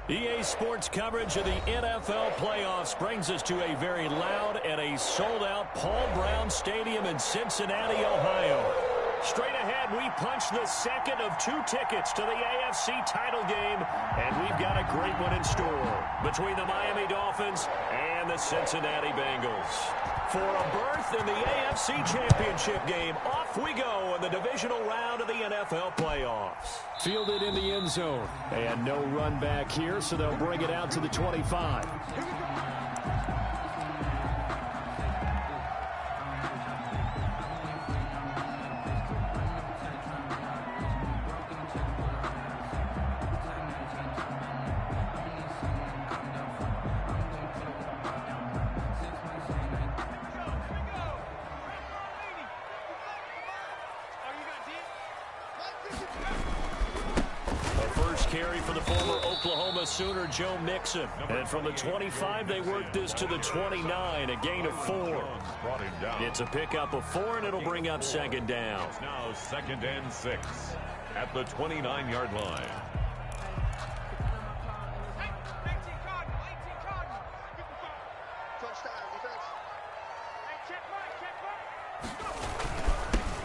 EA Sports coverage of the NFL playoffs brings us to a very loud and a sold-out Paul Brown Stadium in Cincinnati, Ohio. Straight ahead, we punch the second of 2 tickets to the AFC title game, and we've got a great one in store between the Miami Dolphins and the Cincinnati Bengals. For a berth in the AFC Championship game, off we go in the divisional round of the NFL playoffs. Fielded in the end zone, and no run back here, so they'll bring it out to the 25. Carry for the former Oklahoma Sooner, Joe Mixon. And from the 25, they work this to the 29, a gain of 4. It's a pickup of 4, and it'll bring up second down. It's now 2nd and 6 at the 29-yard line.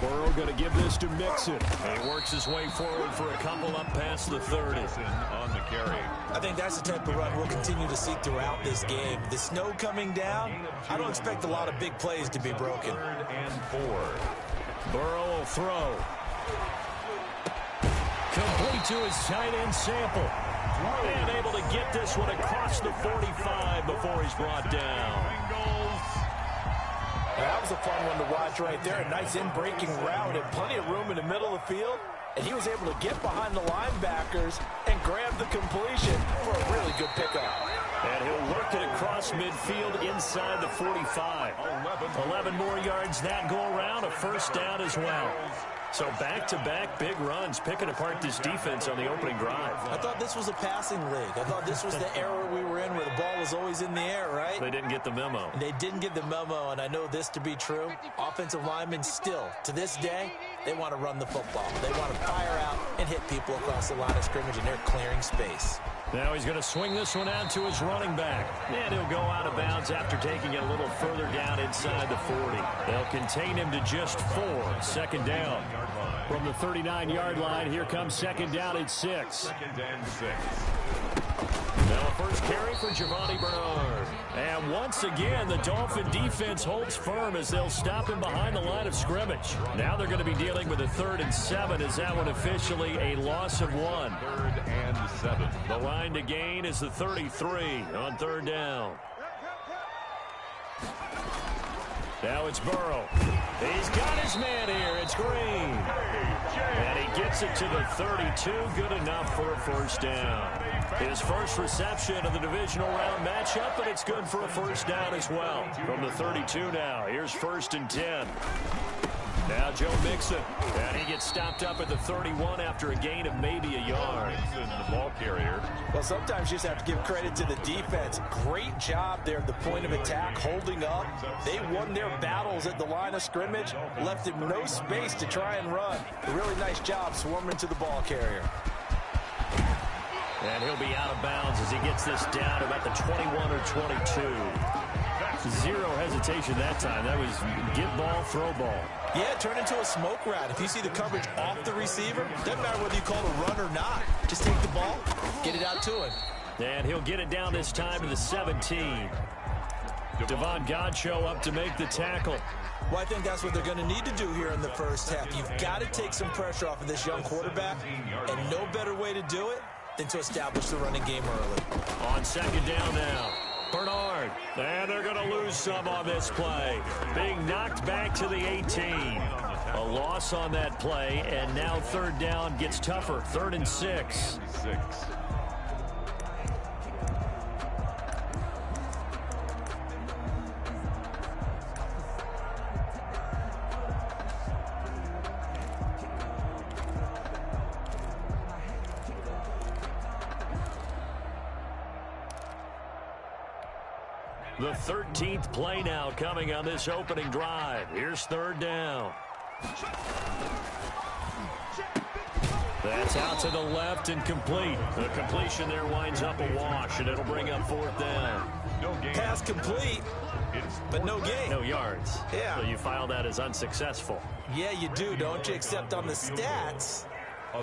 Burrow going to give this to Mixon. He works his way forward for a couple up past the 30. On the carry. I think that's the type of run we'll continue to see throughout this game. The snow coming down, I don't expect a lot of big plays to be broken. 3rd and 4. Burrow will throw. Complete to his tight end Sample. And able to get this one across the 45 before he's brought down. That was a fun one to watch right there. A nice in-breaking route and plenty of room in the middle of the field. And he was able to get behind the linebackers and grab the completion for a really good pickup. And he'll work it across midfield inside the 45. 11 more yards that go around, a first down as well. So back-to-back big runs, picking apart this defense on the opening drive. I thought this was a passing league. I thought this was the era we were in where the ball was always in the air, right? They didn't get the memo. And they didn't get the memo, and I know this to be true. Offensive linemen still, to this day, they want to run the football. They want to fire out and hit people across the line of scrimmage, and they're clearing space. Now he's going to swing this one out to his running back. And he'll go out of bounds after taking it a little further down inside the 40. They'll contain him to just 4. Second down. From the 39-yard line, here comes second down at 6. 2nd and 6. Now a first carry for Giovanni Bernard. And once again, the Dolphin defense holds firm as they'll stop him behind the line of scrimmage. Now they're going to be dealing with a 3rd and 7 as that one officially a loss of 1. 3rd and 7. The line to gain is the 33 on 3rd down. Now it's Burrow. He's got his man here. It's Green. And he gets it to the 32. Good enough for a first down. His first reception of the divisional round matchup, but it's good for a first down as well. From the 32 now, here's 1st and 10. Now Joe Mixon, and he gets stopped up at the 31 after a gain of maybe a yard. Mixon, the ball carrier. Well, sometimes you just have to give credit to the defense. Great job there at the point of attack, holding up. They won their battles at the line of scrimmage, left him no space to try and run. A really nice job swarming to the ball carrier. And he'll be out of bounds as he gets this down about the 21 or 22. Zero hesitation that time. That was get ball, throw ball. Yeah, turn into a smoke rat. If you see the coverage off the receiver, doesn't matter whether you call it a run or not. Just take the ball, get it out to him. And he'll get it down this time to the 17. Devon Godchaux up to make the tackle. Well, I think that's what they're going to need to do here in the first half. You've got to take some pressure off of this young quarterback, and no better way to do it than to establish the running game early. On second down now, Bernard. And they're going to lose some on this play. Being knocked back to the 18. A loss on that play, and now 3rd down gets tougher. 3rd and 6. The 13th play now coming on this opening drive. Here's 3rd down. That's out to the left and complete. The completion there winds up a wash, and it'll bring up 4th down. No gain. Pass complete, but no gain. No yards. Yeah. So you file that as unsuccessful. Yeah, you do, don't you? Except on the stats,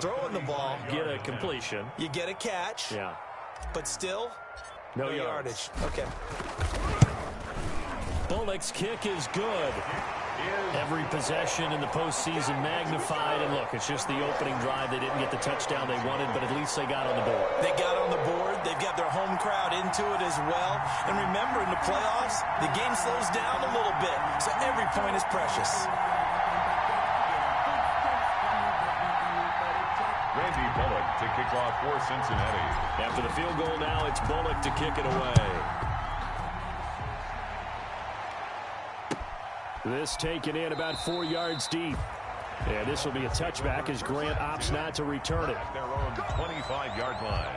throwing the ball, Get a completion. you get a catch, Yeah. but still, No yardage. Okay. Bullock's kick is good. Every possession in the postseason magnified. And look, it's just the opening drive. They didn't get the touchdown they wanted, but at least they got on the board. They got on the board. They've got their home crowd into it as well. And remember, in the playoffs, the game slows down a little bit, so every point is precious. Randy Bullock to kick off for Cincinnati. After the field goal now, it's Bullock to kick it away. This taken in about 4 yards deep. And this will be a touchback as Grant opts not to return it. At their own 25-yard line.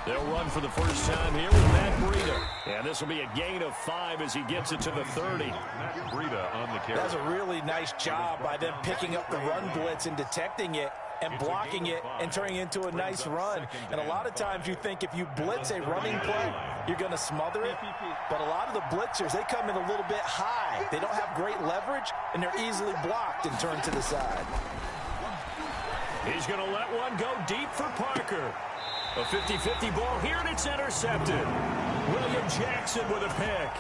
They'll run for the first time here with Matt Breida. And this will be a gain of 5 as he gets it to the 30. Matt Breida on the carry. That's a really nice job by them picking up the run blitz and detecting it and blocking it and turning it into a nice run. And a lot of times you think if you blitz a running play, you're going to smother it. But a lot of the blitzers, they come in a little bit high. They don't have great leverage, and they're easily blocked and turned to the side. He's going to let one go deep for Parker. A 50-50 ball here, and it's intercepted. William Jackson with a pick.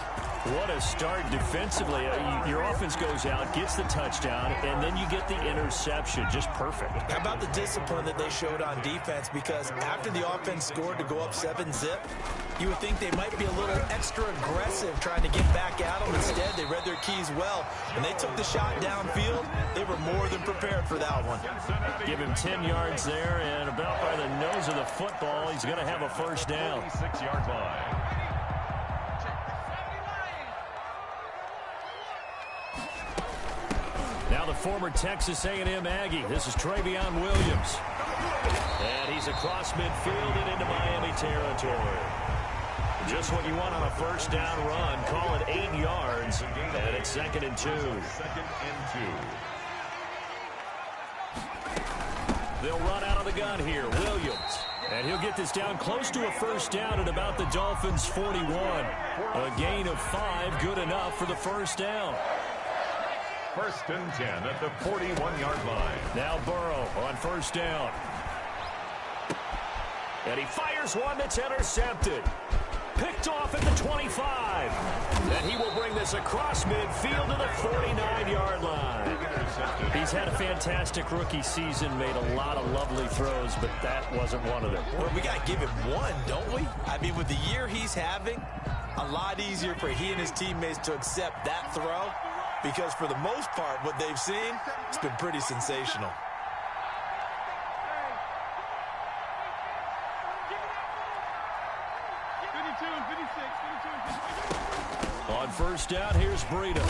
What a start defensively. Your offense goes out, gets the touchdown, and then you get the interception. Just perfect. How about the discipline that they showed on defense? Because after the offense scored to go up 7-zip, you would think they might be a little extra aggressive trying to get back at them. Instead, they read their keys well. When they took the shot downfield, they were more than prepared for that one. Give him 10 yards there, and about by the nose of the football, he's going to have a first down. 26-yard line. Now the former Texas A&M Aggie. This is Travion Williams. And he's across midfield and into Miami territory. Just what you want on a first down run. Call it 8 yards. And it's 2nd and 2. 2nd and 2. They'll run out of the gun here. Williams. And he'll get this down close to a first down at about the Dolphins' 41. A gain of 5, good enough for the first down. 1st and 10 at the 41-yard line. Now Burrow on first down. And he fires one that's intercepted. Picked off at the 25. And he will bring this across midfield to the 49-yard line. He's had a fantastic rookie season, made a lot of lovely throws, but that wasn't one of them. Well, we got to give him one, don't we? I mean, with the year he's having, a lot easier for he and his teammates to accept that throw, because for the most part, what they've seen, it's been pretty sensational. On first down, here's Breida.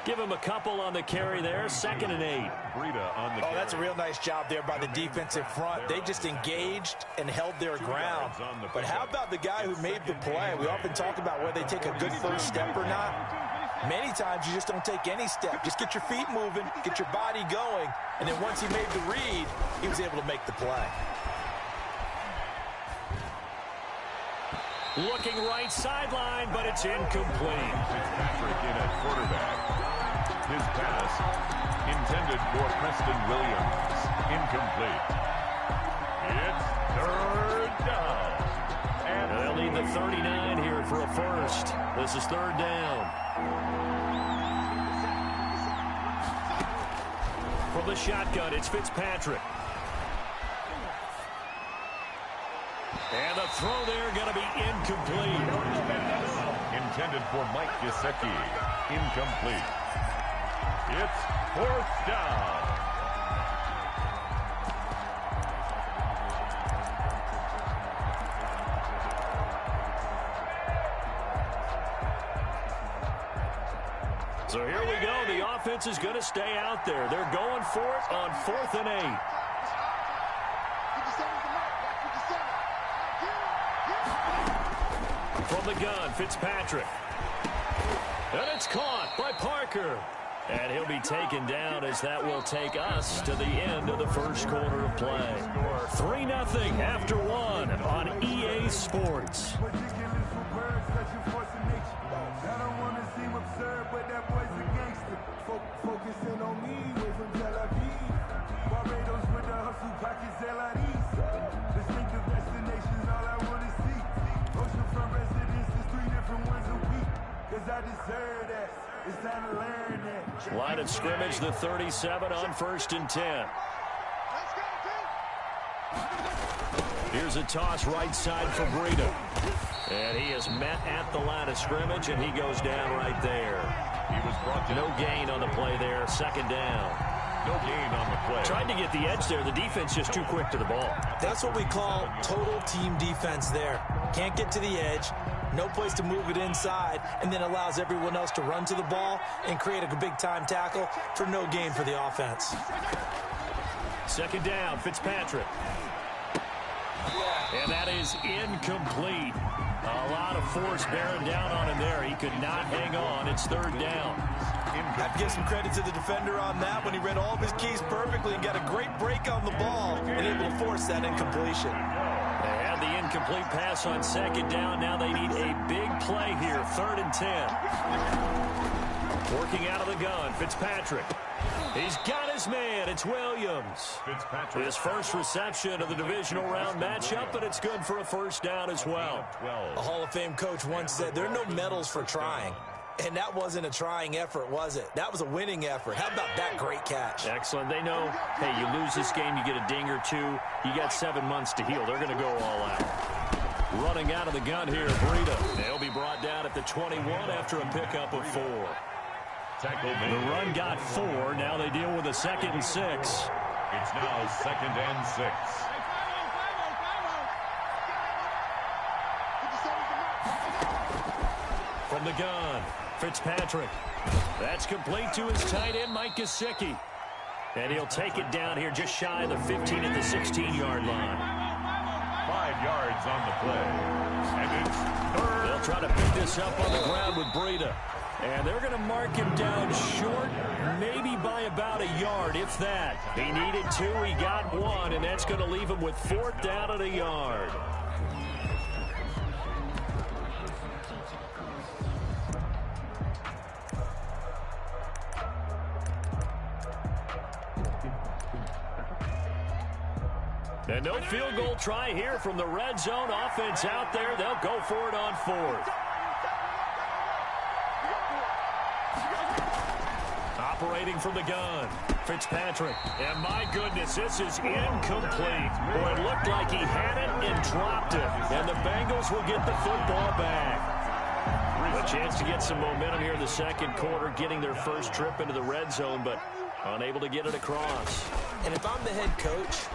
Give him a couple on the carry there. 2nd and 8. Breida on the carry. That's a real nice job there by the defensive front. They just engaged and held their ground. But how about the guy who made the play? We often talk about whether they take a good first step or not. Many times you just don't take any step. Just get your feet moving, get your body going, and then once he made the read, he was able to make the play. Looking right sideline, but it's incomplete. Fitzpatrick in at quarterback. His pass intended for Preston Williams. Incomplete. It's 3rd down. And they'll need the 39 here for a first. This is 3rd down. From the shotgun, it's Fitzpatrick. And the throw there going to be incomplete. Intended for Mike Gesicki. Incomplete. It's 4th down. So here we go. The offense is going to stay out there. They're going for it on 4th and 8. From the gun, Fitzpatrick. And it's caught by Parker. And he'll be taken down as that will take us to the end of the first quarter of play. 3-0 after 1 on EA Sports. Line of scrimmage, the 37 on 1st and 10. Here's a toss right side for Breida. And he is met at the line of scrimmage, and he goes down right there. He was brought to no gain on the play there. 2nd down. No gain on the play. Tried to get the edge there. The defense just too quick to the ball. That's what we call total team defense there. Can't get to the edge. No place to move it inside, and then allows everyone else to run to the ball and create a big-time tackle for no gain for the offense. 2nd down, Fitzpatrick. And that is incomplete. A lot of force bearing down on him there. He could not hang on. It's 3rd down. Have to give some credit to the defender on that when he read all of his keys perfectly and got a great break on the ball and able to force that incompletion. They had the incomplete pass on 2nd down. Now they need a big play here. 3rd and 10. Working out of the gun, Fitzpatrick. He's got his man. It's Williams. His first reception of the divisional round matchup, but it's good for a 1st down as well. A Hall of Fame coach once said, there are no medals for trying. And that wasn't a trying effort, was it? That was a winning effort. How about that great catch? Excellent. They know, hey, you lose this game, you get a ding or two. You got 7 months to heal. They're going to go all out. Running out of the gun here, Breida. They'll be brought down at the 21 after a pickup of 4. The run got 4. Now they deal with a 2nd and 6. It's now 2nd and 6. From the gun, Fitzpatrick. That's complete to his tight end, Mike Gesicki. And he'll take it down here just shy of the 15 at the 16-yard line. 5 yards on the play. And it's 3rd. They'll try to pick this up on the ground with Breida. And they're going to mark him down short, maybe by about a yard, if that. He needed 2, he got 1, and that's going to leave him with 4th down at a yard. And no field goal try here from the red zone. Offense out there. They'll go for it on 4th. Operating from the gun, Fitzpatrick. And my goodness, this is incomplete. Boy, it looked like he had it and dropped it. And the Bengals will get the football back. A chance to get some momentum here in the 2nd quarter, getting their first trip into the red zone, but unable to get it across. And if I'm the head coach,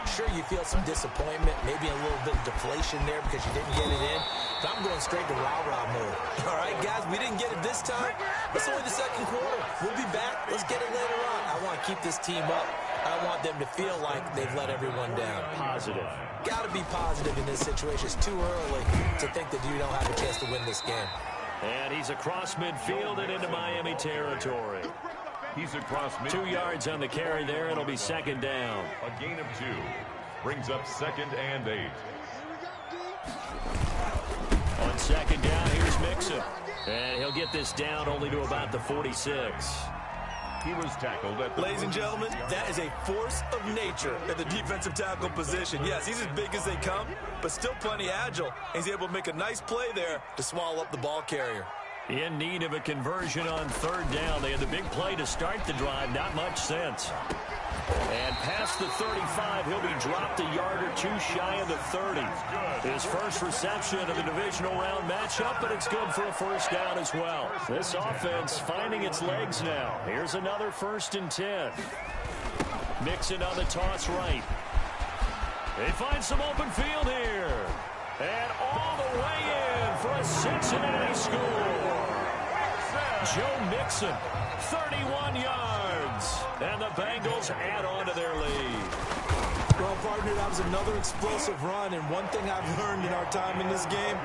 sure you feel some disappointment, maybe a little bit of deflation there because you didn't get it in. But I'm going straight to rah-rah mode. All right, guys, we didn't get it this time. It's only the 2nd quarter. We'll be back. Let's get it later on. I want to keep this team up. I want them to feel like they've let everyone down. Positive. Got to be positive in this situation. It's too early to think that you don't have a chance to win this game. And he's across midfield and into Miami territory. He's across midfield. 2 yards on the carry there. It'll be 2nd down. A gain of 2. Brings up 2nd and 8. On 2nd down, here's Mixon. And he'll get this down only to about the 46. He was tackled at the... Ladies and gentlemen, that is a force of nature at the defensive tackle position. Yes, he's as big as they come, but still plenty agile. He's able to make a nice play there to swallow up the ball carrier. In need of a conversion on 3rd down. They had the big play to start the drive. Not much sense. And past the 35, he'll be dropped a yard or 2 shy of the 30. His first reception of the divisional round matchup, but it's good for a 1st down as well. This offense finding its legs now. Here's another 1st and 10. Mixon on the toss right. They find some open field here. And all the way in for a Cincinnati score. Joe Mixon, 31 yards. And the Bengals add on to their lead. Well, partner, that was another explosive run, and one thing I've learned in our time in this game,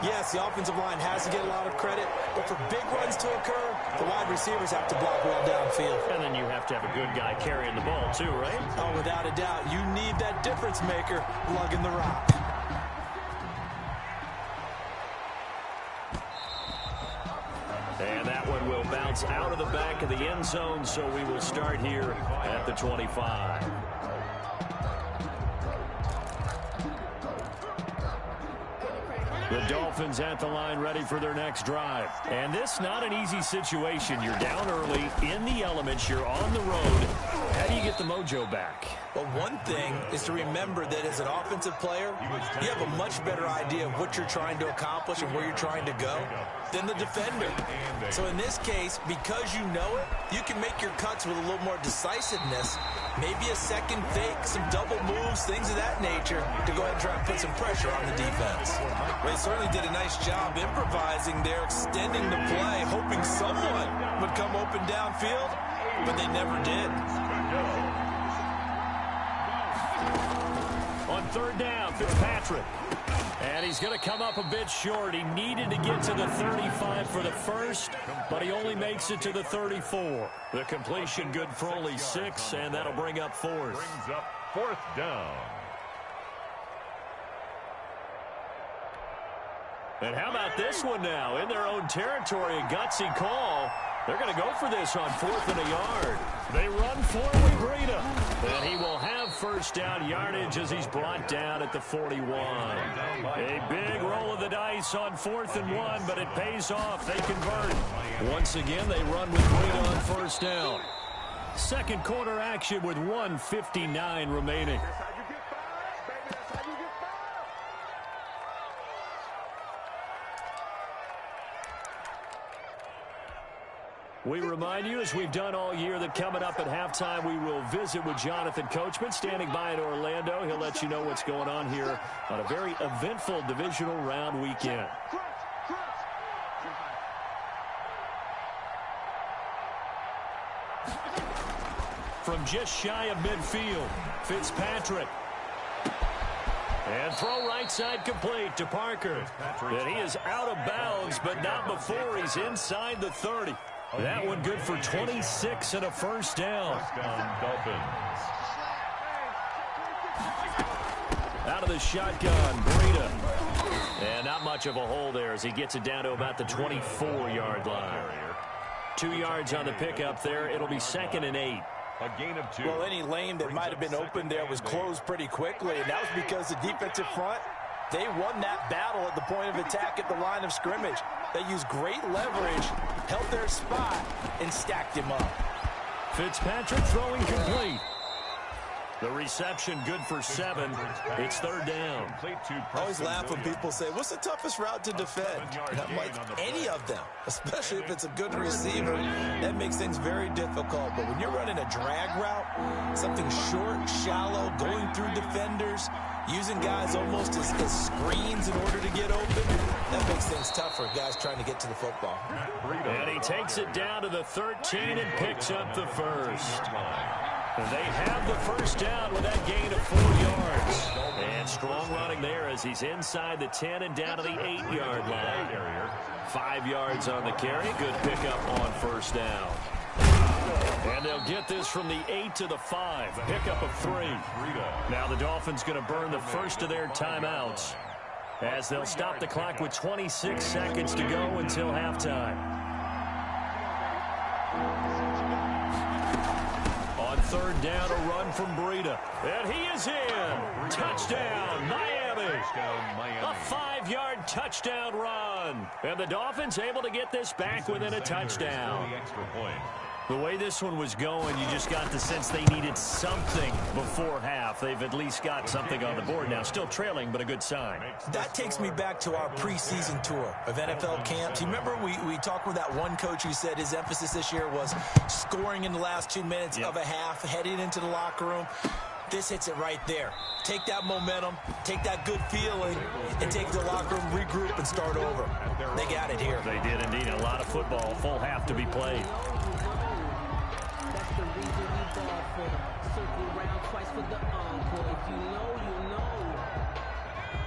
yes, the offensive line has to get a lot of credit, but for big runs to occur, the wide receivers have to block well downfield. And then you have to have a good guy carrying the ball too, right? Oh, without a doubt. You need that difference maker lugging the rock. And that one will bounce out of the back of the end zone, so we will start here at the 25. The Dolphins at the line ready for their next drive. And this not an easy situation. You're down early, in the elements, you're on the road. How do you get the mojo back? Well, one thing is to remember that as an offensive player, you have a much better idea of what you're trying to accomplish and where you're trying to go than the defender. So in this case, because you know it, you can make your cuts with a little more decisiveness, maybe a second fake, some double moves, things of that nature, to go ahead and try and put some pressure on the defense. They certainly did a nice job improvising there, extending the play, hoping someone would come open downfield, but they never did. On third down, Fitzpatrick. And he's going to come up a bit short. He needed to get to the 35 for the first, but he only makes it to the 34. The completion good for only 6, and that'll bring up fourth. Brings up fourth down. And how about this one now? In their own territory, a gutsy call. They're going to go for this on 4th and a yard. They run for it with Breida. And he will have first down yardage as he's brought down at the 41. A big roll of the dice on 4th and 1, but it pays off. They convert. Once again, they run with Breida on first down. Second quarter action with 1:59 remaining. We remind you, as we've done all year, that coming up at halftime, we will visit with Jonathan Coachman, standing by in Orlando. He'll let you know what's going on here on a very eventful divisional round weekend. From just shy of midfield, Fitzpatrick. And throw right side complete to Parker. And he is out of bounds, but not before he's inside the 30. That one good for 26 and a first down. Dolphins. Out of the shotgun, Breida. And not much of a hole there as he gets it down to about the 24-yard line. 2 yards on the pickup there. It'll be 2nd and 8. A gain of 2. Well, any lane that might have been open there was closed pretty quickly, and that was because the defensive front, they won that battle at the point of attack at the line of scrimmage. They used great leverage, held their spot, and stacked him up. Fitzpatrick throwing complete. The reception good for 7. It's 3rd down. I always laugh when people say, what's the toughest route to defend? And I'm like, any of them, especially if it's a good receiver. That makes things very difficult. But when you're running a drag route, something short, shallow, going through defenders, using guys almost as screens in order to get open, that makes things tough for guys trying to get to the football. And he takes it down to the 13 and picks up the first. And they have the first down with that gain of 4 yards. And strong running there as he's inside the 10 and down to the 8-yard line. 5 yards on the carry. Good pickup on first down. And they'll get this from the 8 to the 5. Pickup of 3. Now the Dolphins going to burn the first of their timeouts as they'll stop the clock with 26 seconds to go until halftime. On 3rd down, a run from Breida. And he is in. Touchdown, Miami. A 5-yard touchdown run. And the Dolphins able to get this back within a touchdown. The way this one was going, you just got the sense they needed something before half. They've at least got something on the board now. Still trailing, but a good sign. That takes me back to our preseason tour of NFL camps. You remember we talked with that one coach who said his emphasis this year was scoring in the last 2 minutes of a half, heading into the locker room. This hits it right there. Take that momentum, take that good feeling, and take the locker room, regroup, and start over. They got it here. They did indeed. A lot of football, full half to be played. That's the reason we ball for the circle round twice for the encore. If you know, you know.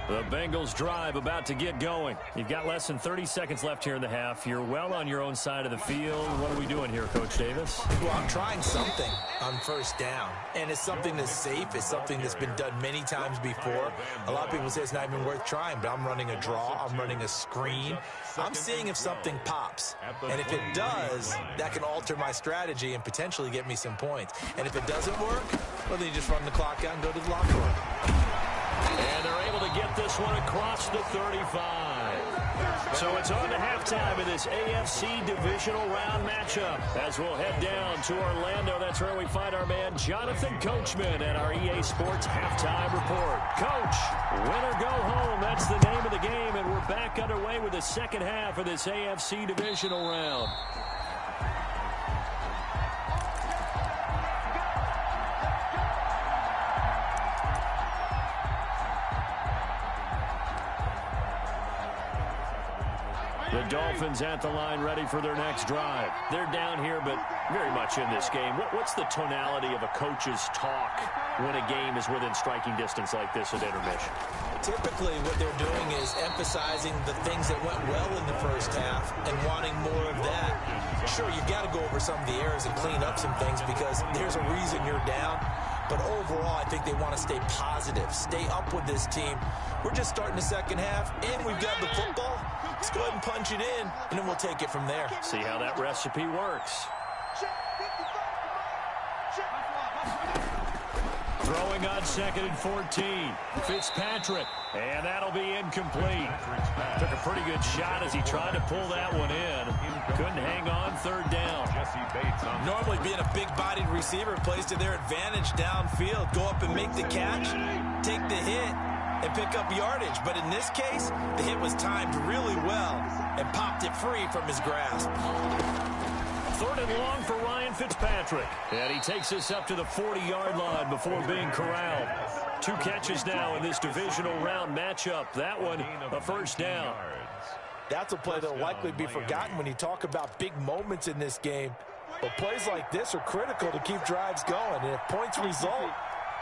The Bengals drive about to get going. You've got less than 30 seconds left here in the half. You're well on your own side of the field. What are we doing here, Coach Davis? Well, I'm trying something on first down, and it's something that's safe. It's something that's been done many times before. A lot of people say it's not even worth trying, but I'm running a draw. I'm running a screen. I'm seeing if something pops, and if it does, that can alter my strategy and potentially get me some points. And if it doesn't work, well, then you just run the clock out and go to the locker room. And they're able to get this one across the 35. So it's on to halftime of this AFC divisional round matchup. As we'll head down to Orlando, that's where we find our man Jonathan Coachman at our EA Sports Halftime Report. Coach, win or go home, that's the name of the game, and we're back underway with the second half of this AFC divisional round. The Dolphins at the line ready for their next drive. They're down here, but very much in this game. What's the tonality of a coach's talk when a game is within striking distance like this at intermission? Typically, what they're doing is emphasizing the things that went well in the first half and wanting more of that. Sure, you've got to go over some of the errors and clean up some things because there's a reason you're down. But overall, I think they want to stay positive, stay up with this team. We're just starting the second half, and we've got the football. Let's go ahead and punch it in, and then we'll take it from there. See how that recipe works. Throwing on 2nd and 14. Fitzpatrick, and that'll be incomplete. Took a pretty good shot as he tried to pull that one in. Couldn't hang on, 3rd down. Normally being a big-bodied receiver plays to their advantage downfield. Go up and make the catch, take the hit, and pick up yardage. But in this case, the hit was timed really well and popped it free from his grasp. 3rd and long for Ryan Fitzpatrick. And he takes us up to the 40-yard line before being corralled. 2 catches now in this divisional round matchup. That one, a 1st down. That's a play that will likely be forgotten when you talk about big moments in this game. But plays like this are critical to keep drives going. And if points result,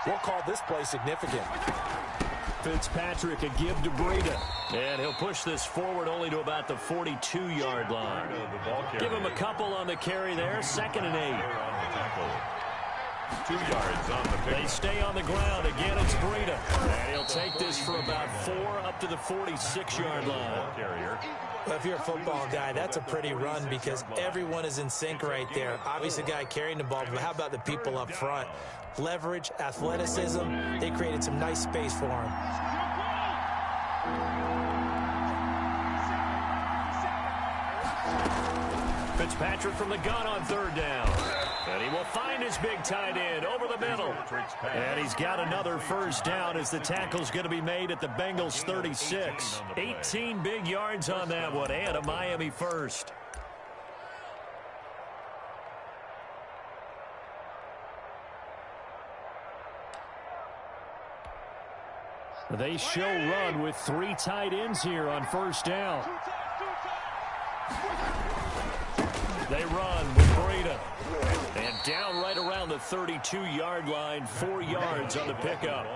we'll call this play significant. Fitzpatrick, a give to Breida. And he'll push this forward only to about the 42-yard line. Give him a couple on the carry there. 2nd and 8. 2 yards on the pick. They stay on the ground. Again, it's Breida. And he'll take this for about 4 up to the 46-yard line. Well, if you're a football guy, that's a pretty run because everyone is in sync right there. Obviously, the guy carrying the ball, but how about the people up front? Leverage, athleticism, they created some nice space for him. Fitzpatrick from the gun on 3rd down. And he will find his big tight end over the middle. And he's got another 1st down as the tackle's going to be made at the Bengals 36. 18 big yards on that one and a Miami 1st. They show run with 3 tight ends here on 1st down. They run with Breida. And down right around the 32-yard line, 4 yards on the pickup.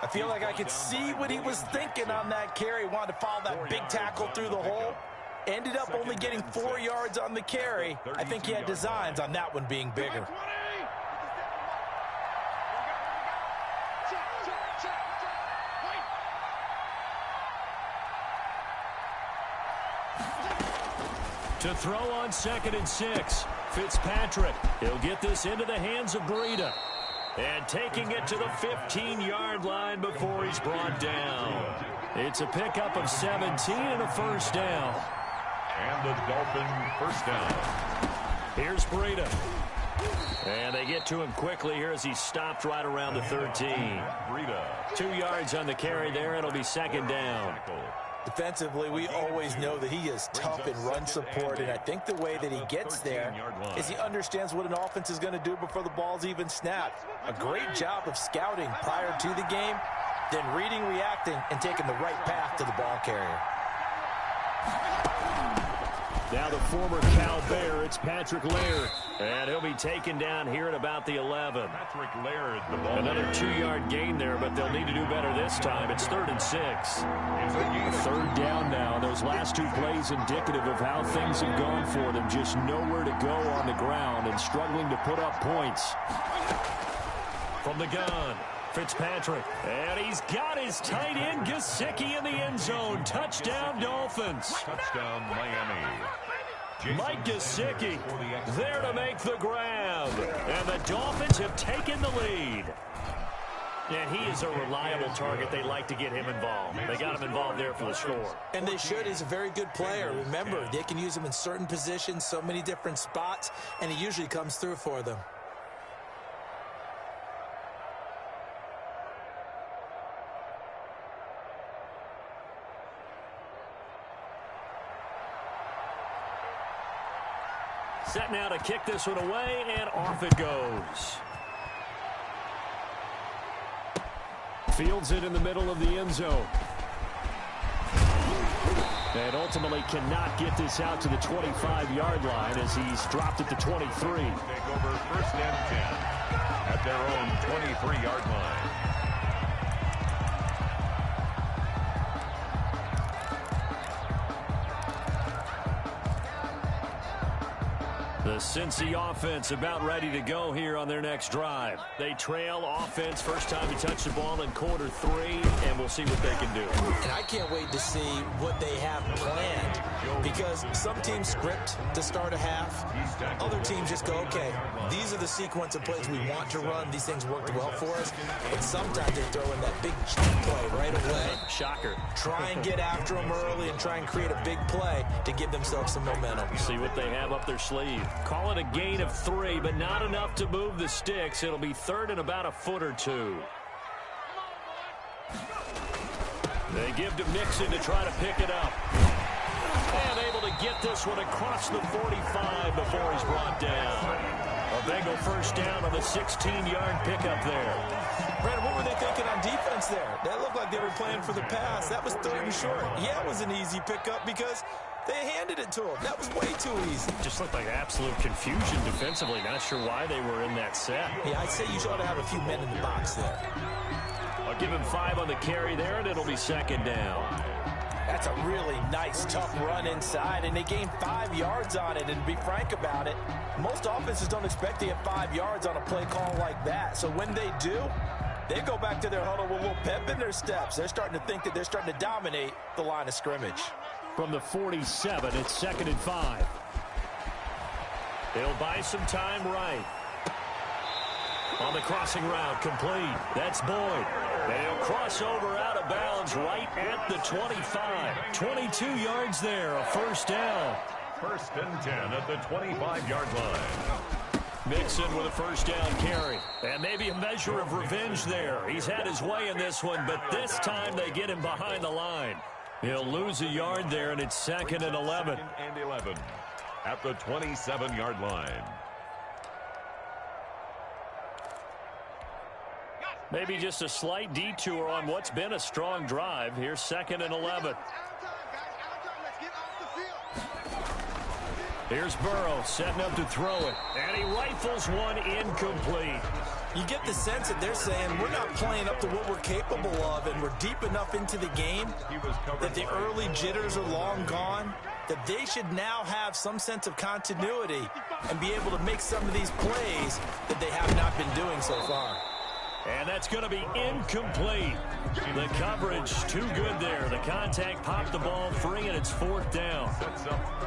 I feel like I could see what he was thinking on that carry. Wanted to follow that big tackle through the hole. Ended up only getting 4 yards on the carry. I think he had designs on that one being bigger. To throw on 2nd and 6. Fitzpatrick. He'll get this into the hands of Breida. And taking it to the 15-yard line before he's brought down. It's a pickup of 17 and a 1st down. And the Dolphin 1st down. Here's Breida. And they get to him quickly here as he's stopped right around the 13. Breida. 2 yards on the carry there. It'll be 2nd down. Defensively, we always know that he is tough in run support, and I think the way that he gets there is he understands what an offense is going to do before the ball's even snapped. A great job of scouting prior to the game, then reading, reacting, and taking the right path to the ball carrier. Now the former Cal Bear, it's Patrick Laird. And he'll be taken down here at about the 11. Patrick Laird, the ball. Another 2-yard gain there, but they'll need to do better this time. It's 3rd and 6. Third down now. Those last 2 plays indicative of how things have gone for them. Just nowhere to go on the ground and struggling to put up points. From the gun, Fitzpatrick. And he's got his tight end, Gesicki, in the end zone. Touchdown, Dolphins. Touchdown, Miami. Mike Gesicki there to make the grab. And the Dolphins have taken the lead. And he is a reliable target. They like to get him involved. They got him involved there for the score. And they should. He's a very good player. Remember, they can use him in certain positions, so many different spots, and he usually comes through for them. Set now to kick this one away, and off it goes. Fields it in the middle of the end zone. And ultimately cannot get this out to the 25-yard line as he's dropped at the 23. Take over 1st and 10 at their own 23-yard line. The Cincy offense about ready to go here on their next drive. They trail offense first time he touched the ball in quarter 3, and we'll see what they can do. And I can't wait to see what they have planned, because some teams script to start a half. Other teams just go, okay, these are the sequence of plays we want to run. These things worked well for us. But sometimes they throw in that big play right away. Shocker. Try and get after them early and try and create a big play to give themselves some momentum. See what they have up their sleeve. Call it a gain of 3, but not enough to move the sticks. It'll be 3rd and about a foot or 2. They give to Mixon to try to pick it up. And able to get this one across the 45 before he's brought down. A Bengal first down on the 16-yard pickup there. Brandon, what were they thinking on defense there? That looked like they were playing for the pass. That was 3rd and short. Yeah, it was an easy pickup because they handed it to him. That was way too easy. Just looked like absolute confusion defensively. Not sure why they were in that set. Yeah, I'd say you ought to have a few men in the box there. I'll give him 5 on the carry there, and it'll be 2nd down. That's a really nice, tough run inside, and they gained 5 yards on it. And to be frank about it, most offenses don't expect to get 5 yards on a play call like that. So when they do, they go back to their huddle with a little pep in their steps. They're starting to think that they're starting to dominate the line of scrimmage. From the 47, it's 2nd and 5. They'll buy some time right. On the crossing route, complete. That's Boyd. They'll cross over out of bounds right at the 25. 22 yards there, a first down. 1st and 10 at the 25-yard line. Mixon with a first down carry. And maybe a measure of revenge there. He's had his way in this one, but this time they get him behind the line. He'll lose a yard there, and it's 2nd and 11. 2nd and 11 at the 27-yard line. Maybe just a slight detour on what's been a strong drive. Here's 2nd and 11. Here's Burrow setting up to throw it. And he rifles one incomplete. You get the sense that they're saying we're not playing up to what we're capable of, and we're deep enough into the game that the early jitters are long gone, that they should now have some sense of continuity and be able to make some of these plays that they have not been doing so far. And that's going to be incomplete. The coverage too good there. The contact popped the ball free, and it's 4th down.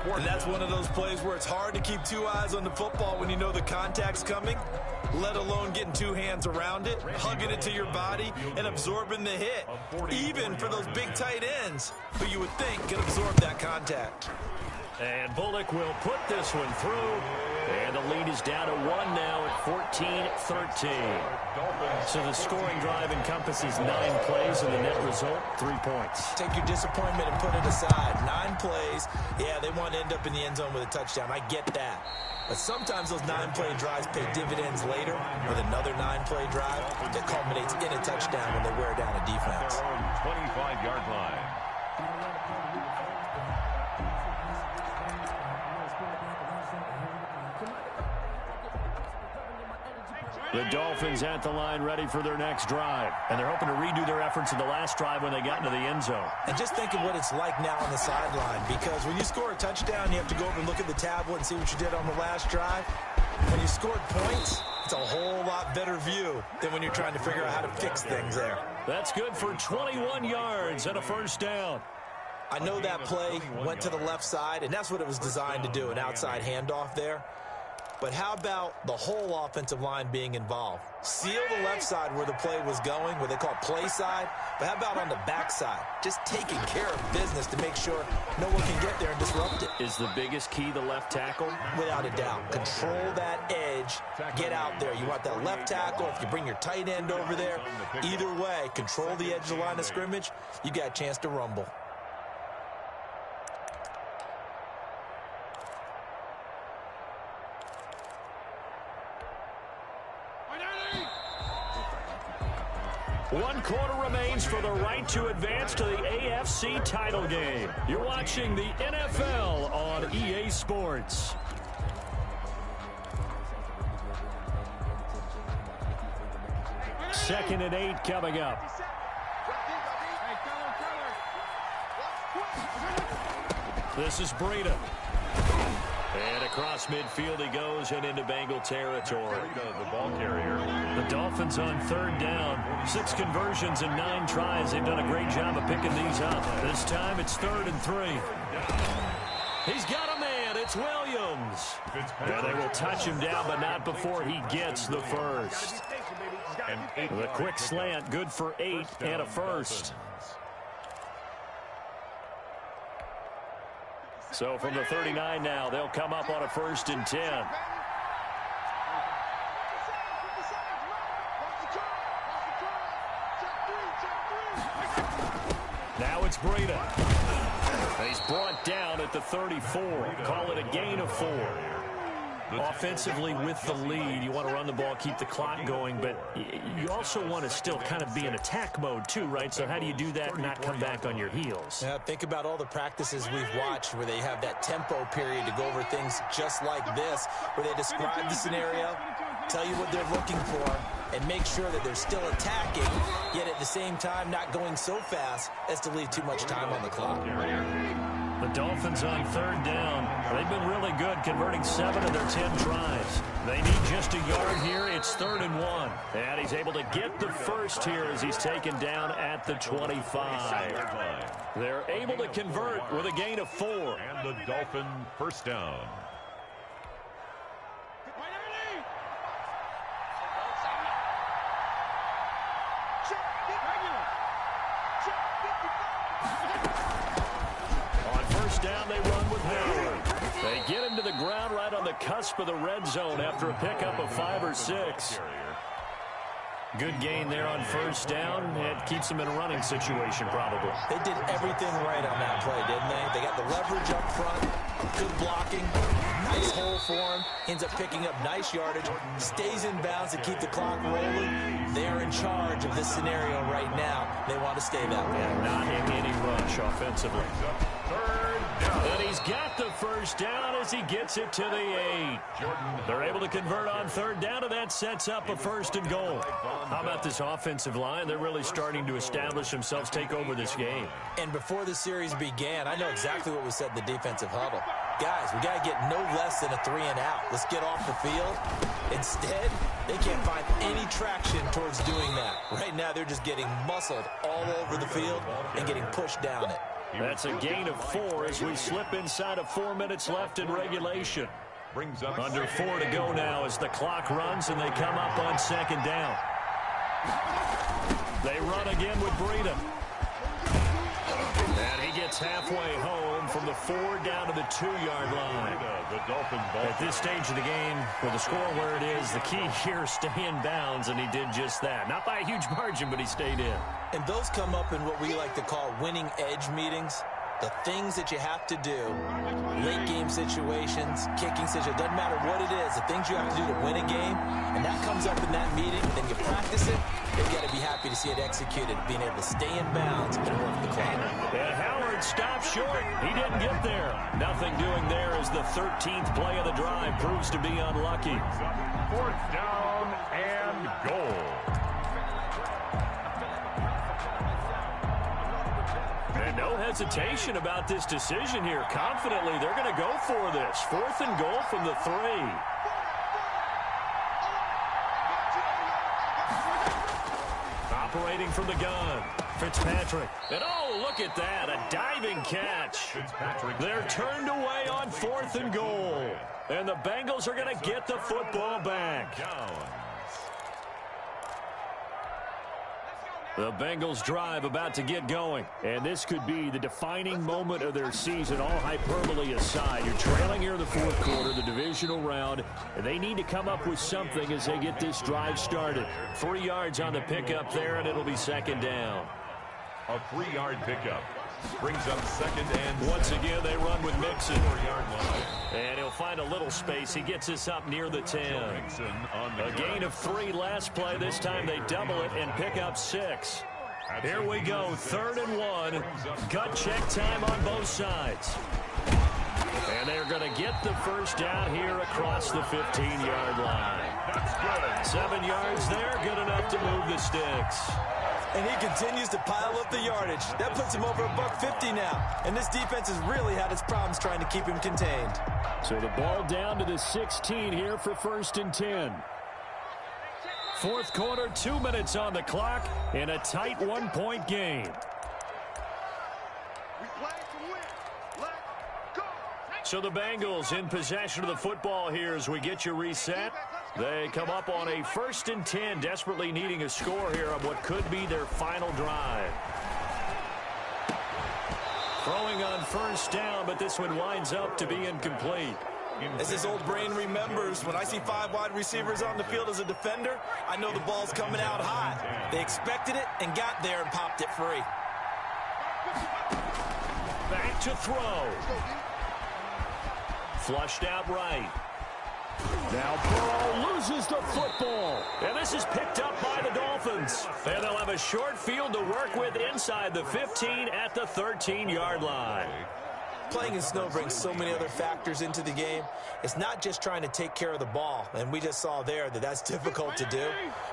And that's one of those plays where it's hard to keep 2 eyes on the football when you know the contact's coming, let alone getting 2 hands around it, hugging it to your body, and absorbing the hit. Even for those big tight ends who you would think can absorb that contact. And Bullock will put this one through. And the lead is down to 1 now at 14-13. So the scoring drive encompasses 9 plays, and the net result, 3 points. Take your disappointment and put it aside. 9 plays. Yeah, they want to end up in the end zone with a touchdown. I get that. But sometimes those 9-play drives pay dividends later with another 9-play drive that culminates in a touchdown when they wear down a defense. 25-yard line. The Dolphins at the line ready for their next drive. And they're hoping to redo their efforts in the last drive when they got into the end zone. And just think of what it's like now on the sideline, because when you score a touchdown, you have to go over and look at the tablet and see what you did on the last drive. When you scored points, it's a whole lot better view than when you're trying to figure out how to fix things there. That's good for 21 yards and a first down. I know that play went to the left side, and that's what it was designed to do, an outside handoff there. But how about the whole offensive line being involved? Seal the left side where the play was going, what they call play side. But how about on the back side? Just taking care of business to make sure no one can get there and disrupt it. Is the biggest key the left tackle? Without a doubt. Control that edge. Get out there. You want that left tackle. If you bring your tight end over there, either way, control the edge of the line of scrimmage. You got a chance to rumble. One quarter remains for the right to advance to the AFC title game. You're watching the NFL on EA Sports. Second and 8 coming up. This is Breida. And across midfield he goes and into Bengal territory. The ball carrier. The Dolphins on third down. 6 conversions and 9 tries. They've done a great job of picking these up. This time it's 3rd and 3. He's got a man. It's Williams. And they will touch him down, but not before he gets the first. The quick slant, good for 8 and a first. So from the 39 now, they'll come up on a 1st and 10. Now it's Breida. He's brought down at the 34. Call it a gain of 4. Offensively with the lead, you want to run the ball, keep the clock going, but you also want to still kind of be in attack mode too, right? So how do you do that and not come back on your heels? Yeah, think about all the practices we've watched where they have that tempo period to go over things just like this, where they describe the scenario, tell you what they're looking for, and make sure that they're still attacking, yet at the same time not going so fast as to leave too much time on the clock. The Dolphins on third down. They've been really good, converting 7 of their 10 tries. They need just a yard here. It's 3rd and 1. And he's able to get the first here as he's taken down at the 25. They're able to convert with a gain of 4. And the Dolphin first down. Down they run with Howard. They get him to the ground right on the cusp of the red zone after a pickup of 5 or 6. Good gain there on first down. It keeps them in a running situation probably. They did everything right on that play, didn't they? They got the leverage up front, good blocking, nice hole for him, ends up picking up nice yardage, stays in bounds to keep the clock rolling. They're in charge of this scenario right now. They want to stay that way. Yeah, not in any rush offensively. And he's got the first down as he gets it to the 8. They're able to convert on third down, and that sets up a 1st and goal. How about this offensive line? They're really starting to establish themselves, take over this game. And before the series began, I know exactly what was said in the defensive huddle. Guys, we got to get no less than a 3 and out. Let's get off the field. Instead, they can't find any traction towards doing that. Right now, they're just getting muscled all over the field and getting pushed down it. That's a gain of 4 as we slip inside of 4 minutes left in regulation. Under 4 to go now as the clock runs and they come up on 2nd down. They run again with Breida. And he gets halfway home from the 4 down to the 2-yard line. At this stage of the game, with the score where it is, the key here is stay in bounds, and he did just that. Not by a huge margin, but he stayed in. And those come up in what we like to call winning edge meetings. The things that you have to do, late game situations, kicking situations, doesn't matter what it is, the things you have to do to win a game, and that comes up in that meeting, and then you practice it, you've got to be happy to see it executed, being able to stay in bounds and work the clock. And Howard stopped short. He didn't get there. Nothing doing there as the 13th play of the drive proves to be unlucky. 4th down and goal. And no hesitation about this decision here. Confidently, they're going to go for this. 4th and goal from the 3. Operating from the gun, Fitzpatrick. And oh, look at that, a diving catch. They're turned away on 4th and goal. And the Bengals are going to get the football back. The Bengals drive about to get going. And this could be the defining moment of their season, all hyperbole aside. You're trailing here in the 4th quarter, the divisional round, and they need to come up with something as they get this drive started. 3 yards on the pickup there, and it'll be 2nd down. A 3-yard pickup brings up 2nd and once again, they run with Mixon. And he'll find a little space. He gets us up near the 10. A gain of 3 last play. This time they double it and pick up 6. Here we go, 3rd and 1. Gut check time on both sides. And they're going to get the first down here across the 15-yard line. That's good. 7 yards there, good enough to move the sticks. And he continues to pile up the yardage. That puts him over $150 now. And this defense has really had its problems trying to keep him contained. So the ball down to the 16 here for 1st and 10. 4th quarter, 2 minutes on the clock, in a tight 1-point game. So the Bengals in possession of the football here as we get you reset. They come up on a 1st and 10, desperately needing a score here on what could be their final drive. Throwing on 1st down, but this one winds up to be incomplete. As his old brain remembers, when I see 5 wide receivers on the field as a defender, I know the ball's coming out hot. They expected it and got there and popped it free. Back to throw. Flushed out right. Now Burrow loses the football. And this is picked up by the Dolphins. And they'll have a short field to work with inside the 15 at the 13-yard line. Playing in snow brings so many other factors into the game. It's not just trying to take care of the ball, and we just saw there that that's difficult to do,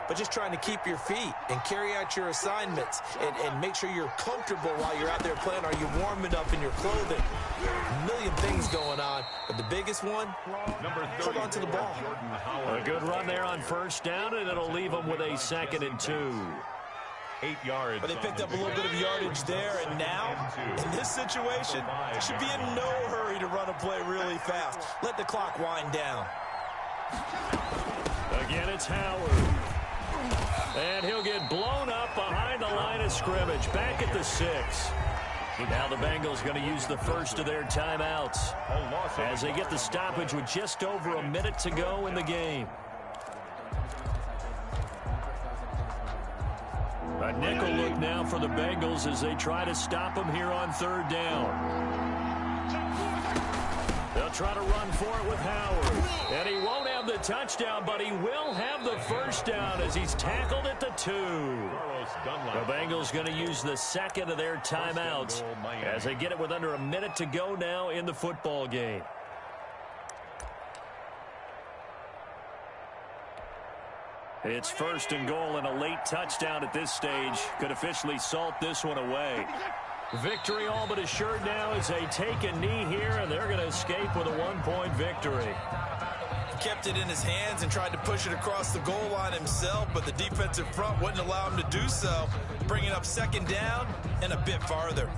but just trying to keep your feet and carry out your assignments and make sure you're comfortable while you're out there playing. Are you warm enough in your clothing? A million things going on, but the biggest one, hold on to the ball. A good run there on 1st down, and it'll leave them with a 2nd and 2. 8 yards. But they picked up a little bit of yardage there, and now, in this situation, should be in no hurry to run a play really fast. Let the clock wind down. Again, it's Howard. And he'll get blown up behind the line of scrimmage, back at the 6. Now the Bengals going to use the first of their timeouts as they get the stoppage with just over a minute to go in the game. A nickel look now for the Bengals as they try to stop him here on 3rd down. They'll try to run for it with Howard. And he won't have the touchdown, but he will have the first down as he's tackled at the 2. The Bengals going to use the 2nd of their timeouts as they get it with under a minute to go now in the football game. It's 1st and goal, and a late touchdown at this stage could officially salt this one away. Victory all but assured now as they take a knee here, and they're going to escape with a 1-point victory. Kept it in his hands and tried to push it across the goal line himself, but the defensive front wouldn't allow him to do so, bringing up 2nd down and a bit farther.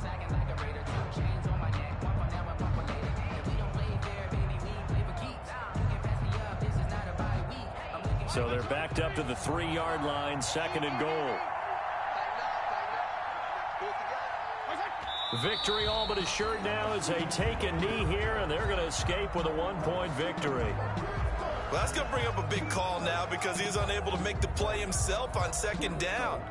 So they're backed up to the 3-yard line, 2nd and goal. Victory all but assured now as they take a knee here, and they're going to escape with a 1-point victory. Well, that's going to bring up a big call now because he's unable to make the play himself on second down.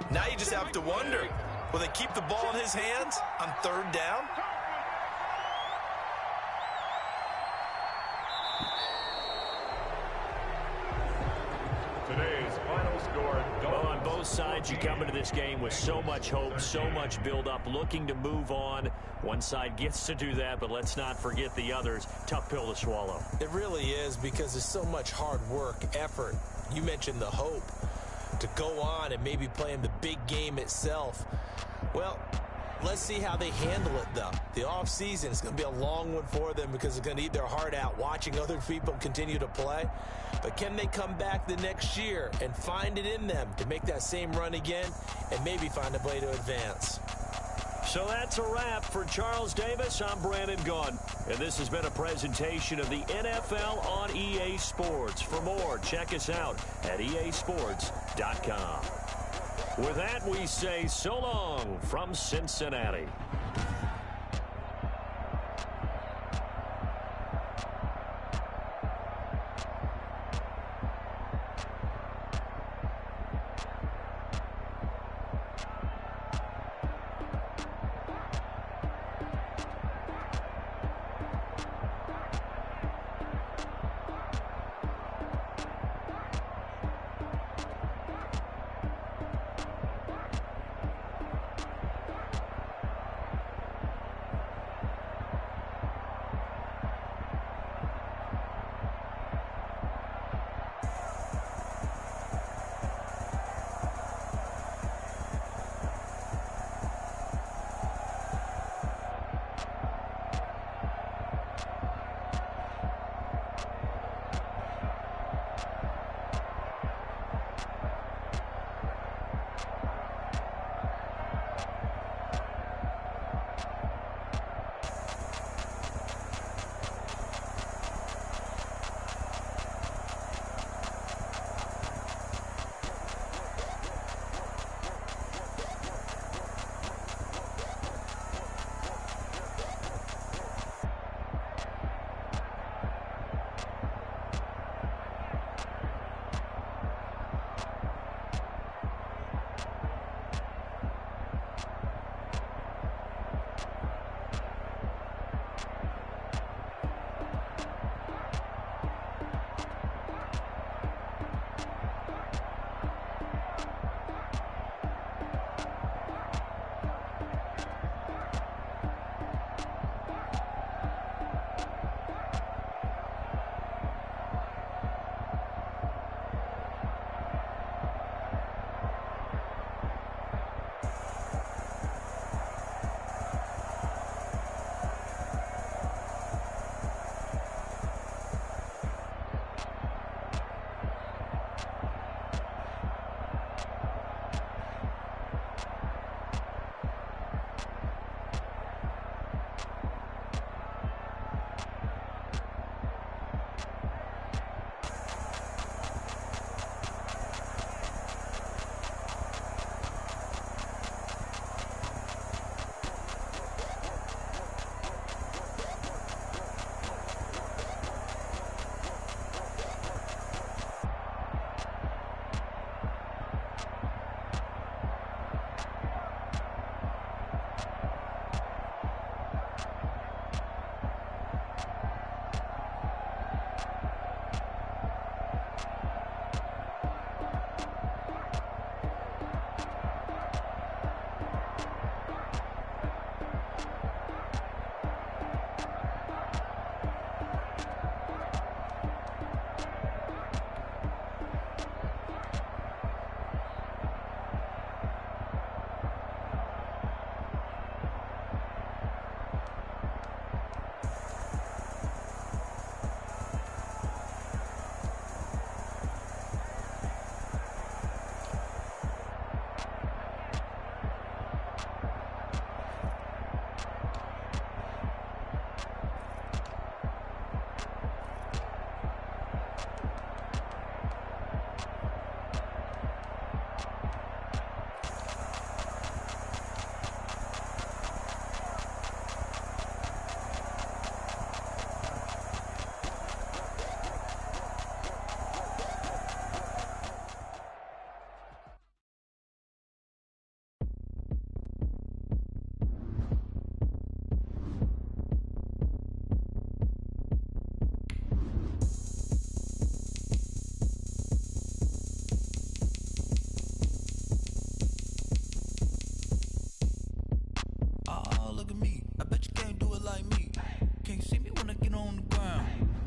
Now you just have to wonder, will they keep the ball in his hands on third down? Today's final score. Well, on both sides, you come into this game with so much hope, so much build-up, looking to move on. One side gets to do that, but let's not forget the others. Tough pill to swallow. It really is because there's so much hard work, effort. You mentioned the hope to go on and maybe play in the big game itself. Well, let's see how they handle it, though. The offseason is going to be a long one for them because they're going to eat their heart out watching other people continue to play. But can they come back the next year and find it in them to make that same run again and maybe find a way to advance? So that's a wrap for Charles Davis. I'm Brandon Gaudin, and this has been a presentation of the NFL on EA Sports. For more, check us out at easports.com. With that, we say so long from Cincinnati.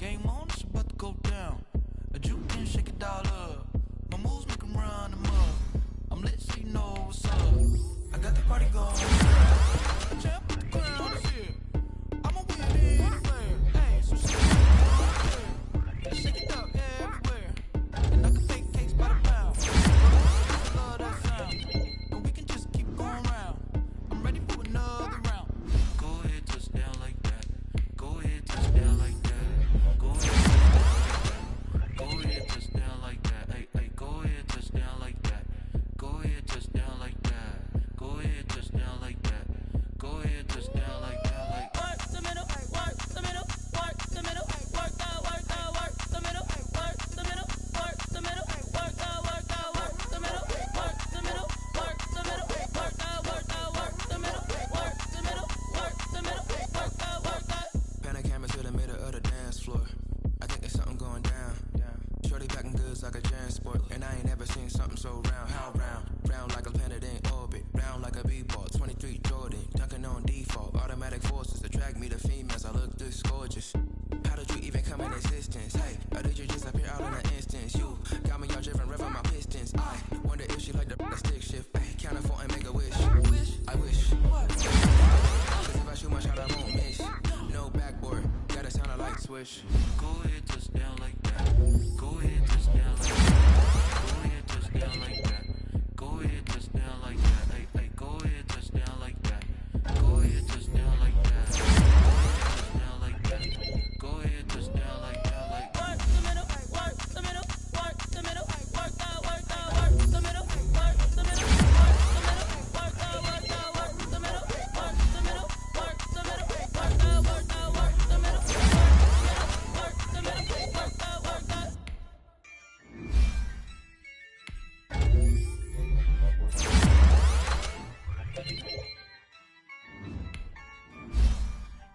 Game on, it's about to go down. A juke can shake it all up. My moves make 'em run them up. I'm lit so you know what's up. I got the party going. Champ with the crown is here. I'm a winning player. Hey, so shake it up everywhere. And I can bake cakes by the pound. I love that sound. And we can just keep going round. I'm ready for another round. Go ahead, touch down like that. Go ahead, touch down like that. Go ahead, go ahead, touch down like that. Hey, hey, go ahead, touch down like that. Go ahead, touch down like that. Go ahead, touch down like that. Go ahead, touch down like that. Like Work the middle, work the middle, work the middle, work the middle, work the middle, work the middle, work the middle, work the middle, work the middle, work the middle, work the middle, work the middle, work the middle, work the. Pan a camera to the middle of the dance floor. I think there's something going down. Shorty packing goods like a transport, and I ain't never seen something so round. How round? Round like a planet in orbit. Round like a b-ball. 23 Jordan, dunking on default. Automatic forces attract me to females. I look this gorgeous. How did you even come in existence? Hey, or did you just appear out in an instance? You got me all driven, revving my pistons. I wonder if she like the stick shift. Hey, count it 4 and make a wish. I wish. Cause if I shoot my shot, I won't miss. No backboard, gotta sound a light switch. Go ahead, touch down like that. Go ahead, touch down like that. Go ahead, touch down like that. Go ahead, touch down like that. Hey, hey, go ahead, touch down like that. Go ahead, touch down like that. Touch down like that. Go ahead, touch down like that. Like Work the middle, work the middle, work the middle, work the middle, work the middle, work the middle, work the middle, work the middle, work the middle, work the middle, work the middle, work the middle, work the middle, work the.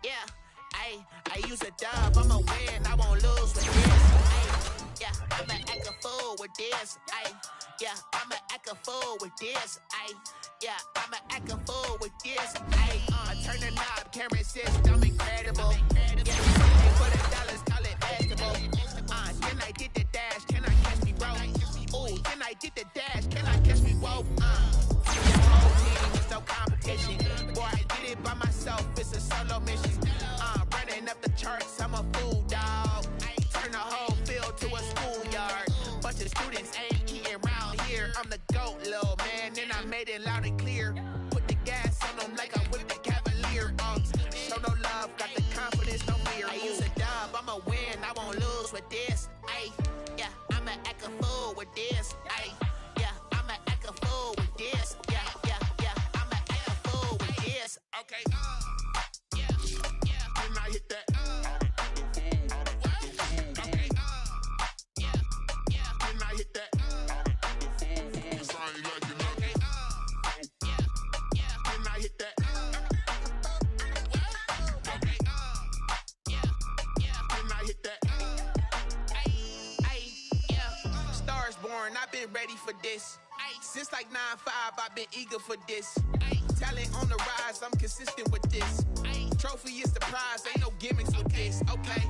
Yeah, I use a dub, I'ma win, I won't lose with this. Yeah, I'ma act a fool with this. Yeah, I'ma act a fool with this. Yeah, I'ma act a fool with this. I turn the knob, can't resist, I'm incredible. Yeah, for the dollars, call it basketball. Can I get the dash? Can I catch me, bro? Ooh, can I get the dash? Can I catch me, whoa? The whole team is no competition. Boy, I did it by myself, it's a solo mission. Running up the charts, I'm a fool, dog. Turn the whole field to a schoolyard. Bunch of students ain't eating round here. I'm the GOAT, little man, and I made it loud and clear. Put the gas on them like I'm with the Cavalier. Show no love, got the confidence, no fear. I use a dub, I'ma win, I won't lose with this. Yeah, I'ma act a fool with this. Yeah, I'ma act a fool with this. Yeah, I'ma act a fool with this. Okay, yeah, and I hit that. Okay, yeah, and I hit that. And I hit that. Okay, and I hit that. Yeah. Stars born, I've been ready for this. Since like 9-5, I've been eager for this. Talent on the rise, I'm consistent with this. Trophy is the prize, ain't no gimmicks with this. Okay,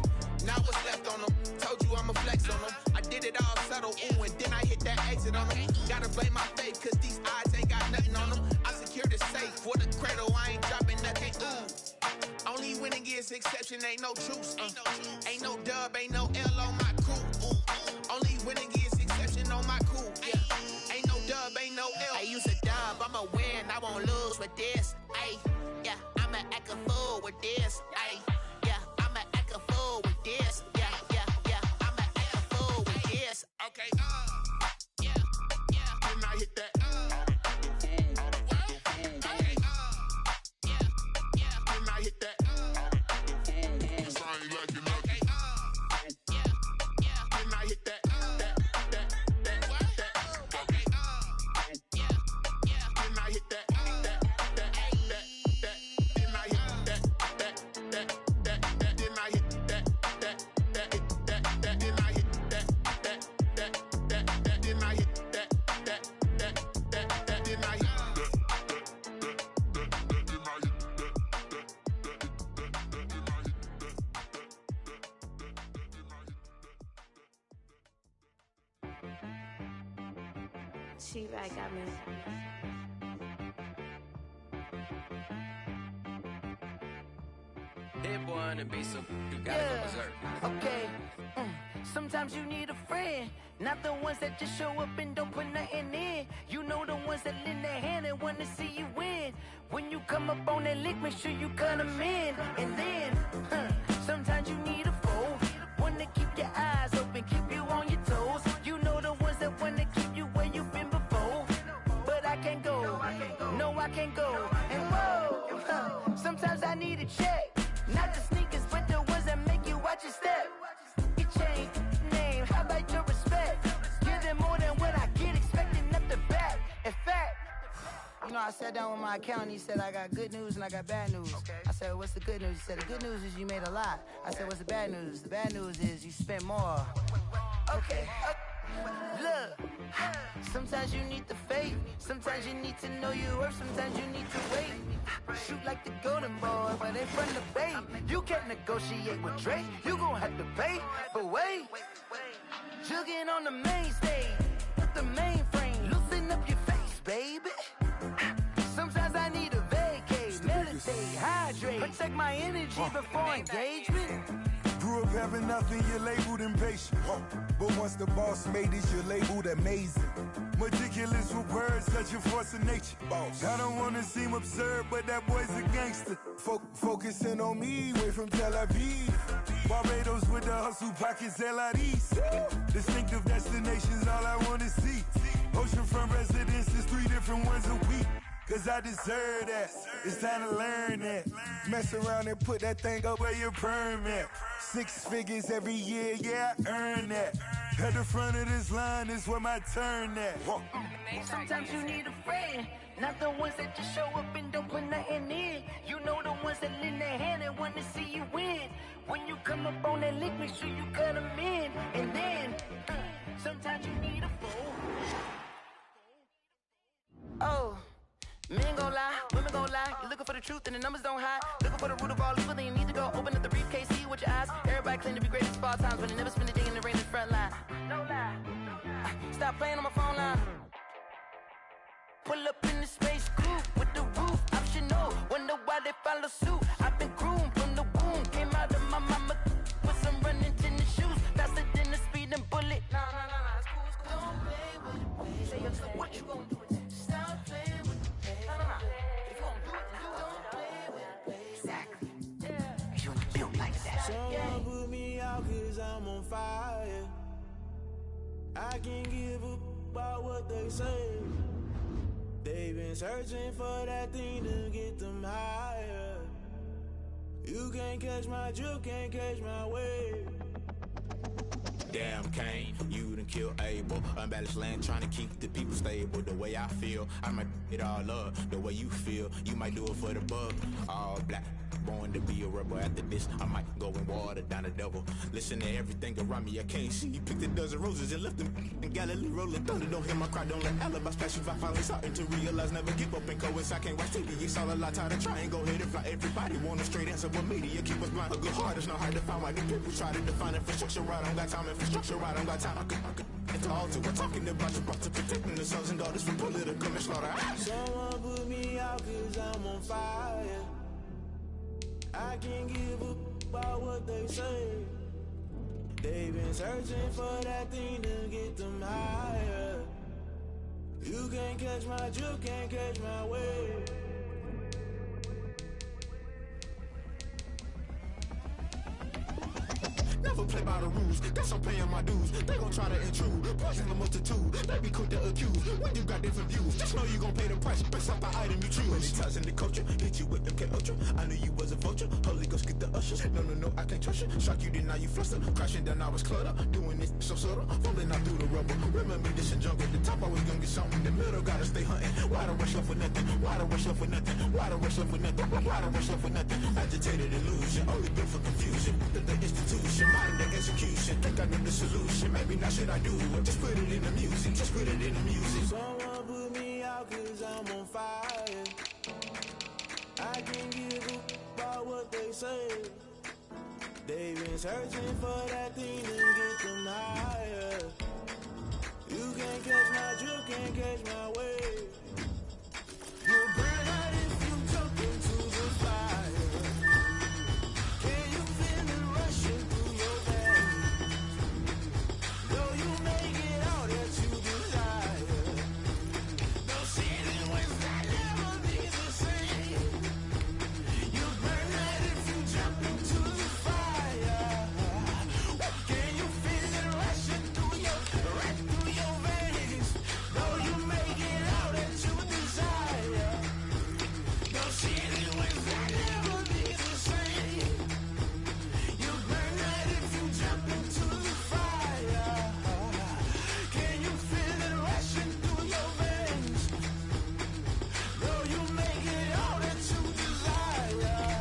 now what's left on them? Told you I'ma flex on them. I did it all subtle, ooh, and then I hit that exit on them. Gotta blame my faith, cause these eyes ain't got nothing on them. I secured the safe for the cradle, I ain't dropping nothing, ooh. Only winning is exception, ain't no truce. Ain't no dub, ain't no L on my crew. Only winning is exception on my crew. Yeah. Ain't no dub, ain't no L. I use a dub, I'ma win, I won't lose with this. Yeah, I'ma act a fool with this. Yeah, I'ma act a fool with this. Yeah, I'ma act a fool with this. Okay, yeah, and I hit that. Okay, yeah, and I hit that. And I hit that. And I hit that. She right got me. Hit boy on the beat, so you gotta go berserk. Okay. Sometimes you need a friend, not the ones that just show up and don't put nothing in. You know the ones that lend their hand and want to see you win. When you come up on that lick, make sure you cut them in. And then, sometimes you need a foe, one to keep your eyes open, keep you on your toes. You know the ones that want to keep you where you've been before. But I can't go, no I can't go. And whoa, sometimes I need a check, not the sneakers, but the ones that make you watch your step. Your chain, name, how about your respect? Give them more than what I get, expecting up the back. In fact, you know, I sat down with my accountant, he said I got good news and I got bad news. I said, what's the good news? He said, the good news is you made a lot. I said, what's the bad news? The bad news is you spent more. Okay, look, sometimes you need the faith, sometimes you need to know your worth, sometimes you need to wait. Shoot like the golden boy, but in front of bait. You can't negotiate with Drake, you gon' have to pay. But wait, jugging on the main stage, with the mainframe, loosen up your face, baby. Sometimes I need a vacate, meditate, hydrate, protect my energy before engagement. Grew up having nothing, you're labeled impatient. But once the boss made it, you're labeled amazing. Meticulous with words, such a force of nature. I don't wanna seem absurd, but that boy's a gangster. Focusing on me, way from Tel Aviv. Barbados with the hustle pockets, LIDs. Distinctive destinations, all I wanna see. Oceanfront residences, 3 different ones a week. Cause I deserve that, it's time to learn that. Mess around and put that thing up where your permit. 6 figures every year, yeah, I earn that. At the front of this line is where my turn at. Sometimes you need a friend, not the ones that just show up and don't put nothing in. You know the ones that lend their hand and want to see you win. When you come up on that lick, make sure you cut them in. And then, sometimes you need a fool. Oh. Men gon' lie, women gon' lie. You're looking for the truth and the numbers don't hide. Looking for the root of all evil, then you need to go open up the briefcase, see with your eyes. Everybody claim to be greatest of all times, but they never spend a day in the rain in the front line. No lie. Stop playing on my phone line. Pull up in the space coupe with the roof optional. Wonder why they follow suit. I've been groomed from the womb. Came out of my mama with some running tennis shoes. Faster than the speeding bullet. No, it's cool, it's cool. Don't play with it, baby. Say yourself, what you gon' do? Stop playing with it. Someone put me out cause I'm on fire. I can't give up about what they say. They've been searching for that thing to get them higher. You can't catch my drift, can't catch my wave. Damn Kane, you done killed Abel. Unbalanced land trying to keep the people stable. The way I feel, I might it all up. The way you feel, you might do it for the bug. All black, born to be a rebel. After this, I might go and water down the devil. Listen to everything around me, I can't see. Picked a dozen roses and left them in Galilee rolling thunder. Don't hear my cry, don't let alibis pass you. I finally starting to realize, never give up and coincide. Can't watch TV, it's all a lot. Time to try and go ahead and fly. Everybody want a straight answer, but media keep us blind. A good heart is not hard to find. Why the people try to define infrastructure right? I don't got time, infrastructure right, I don't got time. I could it's all to we're talking about you, brought to protecting the sons and daughters from political manslaughter. Someone put me out cause I'm on fire. I can't give up about what they say. They've been searching for that thing to get them higher. You can't catch my drift, can't catch my wave. Never play by the rules, guess I'm paying my dues. They gon' try to intrude, poison the multitude. They be quick to accuse, when you got different views. Just know you gon' pay the price, based off the item you choose. Many times in the culture, hit you with MK Ultra. I knew you was a vulture, Holy Ghost get the ushers. No, I can't trust you. Shock you, then now you fluster. Crashing down, I was cluttered. Doing this so subtle, falling out through the rubble. Remember this in jungle, at the top I was gonna get something. The middle gotta stay hunting. Why the rush left for nothing? Why the rush left for nothing? Why the rush left for nothing? Why the rush left for nothing? Agitated illusion, only built for confusion. The institution, modern day execution. Think I know the solution, maybe not should I do it? Just put it in the music, just put it in the music. Someone put me out cause I'm on fire. I can't give up about what they say. They've been searching for that thing to get them higher. You can't catch my drift, can't catch my wave. You'll burn out if you jump into the fire. Can you feel it rushing through your veins? Though you may get all that you desire, no ceiling was that never be the same. You'll burn out if you jump into the fire. Can you feel it rushing through your veins? Though you may get all that you desire, no ceiling was that never be the same. You'll burn out if you jump into the fire. Can you feel it rushing through your veins? Though you may get all that you desire,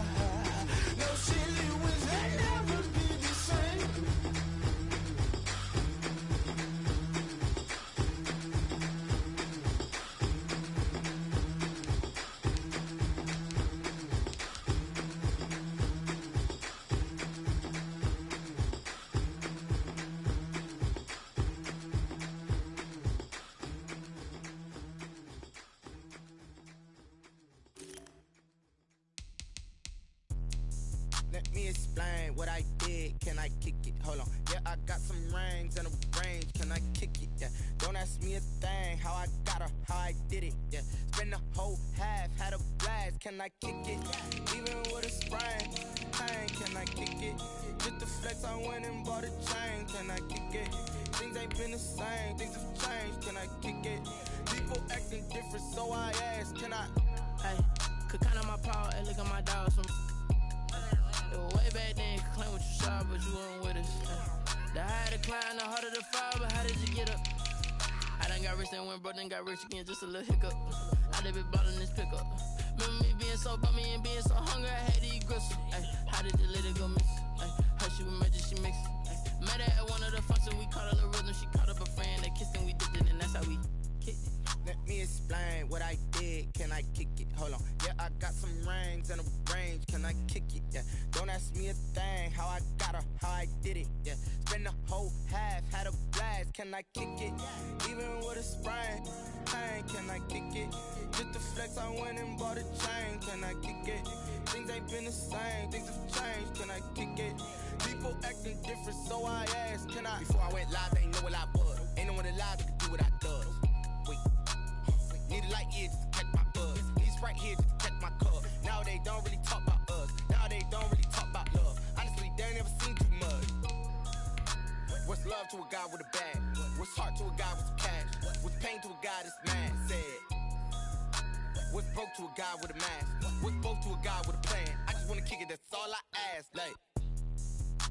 no ceiling was that never be the same. Let me explain what I did. Can I kick it? Hold on. Yeah, I got some rings and a range. Can I kick it? Yeah. Don't ask me a thing. How I got her, how I did it. Yeah. Spend the whole half, had a blast. Can I kick it? Even with a sprain. Pain, can I kick it? Just the flex, I went and bought a chain. Can I kick it? Things ain't been the same. Things have changed. Can I kick it? People acting different, so I asked. Can I? Hey, could count on my power and look at my dogs. Way back then, could claim what you saw, but you weren't with us. The higher the climb, the harder the fall, but how did you get up? I done got rich and went broke, then got rich again, just a little hiccup. I done been ballin' this pickup. Remember me being so bummy and being so hungry, I had to eat gristle. How did the lady go miss? Her she was magic, she mixed. Met her at one of the functions, we caught a little rhythm, she caught up a friend, they kissed and we dipped it, and that's how we kicked it. Let me explain what I did. Can I kick it? Hold on. Yeah, I got some rings and a range. Can I kick it? Yeah. Don't ask me a thing. How I got her, how I did it. Yeah. Spend the whole half, had a blast. Can I kick it? Even with a sprain. Pain, can I kick it? Just the flex, I went and bought a chain. Can I kick it? Things ain't been the same. Things have changed. Can I kick it? People acting different, so I asked. Can I? Before I went live, they ain't know what I was. Ain't no one alive that could do what I does. Wait. Need a light here just to catch my buzz. Need Sprite here just to catch my cup. Now they don't really talk about us. Now they don't really talk about love. Honestly, they ain't never seen too much. What's love to a guy with a bag? What's heart to a guy with some cash? What's pain to a guy that's mad? Said. What's broke to a guy with a mask? What's broke to a guy with a plan? I just wanna kick it, that's all I ask. Like,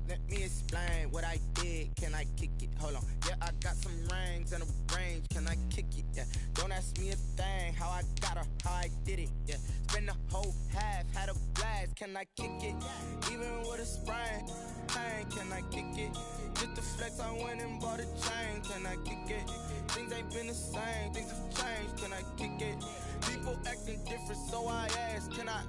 let me explain what I did. Can I kick it? Hold on. Yeah, I got some rings and a range. Can I kick it? Yeah. Don't ask me a thing. How I got her, how I did it. Yeah. Spend the whole half, had a blast. Can I kick it? Even with a sprain. Pain, can I kick it? Just the flex, I went and bought a chain. Can I kick it? Things ain't been the same. Things have changed. Can I kick it? People acting different, so I asked. Can I?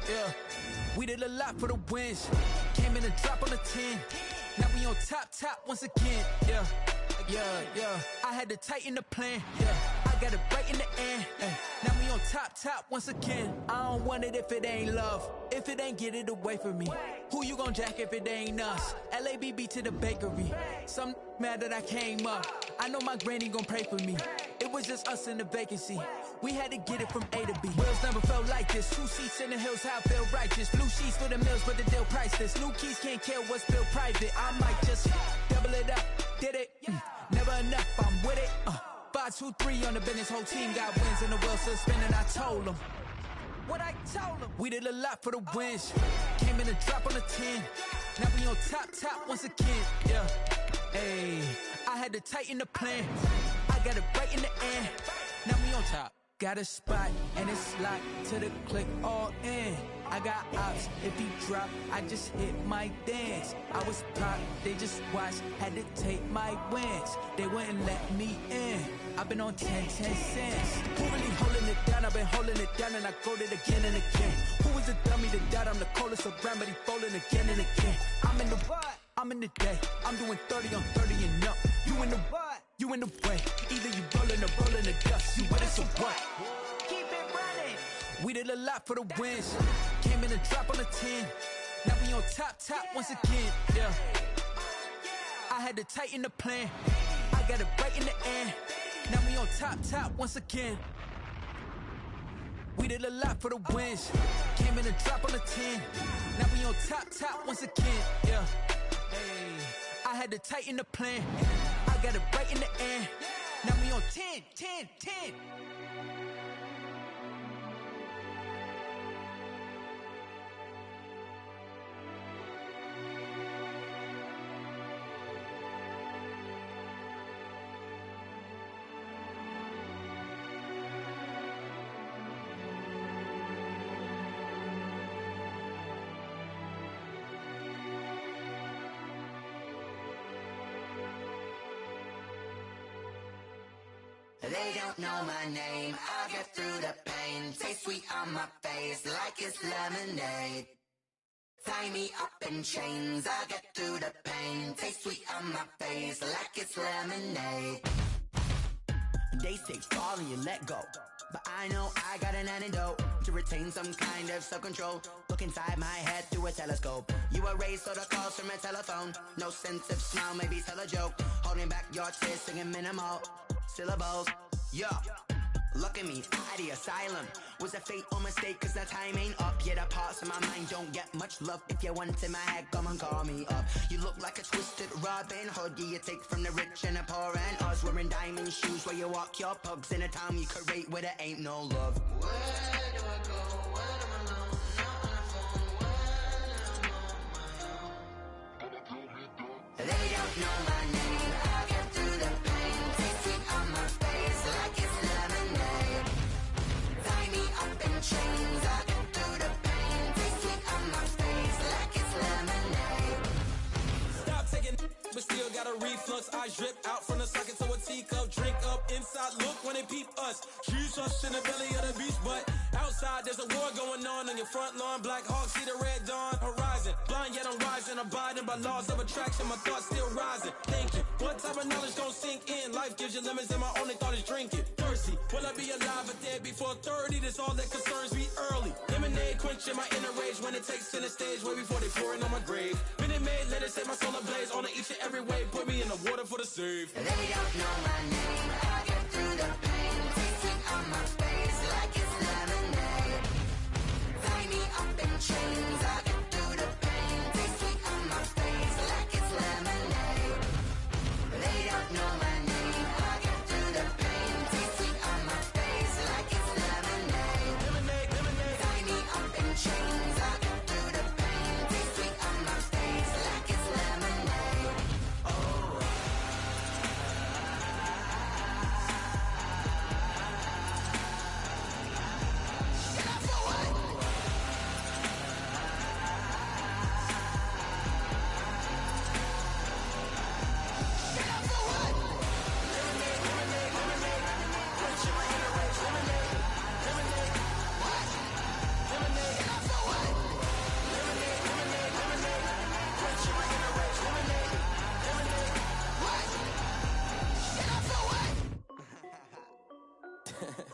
Yeah, we did a lot for the wins. Came in and drop on the 10. Now we on top once again. Yeah. I had to tighten the plan. Yeah, I got it right in the end. Now we on top once again. I don't want it if it ain't love. If it ain't, get it away from me. Who you gon' jack if it ain't us? LABB to the bakery. Some mad that I came up. I know my granny gon' pray for me. It was just us in the vacancy. We had to get it from A to B. Wheels never felt like this. 2 seats in the hills, how I feel righteous. Blue sheets for the mills, but the deal priceless. New keys can't kill what's built private. I might just double it up. Did it? Never enough, I'm with it. 5-2-3 on the business, whole team got wins and the wheels still spinning. I told them what I told them. We did a lot for the wins. Came in a drop on the 10. Now we on top once again. Yeah. Hey, I had to tighten the plan. I got it right in the end. Now we on top. Got a spot and it's locked to the click all in. I got ops, if he drop, I just hit my dance. I was pop, they just watched, had to take my wins. They wouldn't let me in. I've been on 10 cents. Who really holding it down? I've been holding it down and I gold it again and again. Who was a dummy that died? I'm the coldest around, but he falling again and again. I'm in the what? I'm in the day. I'm doing 30 on 30 and up. You in the what? You in the way. Either you rolling or rolling the dust. You with us or what? Keep it running. We did a lot for the wins. Came in a drop on the 10. Now we on top once again. Yeah. I had to tighten the plan. I got it right in the end. Now we on top once again. We did a lot for the wins. Came in a drop on the 10. Now we on top once again. Yeah. Hey, I had to tighten the plan. I got it right in the end. Now we on 10. They don't know my name, I get through the pain. Taste sweet on my face like it's lemonade. Tie me up in chains, I get through the pain. Taste sweet on my face like it's lemonade. They say fall and you let go, but I know I got an antidote to retain some kind of self-control. Look inside my head through a telescope. You erase all the calls from a telephone. No sense of smile, maybe tell a joke. Holding back your tears, singing minimal syllables. Yo, look at me, out the asylum. Was a fate or mistake, cause the time ain't up. Yeah, the parts of my mind don't get much love. If you want in my head, come and call me up. You look like a twisted Robin Hood. Yeah, you take from the rich and the poor and us. Wearing diamond shoes where you walk your pugs. In a town you create where there ain't no love. Where do I go when I'm alone? Not on the phone when I'm on my own. They don't know my name, I get through the pain. Taste sweet on my face like it's lemonade. Tie me up in chains, I get through the pain. Taste sweet on my face like it's lemonade. Stop taking but still got a reflux. Eyes drip out from the socket to a teacup. Drink up inside, look when they peep us. Shoes us in the belly of the beast, but outside there's a war going on your front lawn. Black Hawk, see the red dawn horizon. Blind yet I'm rising, abiding by laws of attraction. My thoughts still rising, thinking what type of knowledge gon' sink in? Life gives you lemons and my only thought is drinking. Thirsty, will I be alive or dead before 30? That's all that concerns me early. Lemonade quenching my inner rage when it takes center stage way before they pouring on my grave. Minute Maid, let it set my soul ablaze on each and every way. Put me in the water for the save. They don't know my name, I get through the pain. Taste sweet on my face like it's lemonade. Tie me up in chains, I get through the pain. Taste sweet on my face like it's lemonade. They don't know my name, I get through the pain. Taste sweet on my face like it's lemonade. Tie me up in chains, I get through the pain. Taste sweet on my face like it's lemonade. Oh.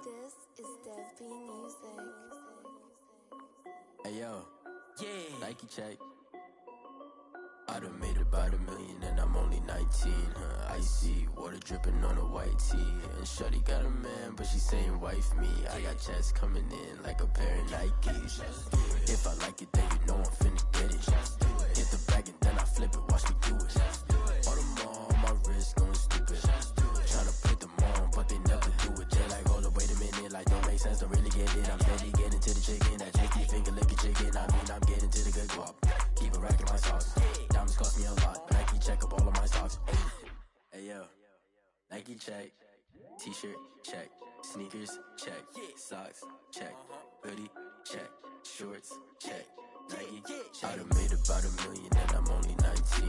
This is Desby Music. Hey yo, Yeah. Nike check. I done made about $1 million and I'm only 19. Icy water dripping on a white tee. And shorty got a man, but she saying wife me. I got checks coming in like a pair of Nikes. If I like it, then you know I'm finna get it. Hit the bag and then I flip it, watch me do it. All them on my wrist going stupid. Tryna put them on, but Nike check, t-shirt check, sneakers check, socks check, hoodie check, shorts check, Nike. I done made about $1 million and I'm only 19.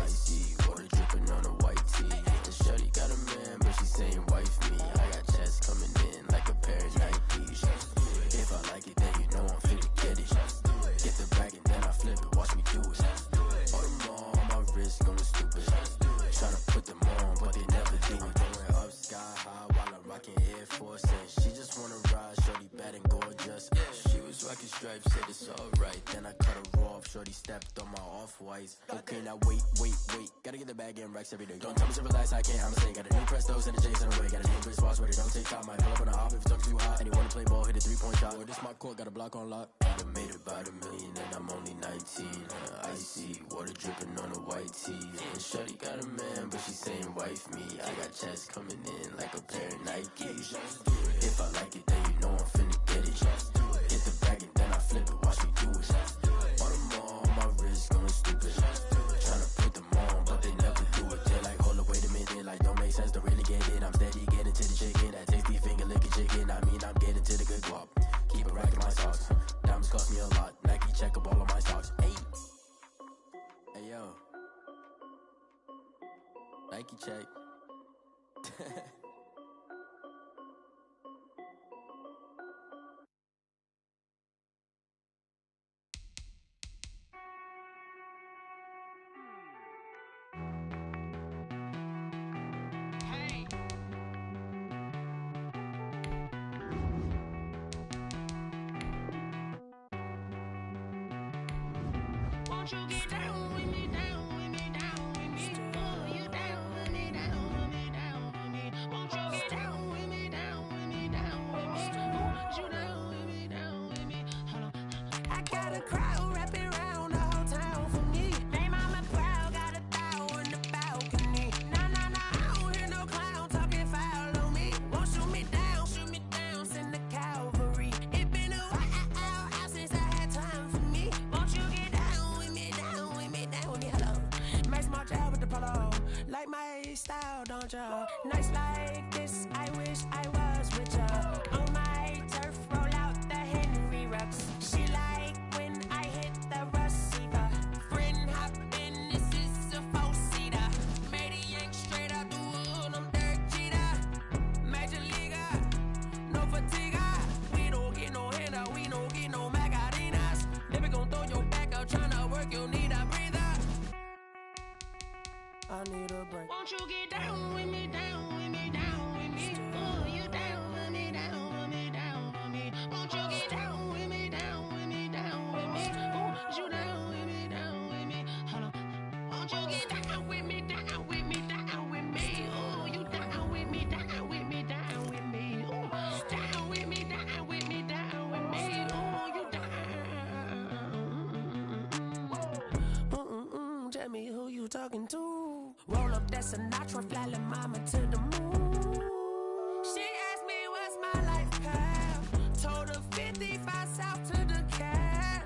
Icy water dripping on a white tee. And shorty got a man, but she saying wife me. I got checks coming in like a pair of Nikes. If I like it, then you know I'm finna get it. Get the bag and then I flip it, watch me do it. All them on my wrist going stupid. Tryna put them on, but they never do it. Going up sky high while I'm rocking Air Force. And she just wanna ride, shorty bad and gorgeous. She was rocking stripes, said it's alright. Then I cut her off, shorty stepped on my off-whites. Okay, now wait. Gotta get the bag and racks every day. Don't tell me to relax, I can't, I'ma say. Got a new Prestos and a J's on the way. Got a new Chris Foss, but it don't take time. Might pull up on the hop if it's talking too hot. And you wanna play ball, hit a 3-point shot. Or this my court, got a block on lock. I done made about $1 million and I'm only 19. Icy water dripping on a white tee. And shorty got a man, but she saying wife me. I got checks coming in like a pair of Nikes. If I like it, then you know I'm finna get it. Get the bag and then I flip it, watch me do it. All them on my wrist going stupid. Tryna put them on, but they never do it. They're like, hold up, wait a minute, like don't make sense, don't really get it. I'm steady getting to the chicken, that tasty finger licking chicken. I mean, I'm getting to the good guap. Keep it racking my socks. Diamonds cost me a lot. Nike check up all of my stocks. Hey yo, Nike check. Won't you get down with me, down with me, down with me? Oh, you down with me, down with me, down with me. Won't you get down with me, down with me, down with me? Oh, you down with me, down with me? Hold on. I got a crowd wrapping around the whole town for me. They mama proud, got a thou on the balcony. Nah, I don't hear no clown talking foul on me. Won't shoot me down, send the cavalry. It been a while since I had time for me. Won't you get down with me, down with me, down with me? Hello. Max my job with the polo. Like my style, don't ya? Nights like this, I wish I was with ya. On my turf, roll out the Henry Rux. She like when I hit the receiver. Friend hop in, this is a 4-seater. Made a yank straight out the wood, I'm Derek Jeter. Major leaguer, no fatigue. We don't get no handout, we don't get no Macarinas. Never gon' throw your back out, tryna work, you need a breather. I need a break. Won't you get down with me, down with me, down with me? Oh, you down with me, down with me, down with me? Won't you get down with me, down with me, down with me? Oh, you down with me, down with me? Hold on. Won't you get down with me, down with me, down with me? Oh, you down with me, down with me, down with me? Oh, down with me, down with me, down with me? Oh, you down. Tell me who you talking to. Roll up that Sinatra, fly la mama to the moon. She asked me what's my life path. Told her 55 south to the cab.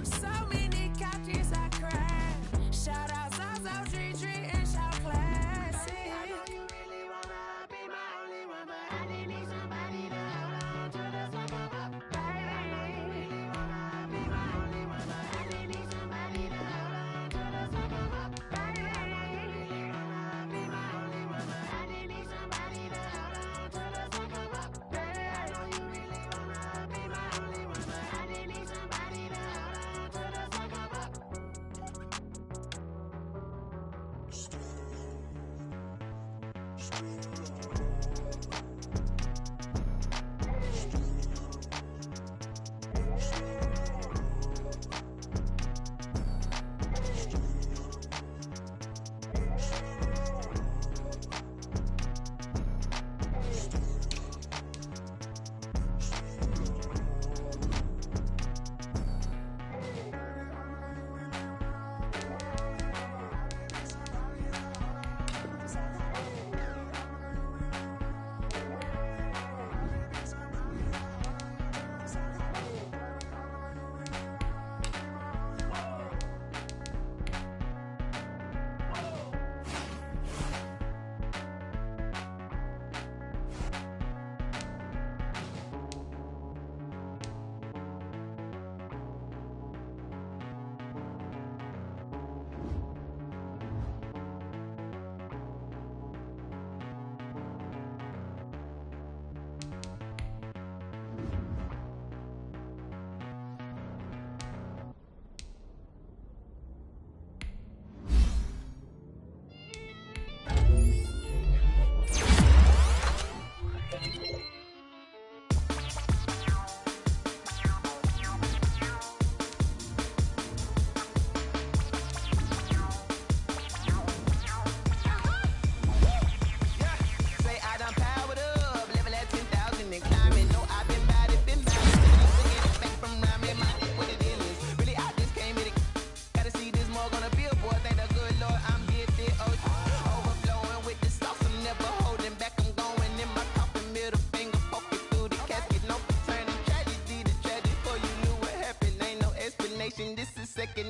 So many couches I cried. Shout out South Tree and shout classic. I know you really wanna be my only one, but I didn't need somebody to hold on to the sucker up. Baby, I know you really wanna be my only one, but I didn't need somebody to hold on to the sucker up. Baby, I know you really wanna be my only one, but I didn't need somebody to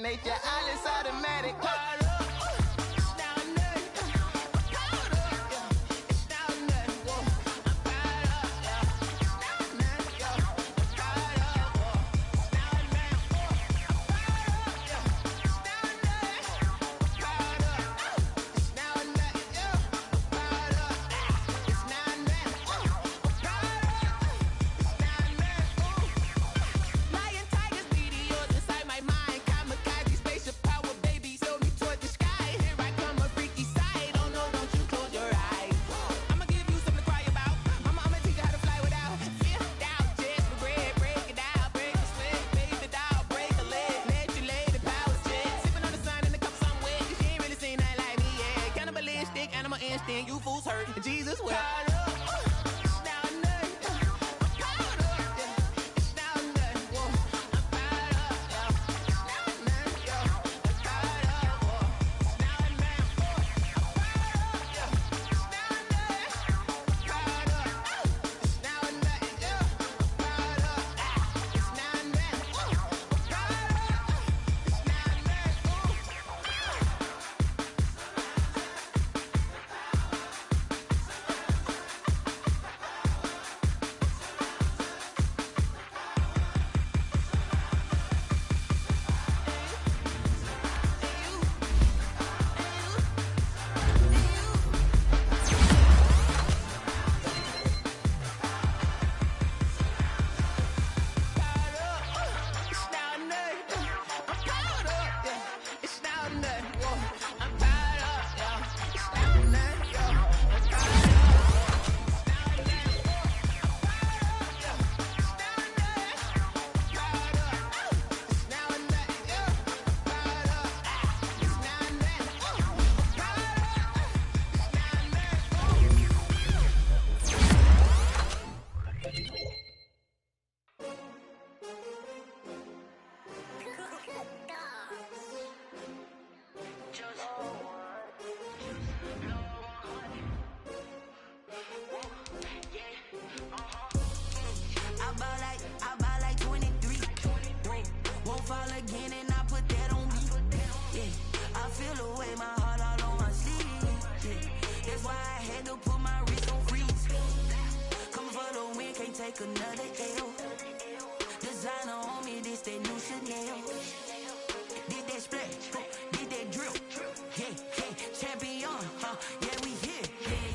nature, all is automatic. Powered up, it's now nothing. Powered up, yeah, it's now nothing. Whoa, I'm powered up, yeah, it's now nothing. Yo, I'm powered up, whoa, it's now nothing. Whoa, I'm powered up, yeah, it's now nothing. Powered up, it's now nothing. Yo, I'm powered up, it's now nothing. Whoa, I'm powered up, it's now nothing. Lion, tigers, meteors inside my mind. Kamikaze, spaceship power, baby, sail me toward the sky. Here I come, a freaky side. Oh no, don't you close your eyes. I'ma give you something to cry about. I'ma teach you how to fly without fear, doubt. Just regret, break it out, break a sweat, baby, the doll, break a leg. Let you lay the power jet. Sipping on the sun in the cup somewhere. Cause you ain't really seen nothing like me yet. Cannibalistic, animal instinct, you fools hurt. Jesus will. Powered up, it's now nothing. I'm powered up, yeah, it's now nothing. Whoa, I'm powered up, yeah, it's now nothing. Yo, I'm powered up, whoa, it's now nothing. Whoa, I'm powered up, yeah, it's now nothing. Powered up, it's now nothing. Yo, I'm powered up, it's now nothing. Whoa, I'm powered up, it's now It's now nothing. I'm powered up, yeah. It's now nothing. Whoa, I'm powered up, yeah. It's now nothing, yo. I'm powered up, it's now nothing. Whoa, I'm powered up, yeah. It's now nothing. Powered up, it's now nothing, yo. I'm powered up, it's now nothing. Whoa, I'm powered up, it's now I buy like 23. Won't fall again and I put that on me. Yeah, I feel away my heart all on my sleeve. Yeah, that's why I had to put my wrist on freeze. Coming for the win, can't take another L. Designer on me, this that new Chanel. Did that splash, did that drill. Yeah, champion, yeah, we here.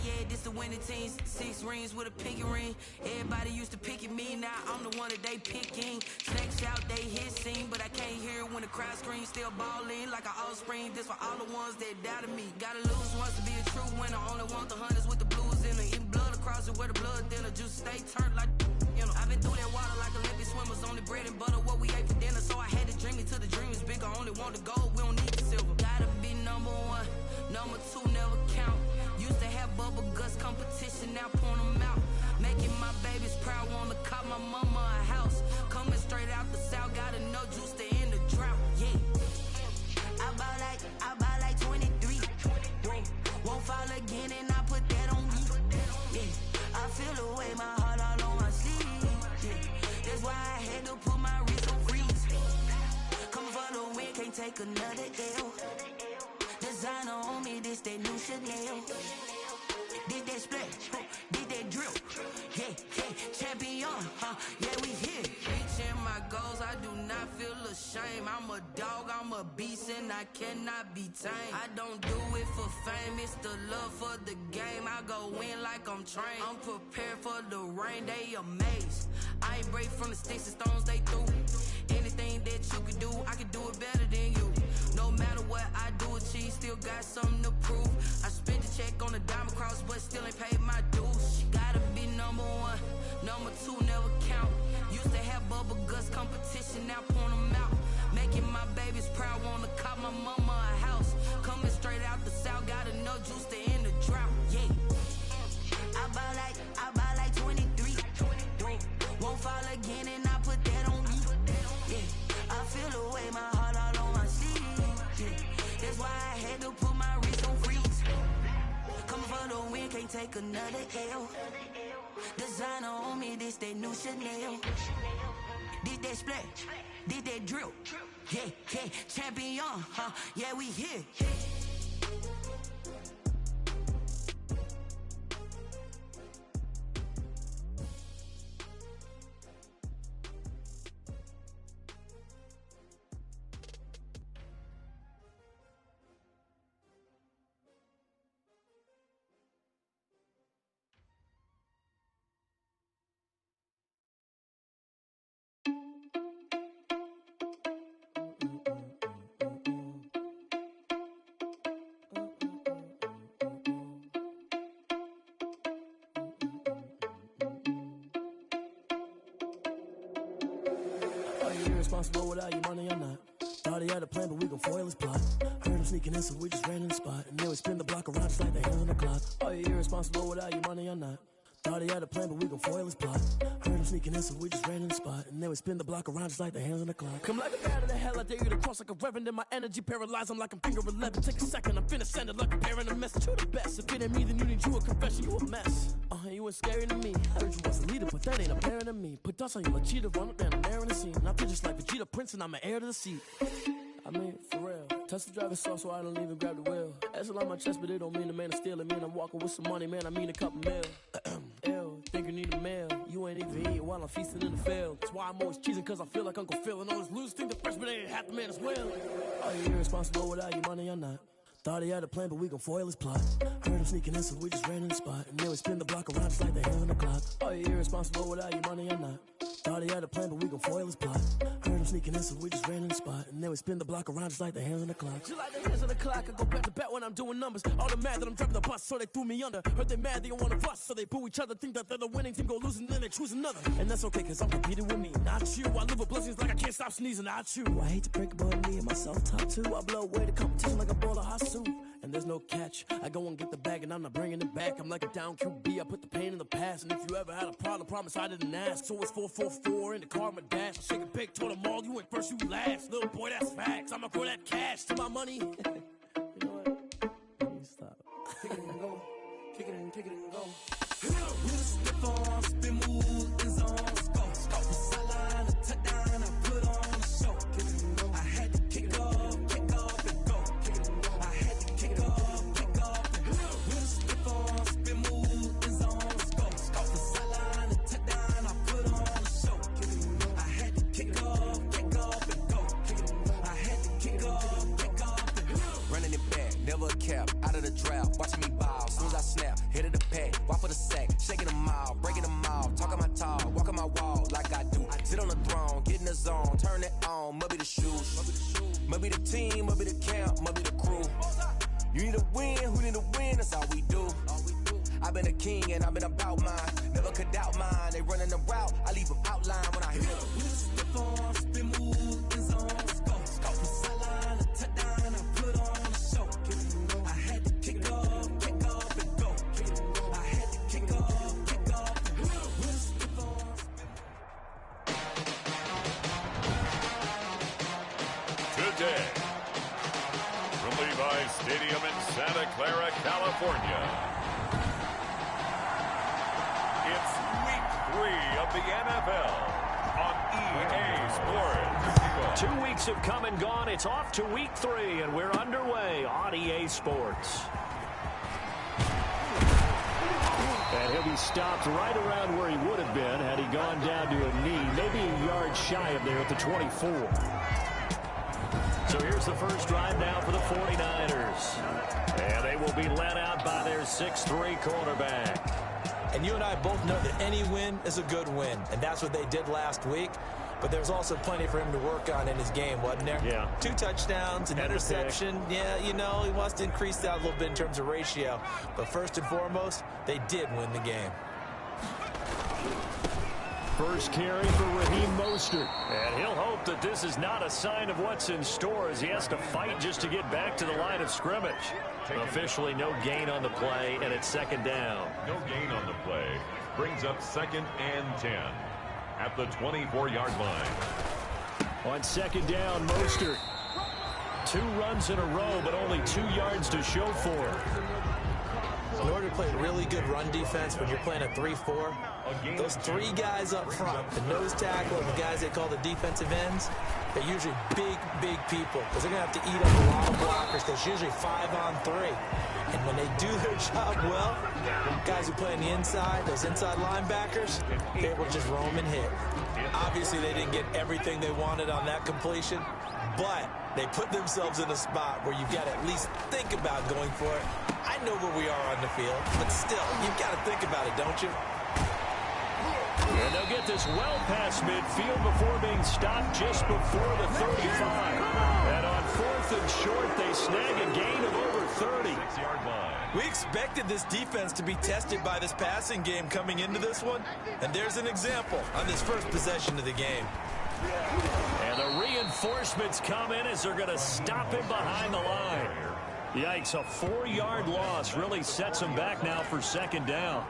Yeah, this the winning team. 6 rings with a pinky ring. Everybody used to picking me, now I'm the one that they picking. Snakes out, they hissing, but I can't hear when the crowd screams. Still balling like an offspring. This for all the ones that doubted me. Gotta lose once to be a true winner. Only want the hunters with the blues in it. Eating blood across it where the blood thinner. Juice stay turned like, you know. I've been through that water like Olympic swimmers. Only bread and butter, what we ate for dinner. So I had to dream it till the dream is bigger. Only want the gold, we don't need the silver. Gotta be number 1, number 2 never count. Used to have bubble guts competition, now point them out. Making my babies proud, wanna call my mama a house. Coming straight out the south, gotta know juice to end the drought. Yeah, I buy like 23. Won't fall again and I put that on me. Yeah, I feel away my heart all on my sleeve. Yeah, that's why I had to put my wrist on freeze. Coming for the win, can't take another L. Designer on me, this that new Chanel. Did that splash, did that drill. Yeah, champion, yeah, we here. Reaching my goals, I do not feel ashamed. I'm a dog, I'm a beast, and I cannot be tamed. I don't do it for fame, it's the love for the game. I go in like I'm trained. I'm prepared for the rain, they amazed. I ain't break from the sticks and stones they threw. Anything that you can do, I can do it better than you. No matter what I do, achieve, still got something to prove. I spent the check on the diamond cross, but still ain't paid my dues. Gotta be number 1, number 2 never count. Used to have bubble guts competition, now point them out. Making my babies proud, wanna call my mama a house. Coming straight out the south, gotta know juice to end the drought. Yeah, I buy like 23. Won't fall again and I put that on me. Yeah, I feel away my heart all on my sleeve. Yeah, that's why I had to put my wrist on freeze. Coming for the win, can't take another L. Designer on me, this that new Chanel. Did that splash, did that drill. yeah, champion, huh? Yeah, we here. Are you irresponsible without your money or not? Thought he had a plan, but we gon' foil his plot. Heard him sneaking in, so we just ran in the spot. And then we spin the block around just like the hands on the clock. Are you irresponsible without your money or not? Thought he had a plan, but we gon' foil his plot. Heard him sneaking in, so we just ran in the spot. And then we spin the block around just like the hands on the clock. Come like a bat of the hell, I dare you to cross like a reverend. In my energy paralyzed, I'm like I'm finger 11. Take a second, I'm finna send it like a parent a message. You the best, if it ain't me, then you need you a confession. You a mess. You ain't scary to me. I heard you was a leader, but that ain't apparent to me. Put dust on you like cheetah, run up down there in the scene. I feel just like Vegeta Prince, and I'm an heir to the seat. I mean, for real. Touch the driver's soft, so I don't even grab the wheel. That's on my chest, but it don't mean the man is stealing. Man, I'm walking with some money, man. I mean a couple mil. Ew, think you need a meal. You ain't even eating while I'm feasting in the field. That's why I'm always cheesing, cause I feel like Uncle Phil. And all those losers think the freshman ain't half the man as well. Are you irresponsible without your money or not? Thought he had a plan, but we gon' foil his plot. Heard him sneaking in, so we just ran in the spot. And then we spin the block around just like the hands on the clock. Are you irresponsible without your money or not? Thought he had a plan, but we gon' foil his plot. Heard him sneaking in, so we just ran in the spot. And then we spin the block around just like the hands on the clock. Just like the hands on the clock, I go back to back when I'm doing numbers. All the mad that I'm driving the bus, so they threw me under. Heard they mad, they don't wanna bust, so they boo each other. Think that they're the winning team, go losing, then they choose another. And that's okay, cause I'm competing with me, not you. I live with blessings like I can't stop sneezing, not you. I hate to break it, but me and myself top two. I blow away the competition like a bowl of hot soup. And there's no catch. I go and get the bag and I'm not bringing it back. I'm like a down QB, I put the pain in the past. And if you ever had a problem, promise I didn't ask. So it's 444 in the car, my dash. I shake a big, told them all, you ain't first, you last. Little boy, that's facts. I'ma grow that cash to my money. You know what? Let me stop. Kick it and go. Kick it and go. With a stiff on, spin move, is on, go. The sideline, a touchdown, I put on the show. I had to kick off and go. I had to kick off and go. With a stiff on, spin move, is on, go. The sideline, a touchdown, I put on the show. I had to kick off and go. I had to kick off and go. Running it back, never a cap, out of the drought, watching me ball. Soon as I snap, hit of the pack, walk for the sack, shaking them all, breaking them all, talking my talk, walking my wall like I do. Sit on the throne, get in the zone, turn it on, must be the shoes, must be the team, must be the camp, must be the crew. You need a win, who need a win, that's all we do. I've been a king and I've been about mine, never could doubt mine. They running the route, I leave them outline when I hit them. With a stiff on, spin move, is on, go. The sideline, a touchdown, I put on the show. I had to kick off and go. I had to kick off and go. With a stiff on. Today, from Levi's Stadium in Santa Clara, California, it's Week 3 of the NFL on EA Sports. 2 weeks have come and gone. It's off to Week 3, and we're underway on EA Sports. And he'll be stopped right around where he would have been had he gone down to a knee, maybe a yard shy of there at the 24. So here's the first drive now for the 49ers. And they will be led out by their 6'3" quarterback. And you and I both know that any win is a good win, and that's what they did last week. But there's also plenty for him to work on in his game, wasn't there? Yeah. 2 touchdowns, an interception. Yeah, you know, he wants to increase that a little bit in terms of ratio. But first and foremost, they did win the game. First carry for Raheem Mostert. And he'll hope that this is not a sign of what's in store as he has to fight just to get back to the line of scrimmage. Officially no gain on the play, and it's second down. No gain on the play. Brings up 2nd and 10 at the 24-yard line. On second down, Mostert. 2 runs in a row, but only 2 yards to show for it. In order to play really good run defense when you're playing a 3-4, those 3 guys up front, the nose tackle and the guys they call the defensive ends, They're usually big people because they're going to have to eat up a lot of blockers. There's usually 5-on-3. And when they do their job well, guys who play on the inside, those inside linebackers, they will just roam and hit. Obviously, they didn't get everything they wanted on that completion, but they put themselves in a spot where you've got to at least think about going for it. I know where we are on the field, but still, you've got to think about it, don't you? And they'll get this well past midfield before being stopped just before the 35. And on 4th and short, they snag a gain of over 30. We expected this defense to be tested by this passing game coming into this one, and there's an example on this first possession of the game. And the reinforcements come in as they're going to stop him behind the line. Yikes, a 4-yard loss really sets him back now for 2nd down.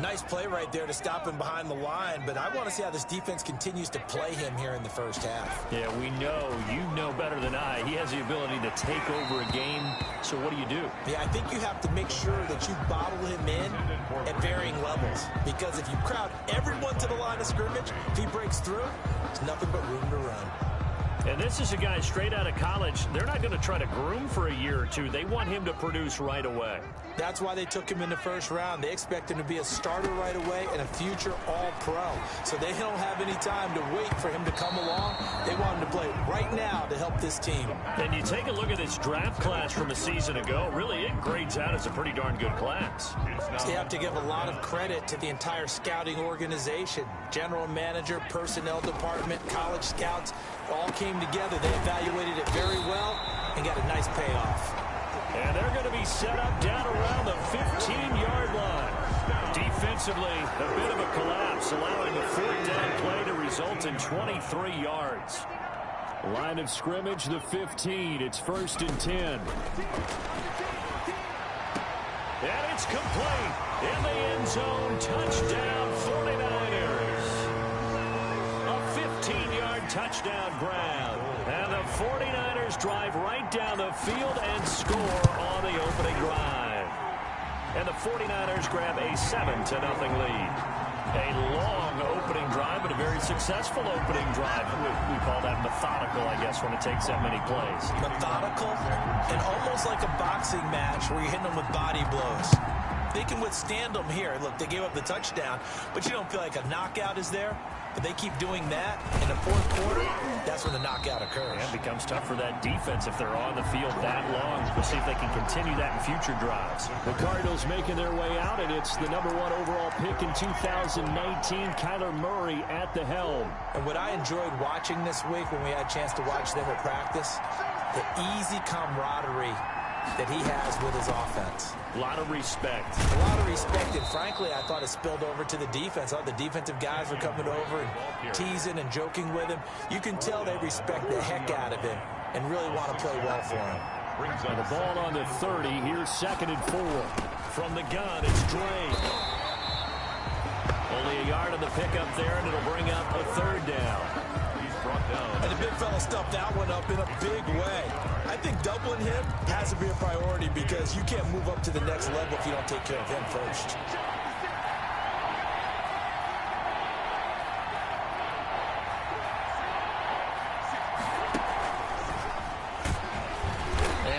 Nice play right there to stop him behind the line, but I want to see how this defense continues to play him here in the first half. Yeah, we know, you know better than I, he has the ability to take over a game, so what do you do? Yeah, I think you have to make sure that you bottle him in at varying levels, because if you crowd everyone to the line of scrimmage, if he breaks through, there's nothing but room to run. And this is a guy straight out of college. They're not going to try to groom for a year or two. They want him to produce right away. That's why they took him in the first round. They expect him to be a starter right away and a future all-pro. So they don't have any time to wait for him to come along. They want him to play right now to help this team. And you take a look at this draft class from a season ago. Really, it grades out as a pretty darn good class. So you have to give a lot of credit to the entire scouting organization. General manager, personnel department, college scouts, all came together. They evaluated it very well and got a nice payoff. And they're going to be set up down around the 15-yard line. Defensively, a bit of a collapse, allowing the 4th down play to result in 23 yards. Line of scrimmage, the 15. It's 1st and 10. And it's complete. In the end zone, touchdown 49ers. A 15-yard touchdown grab. And the 49ers drive right down the field and score on the opening drive. And the 49ers grab a 7-0 lead. A long opening drive, but a very successful opening drive. We call that methodical, I guess, when it takes that many plays. Methodical and almost like a boxing match where you're hitting them with body blows. They can withstand them here. Look, they gave up the touchdown, but you don't feel like a knockout is there. But they keep doing that in the 4th quarter, that's when the knockout occurs. Yeah, it becomes tough for that defense if they're on the field that long. We'll see if they can continue that in future drives. The Cardinals making their way out, and it's the #1 overall pick in 2019, Kyler Murray at the helm. And what I enjoyed watching this week when we had a chance to watch them at practice, the easy camaraderie that he has with his offense. A lot of respect. A lot of respect, and frankly, I thought it spilled over to the defense. All the defensive guys were coming over and teasing and joking with him. You can tell they respect the heck out of him and really want to play well for him. And the ball on the 30. Here's 2nd and 4. From the gun, it's Dre. Only a yard on the pickup there, and it'll bring up a 3rd down. And the big fella stuffed that one up in a big way. I think doubling him has to be a priority because you can't move up to the next level if you don't take care of him first.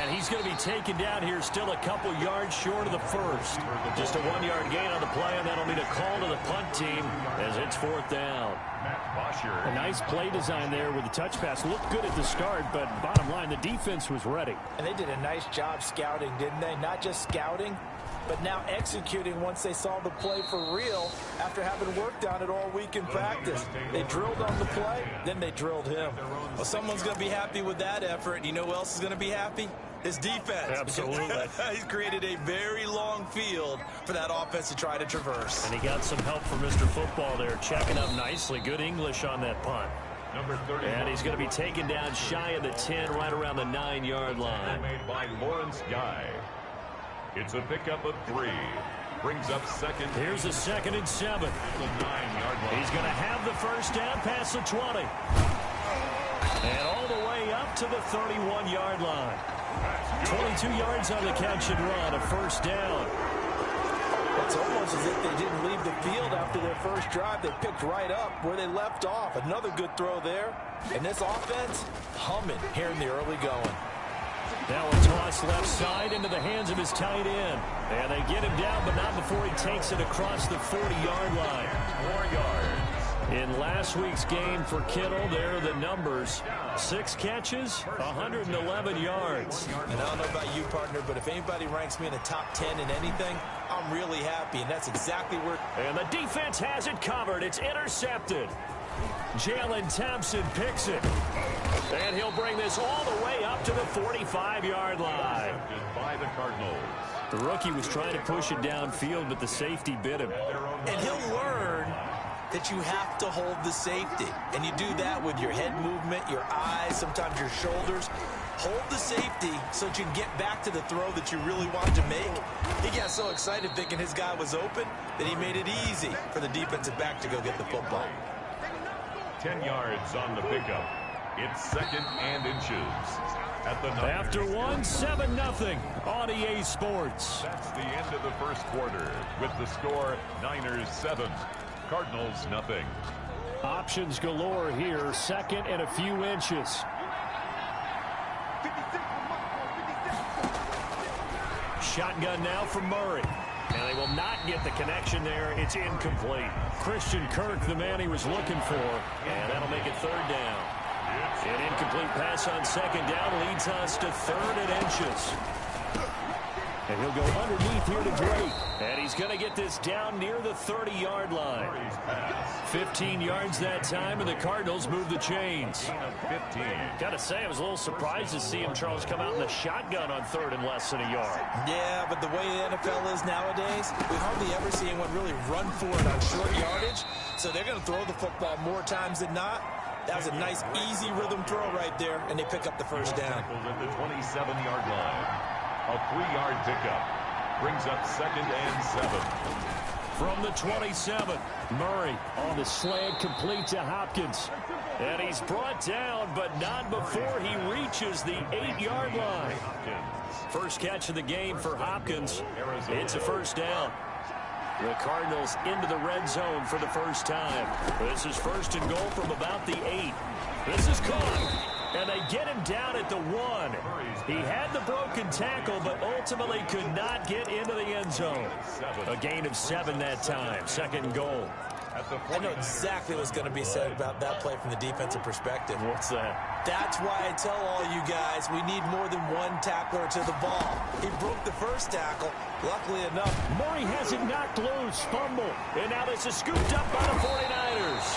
He's going to be taken down here, still a couple yards short of the 1st. Just a 1-yard gain on the play, and that'll mean a call to the punt team as it's 4th down. A nice play design there with the touch pass. Looked good at the start, but bottom line, the defense was ready. And they did a nice job scouting, didn't they? Not just scouting, but now executing once they saw the play for real after having worked on it all week in practice. They drilled on the play, then they drilled him. Well, someone's going to be happy with that effort. And you know who else is going to be happy? His defense. Absolutely. He's created a very long field for that offense to try to traverse. And he got some help from Mr. Football there, checking up nicely. Good English on that punt. Number 30. And he's going to be taken down shy of the 10, right around the 9-yard line. Made by Lawrence Guy. It's a pickup of 3. Brings up 2nd. Here's a 2nd and 7. The 9-yard line. He's going to have the first down past the 20. And all the way up to the 31-yard line. 22 yards on the catch and run, a 1st down. It's almost as if they didn't leave the field after their first drive. They picked right up where they left off. Another good throw there. And this offense, humming here in the early going. Now a toss left side into the hands of his tight end. And they get him down, but not before he takes it across the 40-yard line. 4 yards. In last week's game for Kittle, there are the numbers. 6 catches, 111 yards. And I don't know about you, partner, but if anybody ranks me in the top 10 in anything, I'm really happy, and that's exactly where... And the defense has it covered. It's intercepted. Jalen Thompson picks it. And he'll bring this all the way up to the 45-yard line. By the Cardinals. The rookie was trying to push it downfield, but the safety bit him. And he'll learn that you have to hold the safety. And you do that with your head movement, your eyes, sometimes your shoulders. Hold the safety so that you can get back to the throw that you really want to make. He got so excited thinking his guy was open that he made it easy for the defensive back to go get the football. 10 yards on the pickup. It's 2nd and inches. At the After 7-0 on EA Sports. That's the end of the first quarter with the score Niners 7, Cardinals 0. Options galore here. 2nd and a few inches. Shotgun now from Murray. And they will not get the connection there. It's incomplete. Christian Kirk, the man he was looking for. And that'll make it 3rd down. An incomplete pass on 2nd down leads us to 3rd and inches. And he'll go underneath here to Drake. And he's going to get this down near the 30-yard line. 15 yards that time, and the Cardinals move the chains. 15. Got to say, I was a little surprised to see him, Charles, come out in the shotgun on 3rd and less than a yard. Yeah, but the way the NFL is nowadays, we hardly ever see anyone really run for it on short yardage. So they're going to throw the football more times than not. That was a nice, easy rhythm throw right there, and they pick up the first down. At the 27-yard line. A 3-yard pickup brings up 2nd and 7. From the 27, Murray on the slant, complete to Hopkins. And he's brought down, but not before he reaches the 8-yard line. First catch of the game for Hopkins. It's a first down. The Cardinals into the red zone for the first time. This is 1st and goal from about the 8. This is caught. And they get him down at the 1. He had the broken tackle, but ultimately could not get into the end zone. A gain of 7 that time. 2nd and goal. I know exactly what's going to be said about that play from the defensive perspective. What's that? That's why I tell all you guys we need more than one tackler to the ball. He broke the first tackle. Luckily enough, Murray has it knocked loose. Fumble. And now this is scooped up by the 49ers.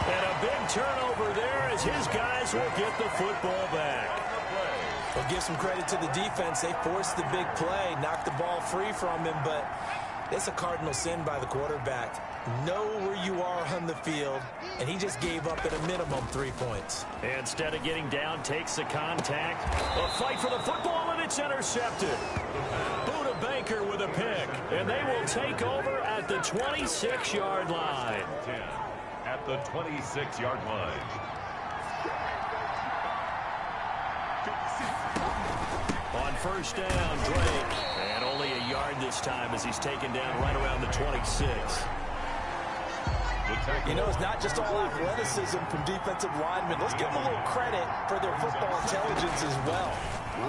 And a big turnover there as his guys will get the football back. We'll give some credit to the defense. They forced the big play, knocked the ball free from him, but it's a cardinal sin by the quarterback. Know where you are on the field, and he just gave up at a minimum 3 points. Instead of getting down, takes the contact. A fight for the football, and it's intercepted. Buda Baker with a pick, and they will take over at the 26-yard line. At the 26-yard line. On first down, Drake. And only a yard this time as he's taken down right around the 26. You know, it's not just all athleticism from defensive linemen. Let's give them a little credit for their football intelligence as well.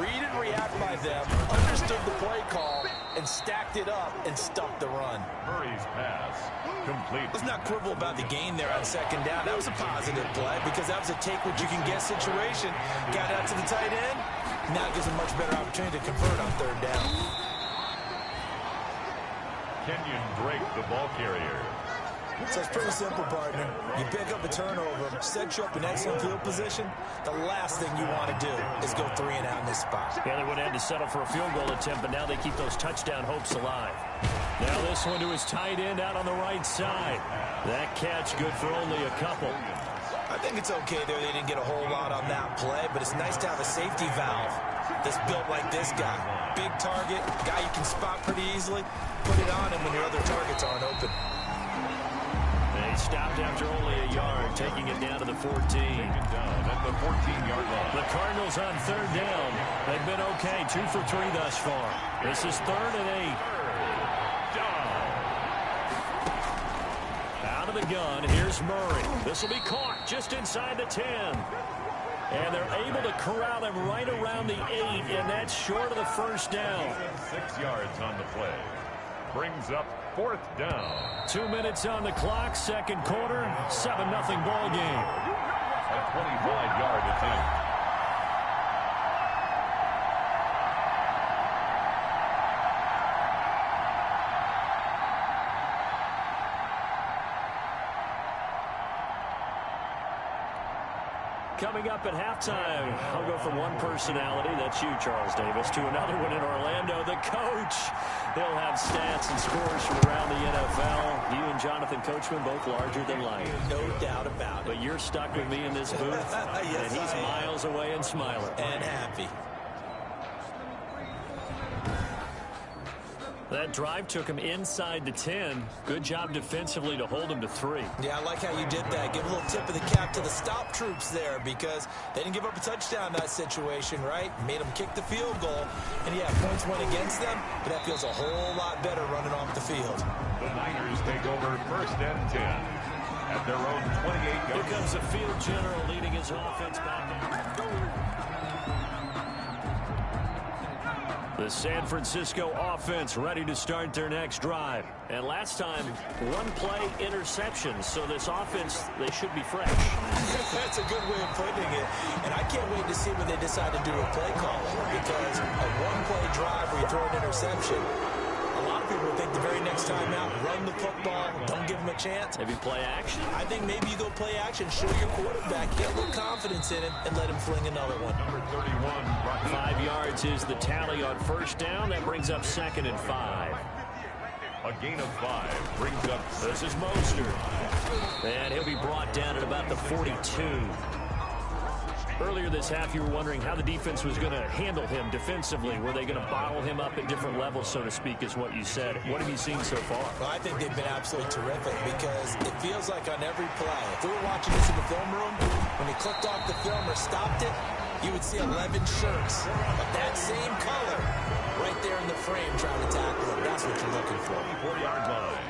Read and react by them, understood the play call, and stacked it up and stuffed the run. Murray's pass complete. Let's not quibble about the gain there on 2nd down. That was a positive play because that was a take-what-you-can-get situation. Got out to the tight end. Now gives a much better opportunity to convert on 3rd down. Kenyon Drake, the ball carrier. So it's pretty simple, partner. You pick up a turnover, set you up in excellent field position. The last thing you want to do is go 3 and out in this spot. Yeah, they would have had to settle for a field goal attempt, but now they keep those touchdown hopes alive. Now this one to his tight end out on the right side. That catch good for only a couple. I think it's okay there. They didn't get a whole lot on that play, but it's nice to have a safety valve that's built like this guy. Big target, guy you can spot pretty easily. Put it on him when your other targets aren't open. They stopped after only a yard, taking it down to the 14. Down at the 14-yard line. The Cardinals on 3rd down. They've been okay, 2 for 3 thus far. This is 3rd and 8. Down. the gun. Here's Murray. This will be caught just inside the 10. And they're able to corral him right around the 8, and that's short of the first down. 6 yards on the play. Brings up 4th down. 2 minutes on the clock, second quarter, 7-0 ball game. A 25-yard attempt. Coming up at halftime, I'll go from one personality, that's you, Charles Davis, to another one in Orlando, the coach. He'll have stats and scores from around the NFL. You and Jonathan Coachman, both larger than life. No doubt about it. But you're stuck with me in this booth, yes, and he's miles away and smiling. And happy. That drive took him inside the 10. Good job defensively to hold him to 3. Yeah, I like how you did that. Give a little tip of the cap to the stop troops there because they didn't give up a touchdown in that situation, right? Made them kick the field goal. And, yeah, points went against them, but that feels a whole lot better running off the field. The Niners take over 1st and 10 at their own 28-yard. Here comes the field general leading his offense back. The San Francisco offense ready to start their next drive. And last time, one play interception. So this offense, they should be fresh. That's a good way of putting it. And I can't wait to see when they decide to do a play call. Because a one-play drive where you throw an interception, a lot of people think the very next time out, run the football, don't give them a chance. Maybe play action? I think maybe you go play action, show your quarterback, get a little confidence in him, and let him fling another one. Number 31. 5 yards is the tally on first down. That brings up 2nd and 5. A gain of 5 brings up. This is Mostert. And he'll be brought down at about the 42. Earlier this half, you were wondering how the defense was going to handle him defensively. Were they going to bottle him up at different levels, so to speak, is what you said. What have you seen so far? Well, I think they've been absolutely terrific because it feels like on every play, if we were watching this in the film room, when he clicked off the film or stopped it, you would see 11 shirts of that same color right there in the frame trying to tackle him. That's what you're looking for. 4-yard line.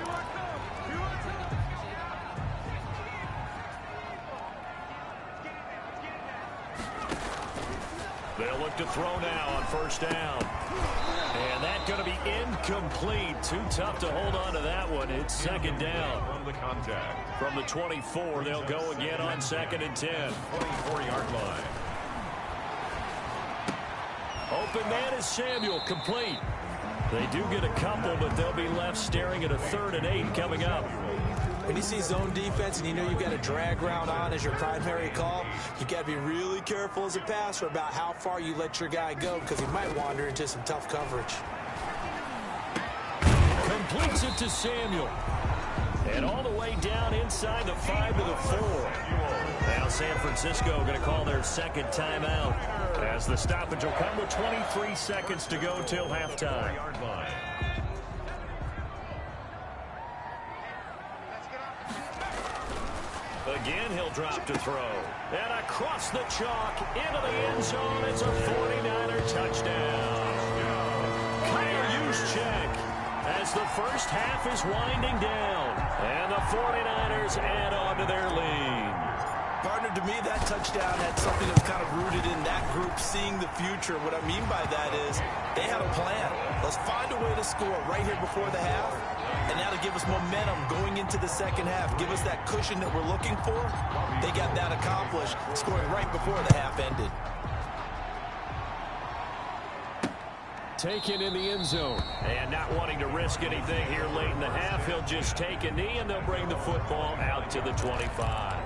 They'll look to throw now on first down. And that's going to be incomplete. Too tough to hold on to that one. It's 2nd down. From the contact. From the 24, they'll go again on 2nd and 10. 24-yard line. Open man is Samuel, complete. They do get a couple, but they'll be left staring at a 3rd and 8 coming up. When you see zone defense and you know you've got a drag route on as your primary call, you got to be really careful as a passer about how far you let your guy go because he might wander into some tough coverage. Completes it to Samuel. And all the way down inside the 5 to the 4. Now San Francisco going to call their 2nd timeout as the stoppage will come with 23 seconds to go till halftime. Again, he'll drop to throw. And across the chalk into the end zone. It's a 49er touchdown. Kyle Juszczyk as the first half is winding down. And the 49ers add on to their lead. Partner, to me, that touchdown had something that was kind of rooted in that group seeing the future. What I mean by that is they had a plan. Let's find a way to score right here before the half. And that'll give us momentum going into the second half. Give us that cushion that we're looking for. They got that accomplished, scoring right before the half ended. Taken in the end zone. And not wanting to risk anything here late in the half, he'll just take a knee, and they'll bring the football out to the 25.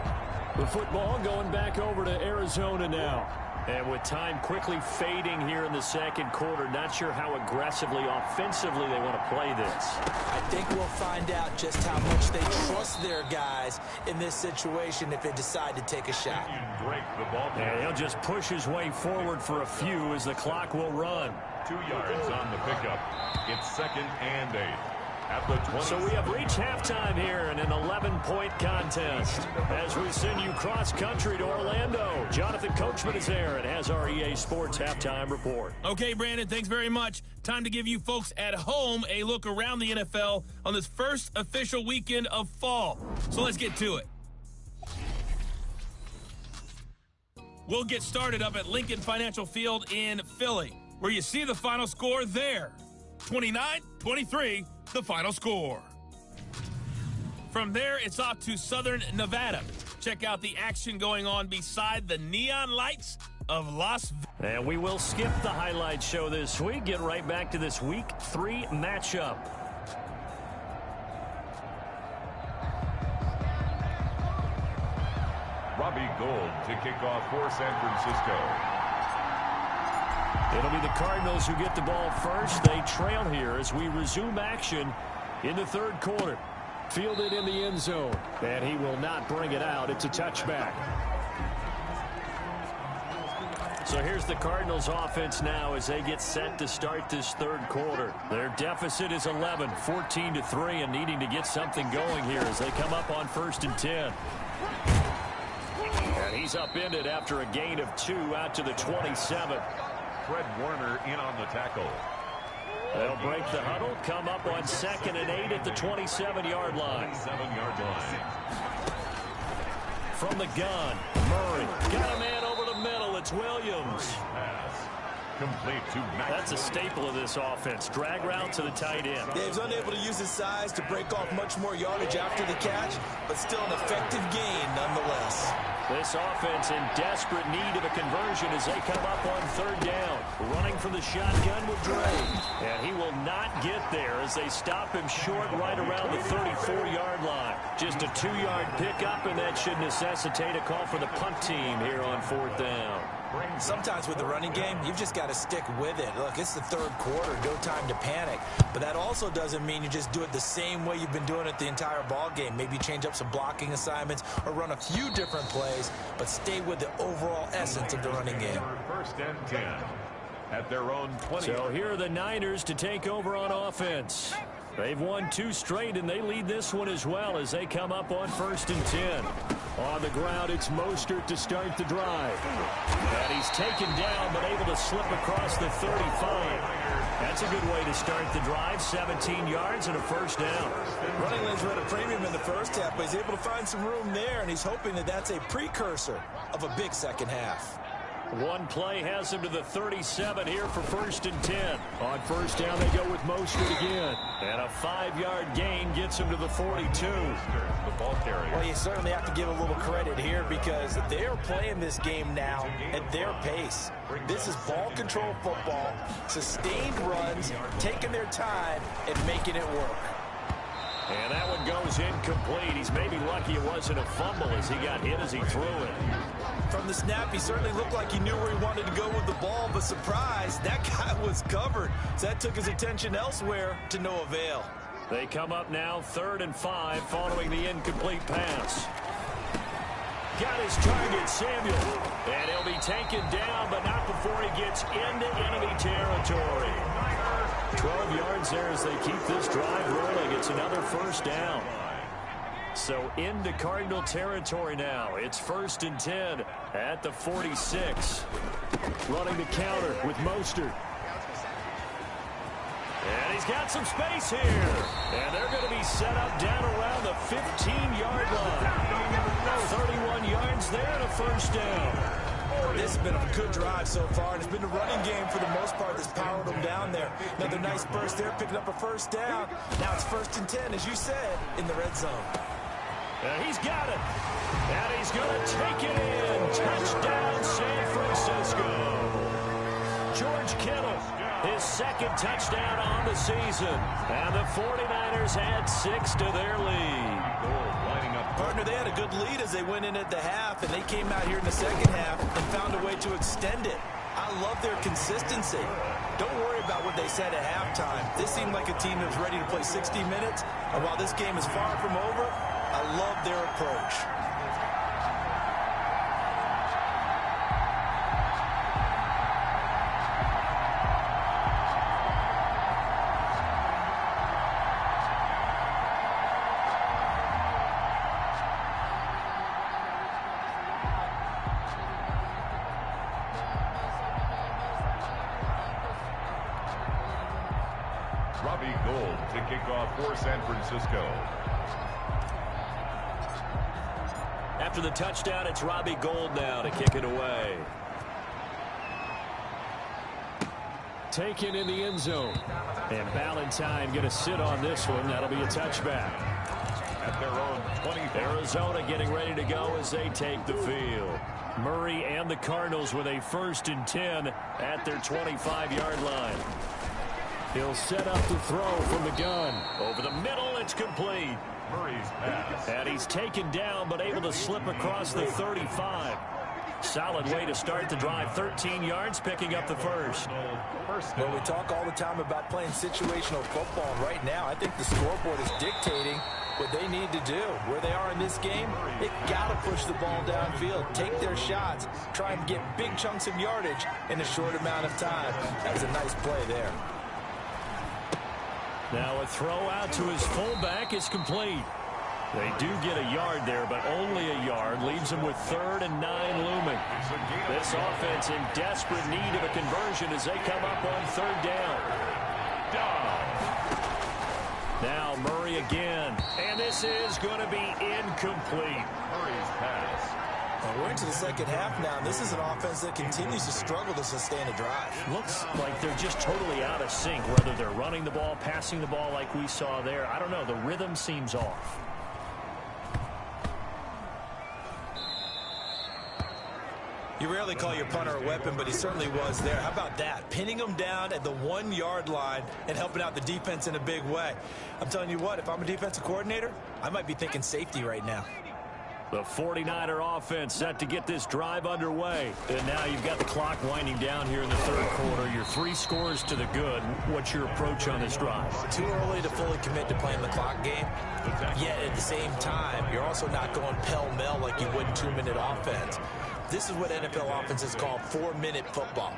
The football going back over to Arizona now. And with time quickly fading here in the second quarter, not sure how aggressively, offensively they want to play this. I think we'll find out just how much they trust their guys in this situation if they decide to take a shot. And he'll just push his way forward for a few as the clock will run. 2 yards on the pickup. It's 2nd and 8. At the 20. So we have reached halftime here in an 11-point contest. As we send you cross-country to Orlando, Jonathan Coachman is there and has our EA Sports halftime report. Okay, Brandon, thanks very much. Time to give you folks at home a look around the NFL on this first official weekend of fall. So let's get to it. We'll get started up at Lincoln Financial Field in Philly, where you see the final score there. 29-23, the final score. From there, it's off to Southern Nevada. Check out the action going on beside the neon lights of Las Vegas. And we will skip the highlight show this week. Get right back to this Week 3 matchup. Robbie Gould to kick off for San Francisco. It'll be the Cardinals who get the ball first. They trail here as we resume action in the third quarter. Fielded in the end zone, and he will not bring it out. It's a touchback. So here's the Cardinals offense now as they get set to start this third quarter. Their deficit is 11, 14-3, and needing to get something going here as they come up on 1st and 10. And he's upended after a gain of 2 out to the 27. Fred Warner in on the tackle. They'll break the huddle, come up on 2nd and 8 at the 27-yard line. 27-yard line. From the gun, Murray got a man over the middle. It's Williams. Pass. Complete to Max. That's a staple of this offense. Drag route to the tight end. Yeah, he's unable to use his size to break off much more yardage after the catch, but still an effective gain nonetheless. This offense in desperate need of a conversion as they come up on 3rd down. Running from the shotgun with Dre. And he will not get there as they stop him short right around the 34-yard line. Just a 2-yard pickup, and that should necessitate a call for the punt team here on 4th down. Sometimes with the running game, you've just got to stick with it. Look, it's the third quarter, no time to panic. But that also doesn't mean you just do it the same way you've been doing it the entire ball game. Maybe change up some blocking assignments or run a few different plays, but stay with the overall essence of the running game. 1st and 10 at their own 20. So here are the Niners to take over on offense. They've won 2 straight, and they lead this one as well as they come up on 1st and 10. On the ground, it's Mostert to start the drive. And he's taken down, but able to slip across the 35. That's a good way to start the drive. 17 yards and a 1st down. Running lanes were at a premium in the first half, but he's able to find some room there, and he's hoping that that's a precursor of a big second half. One play has him to the 37 here for 1st and 10. On 1st down, they go with Mostert again. And a 5-yard gain gets him to the 42. The ball carrier. Well, you certainly have to give a little credit here because they're playing this game now at their pace. This is ball control football, sustained runs, taking their time, and making it work. And that one goes incomplete. He's maybe lucky it wasn't a fumble as he got hit as he threw it. From the snap, he certainly looked like he knew where he wanted to go with the ball, but surprise, that guy was covered. So that took his attention elsewhere to no avail. They come up now 3rd and 5 following the incomplete pass. Got his target, Samuel. And he'll be taken down, but not before he gets into enemy territory. 12 yards there as they keep this drive rolling. It's another 1st down. So into Cardinal territory now. It's 1st and 10 at the 46. Running the counter with Mostert. And he's got some space here. And they're going to be set up down around the 15-yard line. 31 yards there and a 1st down. This has been a good drive so far, and it's been the running game for the most part that's powered them down there. Another nice burst there, picking up a 1st down. Now it's 1st and 10, as you said, in the red zone. And he's got it. And he's going to take it in. Touchdown, San Francisco. George Kittle, his 2nd touchdown on the season. And the 49ers add 6 to their lead. Partner, they had a good lead as they went in at the half, and they came out here in the second half and found a way to extend it. I love their consistency. Don't worry about what they said at halftime. This seemed like a team that was ready to play 60 minutes, and while this game is far from over, I love their approach. Robbie Gould to kick off for San Francisco. After the touchdown, it's Robbie Gould now to kick it away. Taken in the end zone. And Valentine going to sit on this one. That'll be a touchback. At their own 20. Arizona getting ready to go as they take the field. Murray and the Cardinals with a 1st and 10 at their 25-yard line. He'll set up to throw from the gun. Over the middle, it's complete. Murray's pass. And he's taken down, but able to slip across the 35. Solid way to start the drive. 13 yards, picking up the first. Well, we talk all the time about playing situational football. And right now, I think the scoreboard is dictating what they need to do. Where they are in this game, they got to push the ball downfield, take their shots, try and get big chunks of yardage in a short amount of time. That was a nice play there. Now a throw out to his fullback is complete. They do get a yard there, but only a yard. Leaves them with 3rd and 9 looming. This offense in desperate need of a conversion as they come up on 3rd down. Now Murray again. And this is going to be incomplete. Murray's pass. Well, we're into the second half now. This is an offense that continues to struggle to sustain a drive. Looks like they're just totally out of sync, whether they're running the ball, passing the ball like we saw there. I don't know. The rhythm seems off. You rarely call your punter a weapon, but he certainly was there. How about that? Pinning him down at the 1-yard line and helping out the defense in a big way. I'm telling you what, if I'm a defensive coordinator, I might be thinking safety right now. The 49er offense set to get this drive underway. And now you've got the clock winding down here in the 3rd quarter. You're 3 scores to the good. What's your approach on this drive? Too early to fully commit to playing the clock game. Yet at the same time, you're also not going pell-mell like you would in 2-minute offense. This is what NFL offenses call 4-minute football.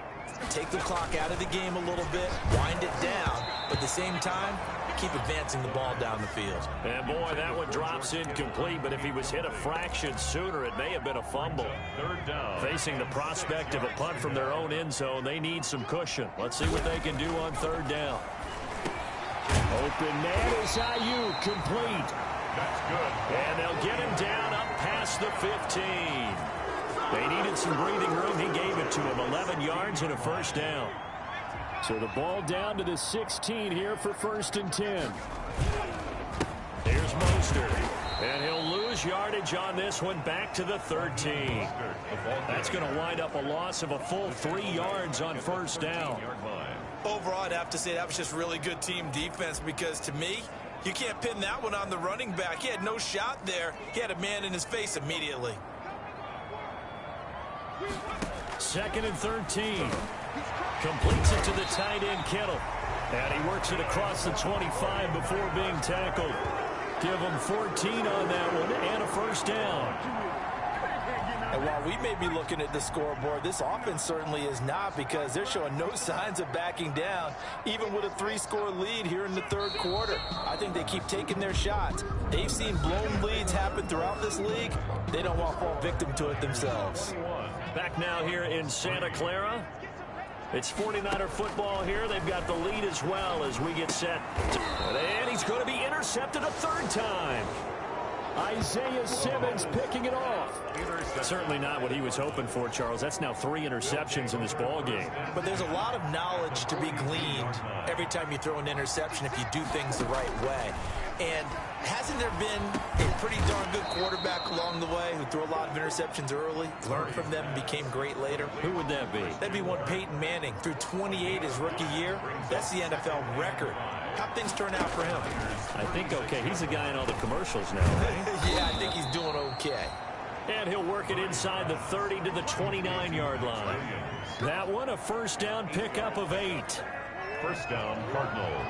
Take the clock out of the game a little bit, wind it down, but at the same time, keep advancing the ball down the field. And boy, that one drops incomplete, but if he was hit a fraction sooner, it may have been a fumble. 3rd down. Facing the prospect of a punt from their own end zone, they need some cushion. Let's see what they can do on 3rd down. Open man is Ayuk, complete. That's good. And they'll get him down up past the 15. They needed some breathing room. He gave it to him. 11 yards and a 1st down. So the ball down to the 16 here for 1st and 10. Here's Mostert. And he'll lose yardage on this one back to the 13. That's going to wind up a loss of a full 3 yards on 1st down. Overall, I'd have to say that was just really good team defense because to me, you can't pin that one on the running back. He had no shot there. He had a man in his face immediately. 2nd and 13. Completes it to the tight end, Kittle. And he works it across the 25 before being tackled. Give him 14 on that one and a 1st down. And while we may be looking at the scoreboard, this offense certainly is not because they're showing no signs of backing down, even with a 3-score lead here in the 3rd quarter. I think they keep taking their shots. They've seen blown leads happen throughout this league. They don't want to fall victim to it themselves. Back now here in Santa Clara. It's 49er football here. They've got the lead as well as we get set. And he's going to be intercepted a 3rd time. Isaiah Simmons picking it off. Certainly not what he was hoping for, Charles. That's now 3 interceptions in this ball game. But there's a lot of knowledge to be gleaned every time you throw an interception if you do things the right way. And hasn't there been a pretty darn good quarterback along the way who threw a lot of interceptions early, learned from them, and became great later? Who would that be? That'd be one Peyton Manning. Threw 28 his rookie year. That's the NFL record. How'd things turn out for him? I think okay. He's the guy in all the commercials now, right? Yeah, I think he's doing okay. And he'll work it inside the 30 to the 29-yard line. That one, a 1st down pickup of 8. 1st down, Cardinals.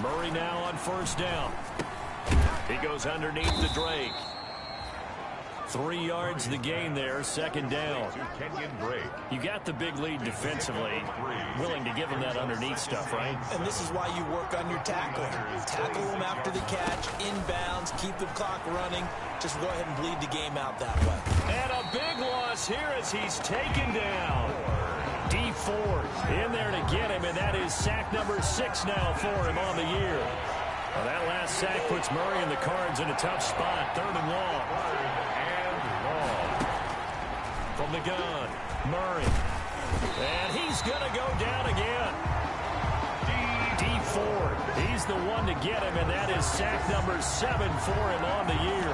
Murray now on 1st down. He goes underneath the Drake. 3 yards the gain there, 2nd down. You got the big lead defensively. Willing to give him that underneath stuff, right? And this is why you work on your tackling. Tackle them after the catch, inbounds, keep the clock running. Just go ahead and bleed the game out that way. And a big loss here as he's taken down. D Ford in there to get him, and that is sack number 6 now for him on the year. Well, that last sack puts Murray and the Cards in a tough spot. 3rd and long. From the gun, Murray. And he's going to go down again. D Ford, he's the one to get him, and that is sack number 7 for him on the year.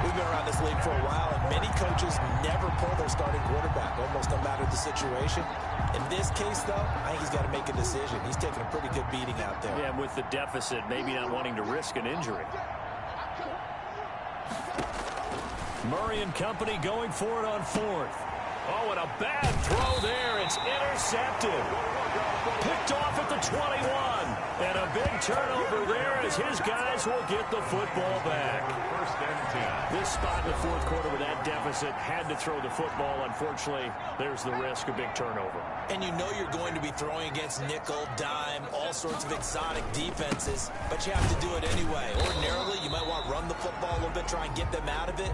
We've been around this league for a while, and many coaches never pull their starting quarterback, almost no matter the situation. In this case, though, I think he's got to make a decision. He's taking a pretty good beating out there. Yeah, and with the deficit, maybe not wanting to risk an injury. Murray and company going for it on 4th. Oh, and a bad throw there. It's intercepted. Picked off at the 21. And a big turnover there as his guys will get the football back. 1st and 10. This spot in the 4th quarter with that deficit, had to throw the football. Unfortunately, there's the risk of big turnover. And you know you're going to be throwing against nickel, dime, all sorts of exotic defenses, but you have to do it anyway. Ordinarily, you might want to run the football a little bit, try and get them out of it.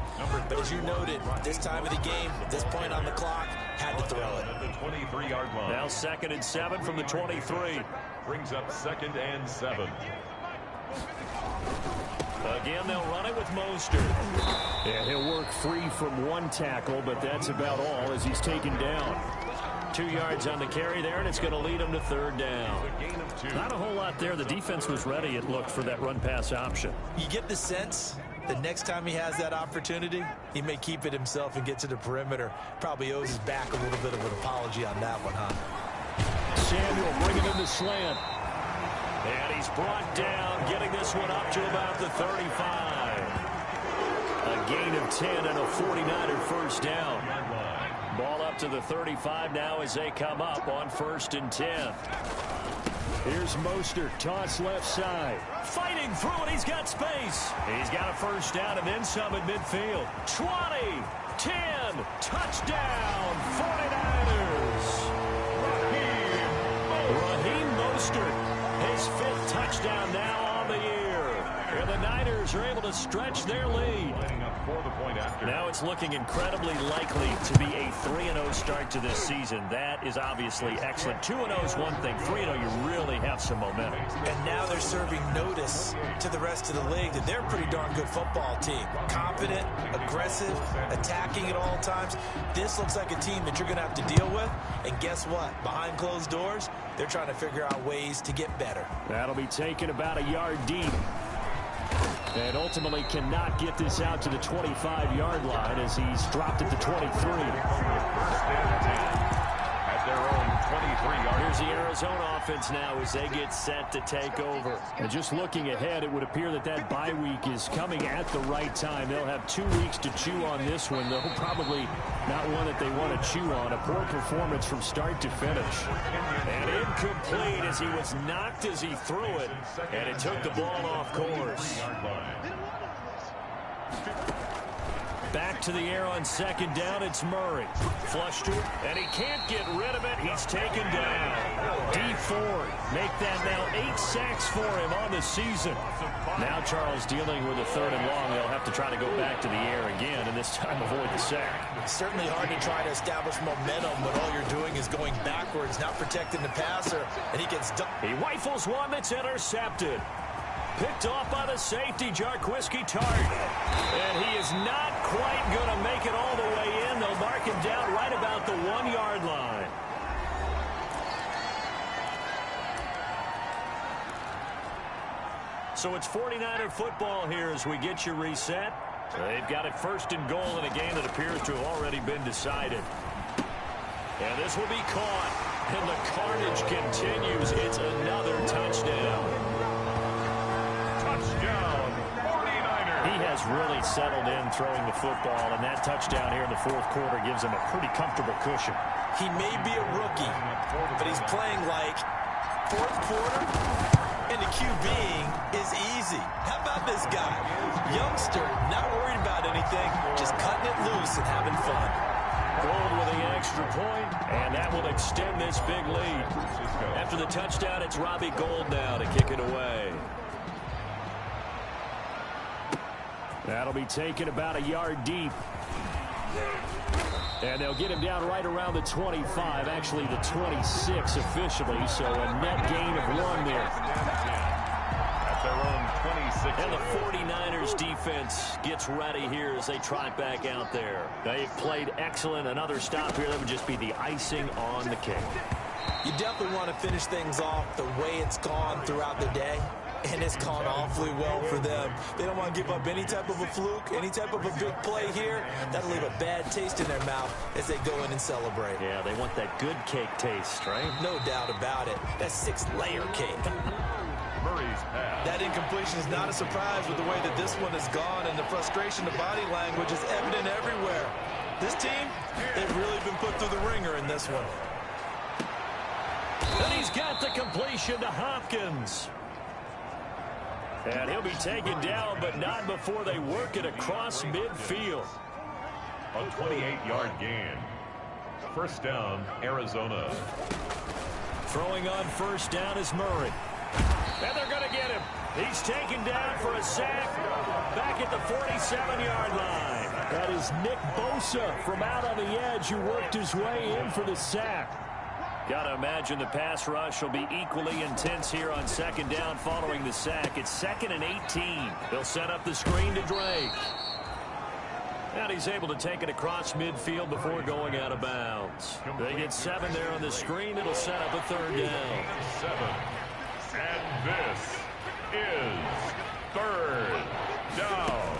But as you noted, this time of the game, this point on the clock, had to throw it. At the 23-yard line. Now 2nd and 7 from the 23. Brings up 2nd and 7. Again, they'll run it with Mostert. And he'll work free from 1 tackle, but that's about all as he's taken down. 2 yards on the carry there, and it's going to lead him to 3rd down. Not a whole lot there. The defense was ready, it looked, for that run-pass option. You get the sense that next time he has that opportunity, he may keep it himself and get to the perimeter. Probably owes his back a little bit of an apology on that one, huh? Samuel bringing in the slant. And he's brought down, getting this one up to about the 35. A gain of 10 and a 49er first down. Ball up to the 35 now as they come up on 1st and 10. Here's Mostert, toss left side. Fighting through it, he's got space. He's got a first down and then some at midfield. 20, 10, touchdown, 49ers. Raheem Mostert, his 5th touchdown now on the year. And the Niners are able to stretch their lead. Now it's looking incredibly likely to be a 3-0 start to this season. That is obviously excellent. 2-0 is one thing. 3-0, you really have some momentum. And now they're serving notice to the rest of the league that they're a pretty darn good football team. Confident, aggressive, attacking at all times. This looks like a team that you're going to have to deal with. And guess what? Behind closed doors, they're trying to figure out ways to get better. That'll be taken about a yard deep. And ultimately cannot get this out to the 25-yard line as he's dropped at the 23. At their own 23-yard. Here's the Arizona offense now as they get set to take over. And just looking ahead, it would appear that that bye week is coming at the right time. They'll have 2 weeks to chew on this one, though probably not one that they want to chew on. A poor performance from start to finish. And incomplete as he was knocked as he threw it, and it took the ball off course. Back to the air on 2nd down, it's Murray. Flush to it, and he can't get rid of it. He's taken down. D Ford make that now 8 sacks for him on the season. Now Charles dealing with a 3rd and long. They'll have to try to go back to the air again, and this time avoid the sack. It's certainly hard to try to establish momentum when all you're doing is going backwards, not protecting the passer, and he gets done. He rifles one that's intercepted. Picked off by the safety, Jarquiski Tart. And he is not quite going to make it all the way in. They'll mark him down right about the 1-yard line. So it's 49er football here as we get you reset. They've got it 1st and goal in a game that appears to have already been decided. And this will be caught. And the carnage continues. It's another touchdown. Touchdown, 49ers. He has really settled in throwing the football, and that touchdown here in the 4th quarter gives him a pretty comfortable cushion. He may be a rookie, but he's playing like 4th quarter, and the QBing is easy. How about this guy? Youngster, not worried about anything, just cutting it loose and having fun. Gold with the extra point, and that will extend this big lead. After the touchdown, it's Robbie Gould now to kick it away. That'll be taken about a yard deep. And they'll get him down right around the 25, actually the 26 officially, so a net gain of 1 there. At their own 26. And the 49ers defense gets ready here as they trot back out there. They've played excellent. Another stop here, that would just be the icing on the cake. You definitely want to finish things off the way it's gone throughout the day. And it's gone awfully well for them. They don't want to give up any type of a fluke, any type of a big play here. That'll leave a bad taste in their mouth as they go in and celebrate. Yeah, they want that good cake taste, right? No doubt about it. That 6-layer cake. Murray's pass. That incompletion is not a surprise with the way that this one has gone, and the frustration, the body language is evident everywhere. This team, they've really been put through the ringer in this one. And he's got the completion to Hopkins. And he'll be taken down, but not before they work it across midfield. A 28-yard gain. First down, Arizona. Throwing on first down is Murray. And they're going to get him. He's taken down for a sack back at the 47-yard line. That is Nick Bosa from out on the edge who worked his way in for the sack. Got to imagine the pass rush will be equally intense here on second down following the sack. It's 2nd and 18. They'll set up the screen to Drake. And he's able to take it across midfield before going out of bounds. They get 7 there on the screen. It'll set up a third down. 7. And this is third down.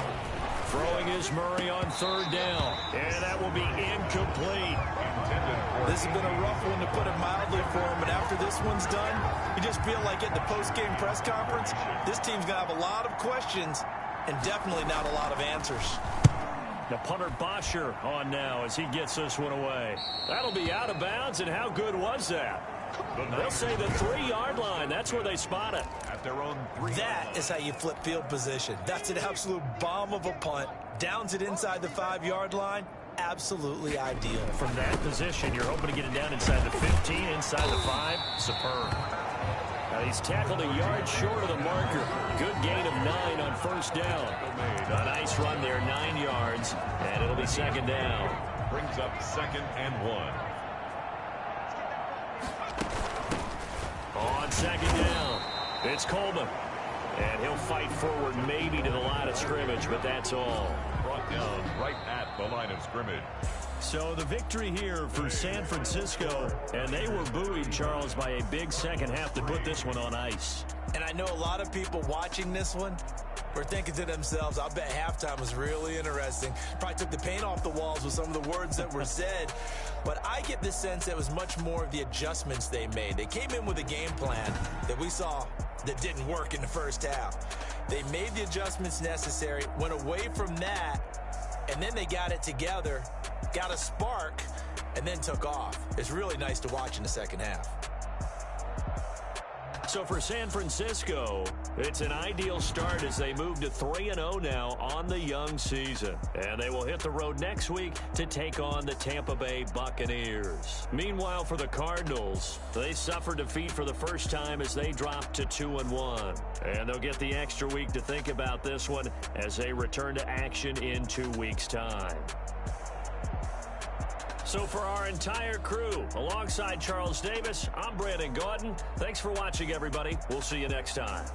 Throwing is Murray on third down. And that will be incomplete. This has been a rough one, to put it mildly, for him. And after this one's done, you just feel like at the post-game press conference, this team's going to have a lot of questions and definitely not a lot of answers. The punter Bosher on now as he gets this one away. That'll be out of bounds, and how good was that? They'll say the 3-yard line. That's where they spot it. At their own 3. That is how you flip field position. That's an absolute bomb of a punt. Downs it inside the 5-yard line. Absolutely ideal. From that position, you're hoping to get it down inside the 15, inside the 5. Superb. Now he's tackled a yard short of the marker. Good gain of 9 on first down. A nice run there, 9 yards, and it'll be second down. Brings up 2nd and 1. On second down, it's Coleman. And he'll fight forward maybe to the line of scrimmage, but that's all. Brought down right at the line of scrimmage. So the victory here for San Francisco, and they were buoyed, Charles, by a big second half to put this one on ice. And I know a lot of people watching this one were thinking to themselves, I bet halftime was really interesting. Probably took the paint off the walls with some of the words that were said. But I get the sense that it was much more of the adjustments they made. They came in with a game plan that we saw that didn't work in the first half. They made the adjustments necessary, went away from that, and then they got it together, got a spark, and then took off. It's really nice to watch in the second half. So for San Francisco, it's an ideal start as they move to 3-0 now on the young season. And they will hit the road next week to take on the Tampa Bay Buccaneers. Meanwhile, for the Cardinals, they suffered defeat for the first time as they dropped to 2-1. And they'll get the extra week to think about this one as they return to action in 2 weeks' time. So for our entire crew, alongside Charles Davis, I'm Brandon Gordon. Thanks for watching, everybody. We'll see you next time.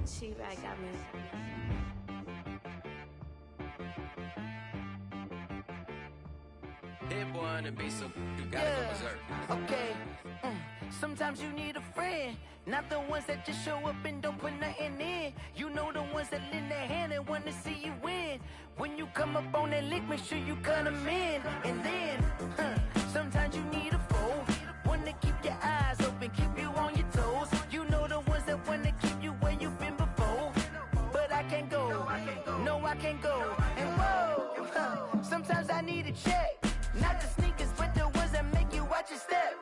cheap, I got me. Hit boy and be so you gotta go berserk. Okay. Sometimes you need a friend, not the ones that just show up and don't put nothing in. You know the ones that lend their hand and want to see you win. When you come up on that lick, make sure you cut them in. And then, sometimes you need a foe, one to keep your eyes open, keep you on your toes. You know the ones that want to keep you where you've been before. But I can't go, no I can't go. And whoa, sometimes I need a check. Not the sneakers, but the ones that make you watch your step.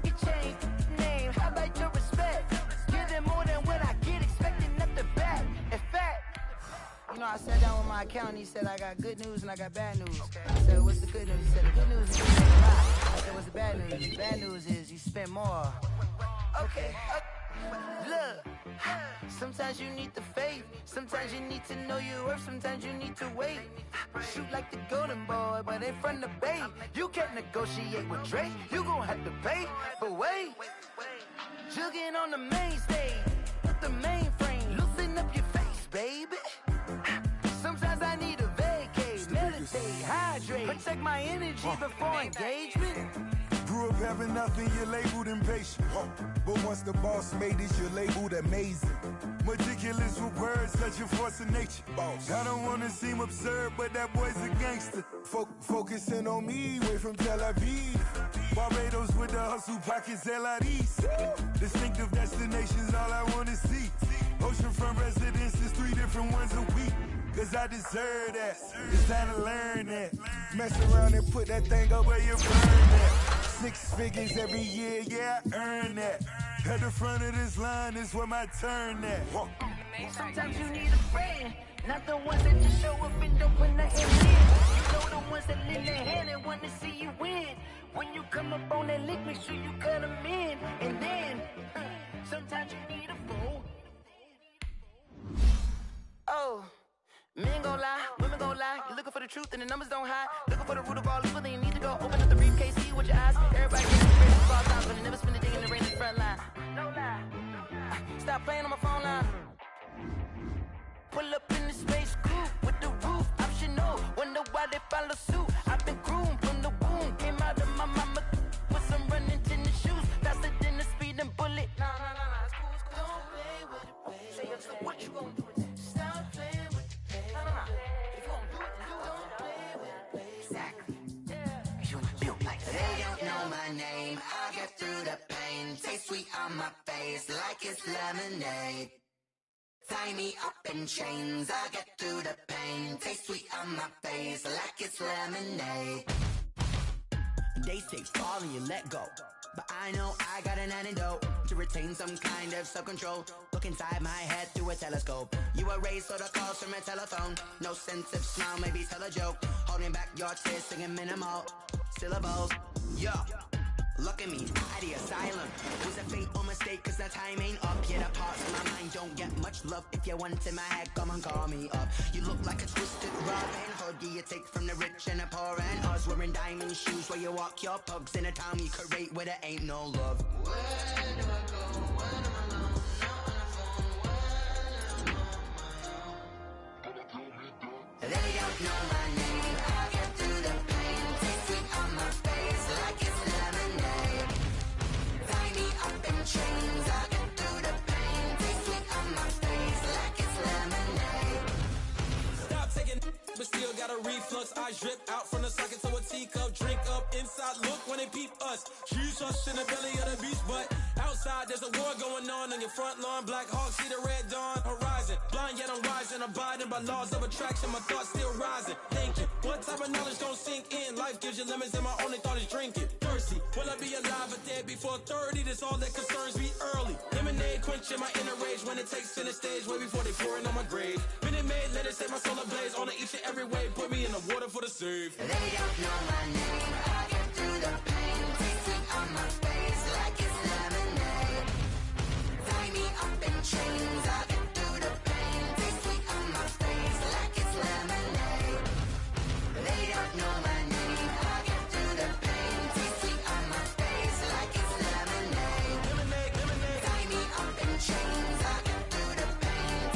You change name, how about your respect? Give them more than what I get, expecting up the back. In fact, you know, I sat down with my accountant, he said I got good news and I got bad news. I said, what's the good news? He said, the good news is you spend a lot. I said, what's the bad news? The bad news is you spend more. Okay. Look, sometimes you need the faith, sometimes you need to know your worth, sometimes you need to wait. Shoot like the golden boy, but ain't from the bay. You can't negotiate with Drake, you gon' have to pay. But wait, jugging on the main stage, with the mainframe, loosen up your face, baby. Sometimes I need a vacate, meditate, hydrate, protect my energy before engagement. Grew up having nothing, you're labeled impatient. But once the boss made it, you're labeled amazing. Meticulous with words, such a force of nature. I don't wanna seem absurd, but that boy's a gangster. Focusing on me, way from Tel Aviv. Barbados with the hustle pockets, LIDs. Distinctive destinations, all I wanna see. Oceanfront residences, 3 different ones a week. Cause I deserve that, it's time to learn that. Mess around and put that thing up where you burn that. 6 figures every year, yeah, I earn that. At the front of this line is where my turn at. Sometimes you need a friend, not the ones that just show up and don't put nothing in. You know the ones that lend their hand and want to see you win. When you come up on that lick, make sure you cut them in. And then, sometimes you need a fool. Oh. Men gon' lie, women gon' lie. You're looking for the truth and the numbers don't hide. Looking for the root of all evil, then you need to go open up the briefcase, see with your eyes. Everybody gets ready to fall down, but you never spend a day in the rain in the front line. No lie. Stop playing on my phone line. Pull up in the space coupe with the roof optional. Wonder why they follow suit. I've been groomed from the womb. Came out of my mama with some running tennis shoes. Faster than the speeding bullet. Nah, it's cool, it's cool. Don't play with it, baby. Say up, so what you gon' do with it? Stop playing with it. If you gon' do it, then don't play with it, baby. Exactly. You built like that. They don't know my name, I'll get through the pain. Taste sweet on my face like it's lemonade. Tie me up in chains, I'll get through the pain. Taste sweet on my face like it's lemonade. They say fall and you let go, but I know I got an antidote to retain some kind of self-control. Look inside my head through a telescope. You erase all the calls from a telephone. No sense of smile, maybe tell a joke. Holding back your tears, singing minimal syllables. Yo, look at me, at the asylum. Was a fate or mistake, cause the time ain't up. Yeah, the parts of my mind don't get much love. If you want in my head, come and call me up. You look like a twisted Robin Hood. Yeah, you take from the rich and the poor and us. Wearing diamond shoes where you walk your pugs in a town you create where there ain't no love. Where do I go when I'm alone? Not on the phone, when I'm on my own. They don't know my name, I'll get through the pain. Taste sweet on my face like it's lemonade. Tie me up in chains, I'll get through the pain. Taste sweet on my face like it's lemonade. Stop taking, but still got a reflux. I drip out from the socket to a teacup. Drink up inside, look when they peep us. Shoes us in the belly of the beach, but outside there's a war going on your front lawn. Black Hawk, see the red dawn horizon. Blind yet I'm rising, abiding by laws of attraction. My thoughts still rising, thinking what type of knowledge don't sink in. Life gives you limits and my only thought is drinking. Thirsty, will I be alive or dead before 30? That's all that concerns me early. Lemonade quenching my inner rage when it takes center stage way before they pouring on my grave. Minute Maid, let it set my soul ablaze on each and every way. Put me in the water for the save. They don't know my name, I'll get through the pain. Taste sweet on my face like it's lemonade. Tie me up in chains, I'll get through the pain. Taste sweet on my face like it's lemonade. They don't know my name, I'll get through the pain. Taste sweet on my face like it's lemonade. Tie me up in chains, I'll get through the pain.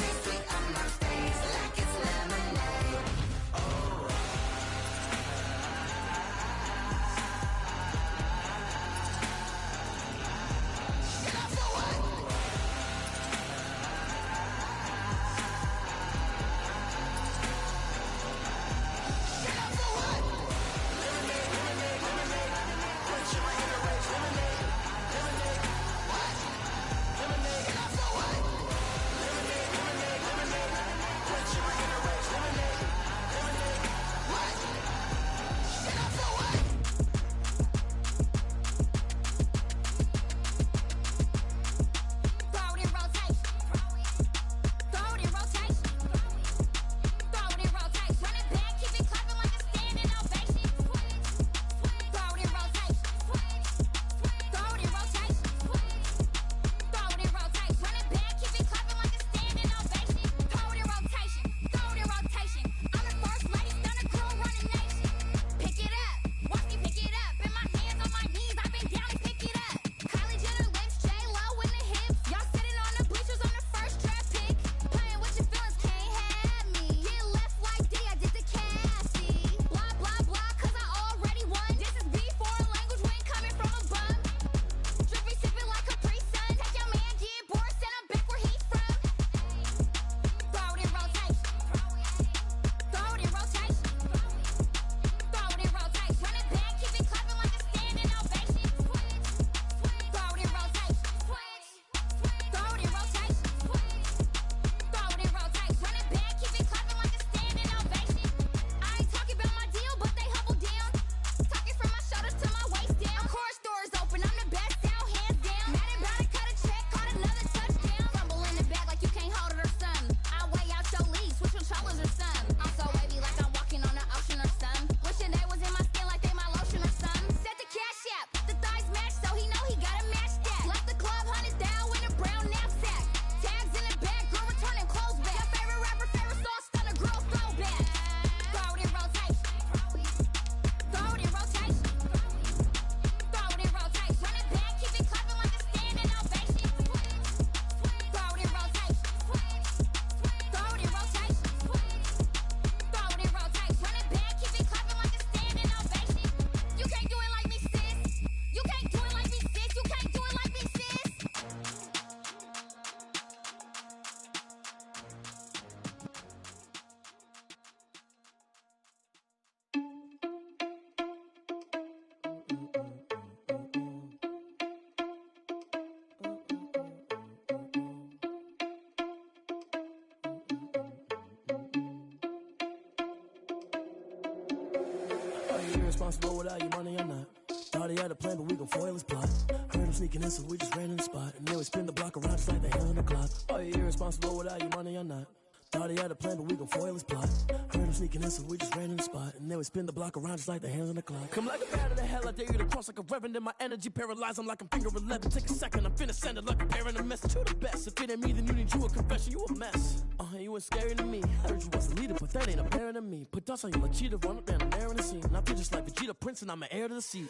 irresponsible without your money or not. Thought he had a plan, but we gon' foil his plot. Heard him sneaking in, so we just ran in the spot. And then we spin the block around just like the hell on the clock. Are you irresponsible without your money or not? Thought he had a plan, but we gon' foil his plot. Heard him sneaking in, so we just ran in the spot. And then we spin the block around just like the hands on the clock. Come like a bat of the hell, I dare you to cross like a reverend. And my energy paralyzed, I'm like I'm finger 11. Take a second, I'm finna send it like a parent a message to the best. If it ain't me, then you need you a confession, you a mess. You ain't scary to me. Heard you was a leader, but that ain't apparent to me. Put dust on you like cheetah, run up down the air in the scene. And I feel just like Vegeta Prince, and I'm an heir to the seat.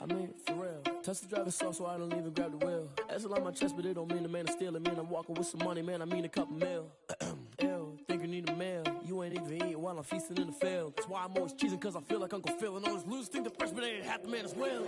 I mean, for real. Touch the driver's soft so I don't even grab the wheel. That's on my chest, but it don't mean the man is stealing. Man, I'm walking with some money, man, I mean a couple mil. Ew, think you need a meal. You ain't even eating while I'm feasting in the field. That's why I'm always cheesing, cause I feel like Uncle Phil. And all this losers think the freshman ain't half the man as well.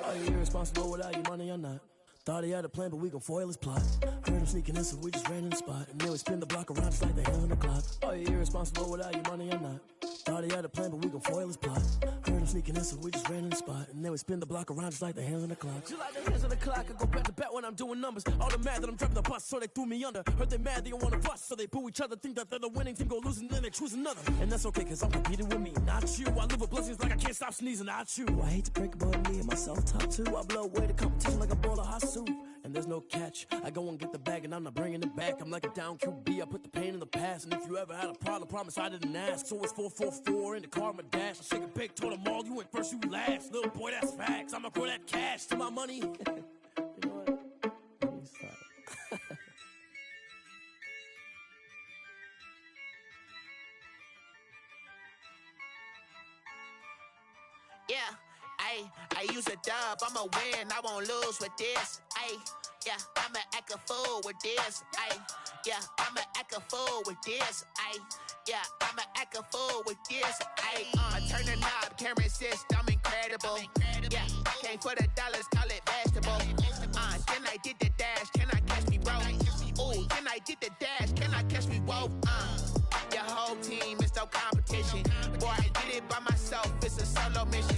Are you irresponsible without your money or not? Thought he had a plan, but we gon' foil his plot. Heard him sneaking in, so we just ran in the spot. And then we spin the block around just like the hands on the clock. Are you irresponsible without your money or not? Thought he had a plan, but we gon' foil his plot. Heard him sneaking in, so we just ran in the spot. And then we spin the block around just like the hands on the clock. Just like the hands on the clock, I go back to back when I'm doing numbers. All the mad that I'm driving the bus, so they threw me under. Heard they mad, they don't wanna bust, so they boo each other. Think that they're the winning team, go losing, then they choose another. And that's okay, cause I'm competing with me, not you. I live with blessings like I can't stop sneezing, not you. I hate to break it, but me and myself top two. I blow away the competition like a bowl of hot soup. And there's no catch. I go and get the bag and I'm not bringing it back. I'm like a down QB, I put the pain in the past. And if you ever had a problem, promise I didn't ask. So it's 444 in the car, my dash. I shake a big, told them all, you went first, you last. Little boy, that's facts. I'ma grow that cash to my money. You know what? Let me stop. Yeah, I use a dub, I'ma win, I won't lose with this. Yeah, I'ma act a fool with this. Yeah, I'ma act a fool with this. Yeah, I'ma act a fool with this. Turn the knob, can't resist, I'm incredible. Yeah, came for the dollars, call it vegetable. Then I did the dash, can I catch me, bro? Ooh, then I did the dash, can I catch me, whoa? Your whole team is no competition. Boy, I did it by myself, it's a solo mission.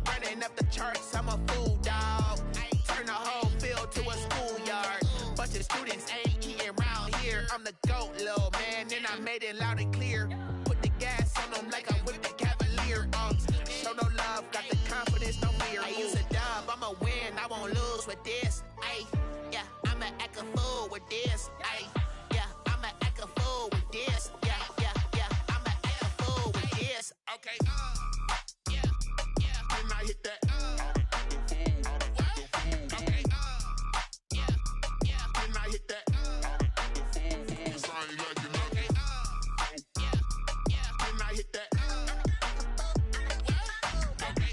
Running up the charts, I'm a fool, dog. Turn the whole field to a schoolyard. Bunch of students ain't eating round here. I'm the GOAT, little man, and I made it loud and clear. Put the gas on them like I'm with the Cavalier. Show no love, got the confidence, no fear. I use a dub, I'ma win, I won't lose with this. Yeah, I'ma act a fool with this. Yeah, I'ma act a fool with this. Yeah, I'ma act a fool with this. Okay, and I hit that. Okay, and I hit that. Cause I ain't like it. Okay, and I hit that. Okay,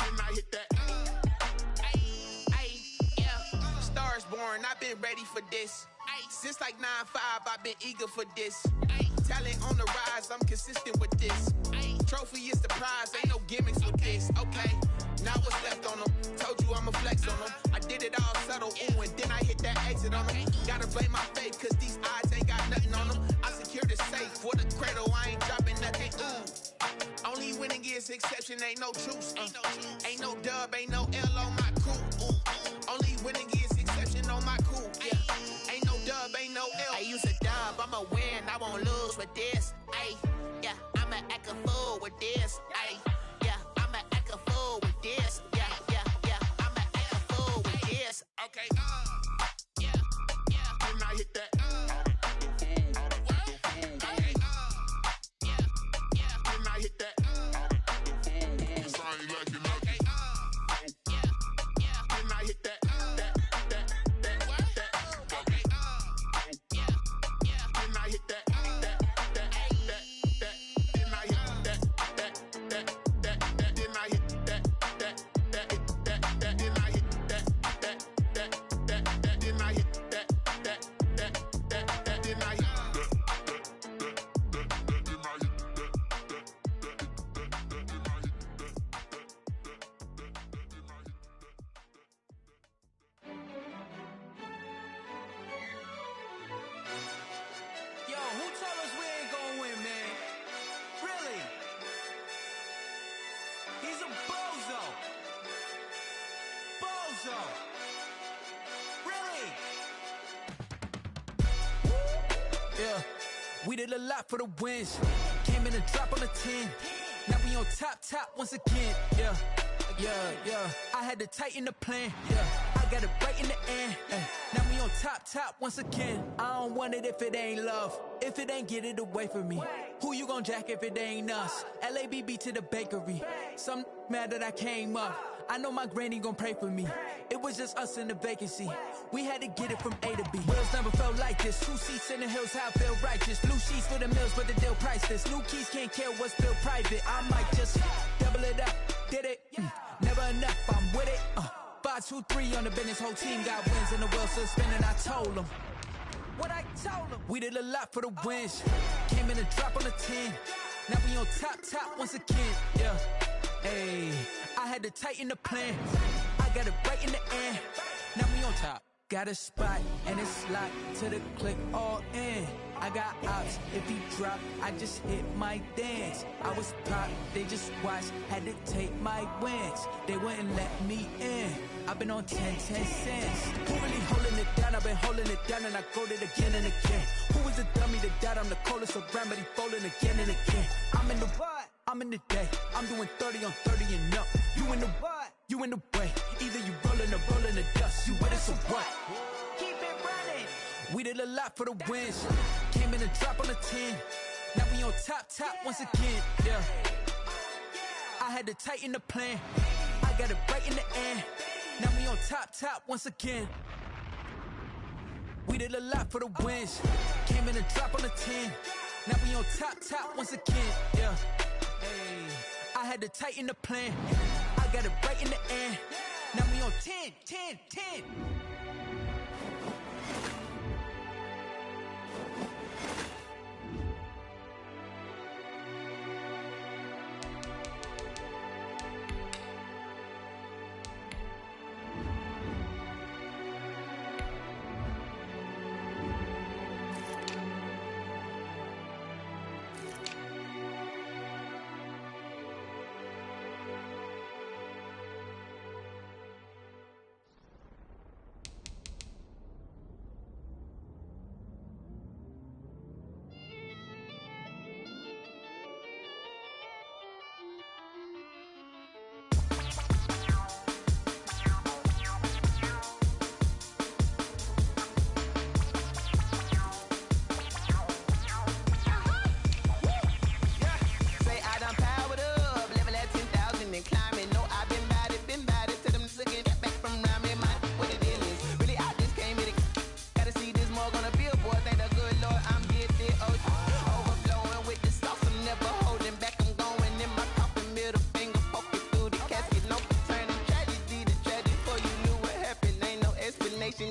and I hit that. Yeah, Stars born, I've been ready for this. Since like 9-5, I've been eager for this. Talent on the rise, I'm consistent with this. Trophy is the prize, ain't no gimmicks with this. Okay, now what's left on them? Told you I'ma flex on them. I did it all subtle, ooh, and then I hit that exit on them. Gotta blame my faith, cause these odds ain't got nothing on them. I secure the safe for the cradle, I ain't dropping nothing, ooh. Only winning is exception, ain't no truce. Ain't no dub, ain't no L on my crew. Only winning is exception on my crew. Yeah, ain't no dub, ain't no L. I use a dub, I'ma win, I won't lose with this. Yeah, I'ma act a fool with this. Yeah, I'ma act a fool with this. Yeah, I'ma act a fool with this. Okay, and I hit that. Okay, and I hit that. Cause I ain't like it. Okay, and I hit that. Yeah, we did a lot for the wins. Came in and drop on the 10. Now we on top once again, yeah. I had to tighten the plan, yeah. I got it right in the end, now we on top once again. I don't want it if it ain't love, if it ain't get it away from me. Who you gon' jack if it ain't us? LABB to the bakery. Some mad that I came up. I know my granny gon' pray for me. It was just us in the vacancy. We had to get it from A to B. Wheels never felt like this. 2 seats in the hills, how I feel righteous. Blue sheets for the mills, but the deal priceless. New keys can't care what's still private. I might just double it up. Did it? Never enough, I'm with it. 5, 2, 3 on the business. Whole team got wins and the wheels still spinning. I told them what I told them. We did a lot for the wins. Came in a drop on the 10. Now we on top once again. Yeah. Hey, I had to tighten the plan. I got it right in the end. Now we on top. Got a spot and it's locked to the click all in. I got ops, if he drop, I just hit my dance. I was pop, they just watched, had to take my wins. They wouldn't let me in. I've been on 10 cents. Who really holding it down? I've been holding it down and I go it again and again. Who was the dummy that died? I'm the coldest around, but he falling again and again. I'm in the what? I'm in the day. I'm doing 30 on 30 and up. You in the what? You in the way. Either you rolling or rolling the dust. You with us or what? Keep it running. We did a lot for the wins. Came in a drop on the 10. Now we on top once again. Yeah. I had to tighten the plan. I got it right in the end. Now we on top once again. We did a lot for the wins. Came in a drop on the 10. Now we on top once again. Yeah. Hey, I had to tighten the plan. I got it right in the end. Now we on 10.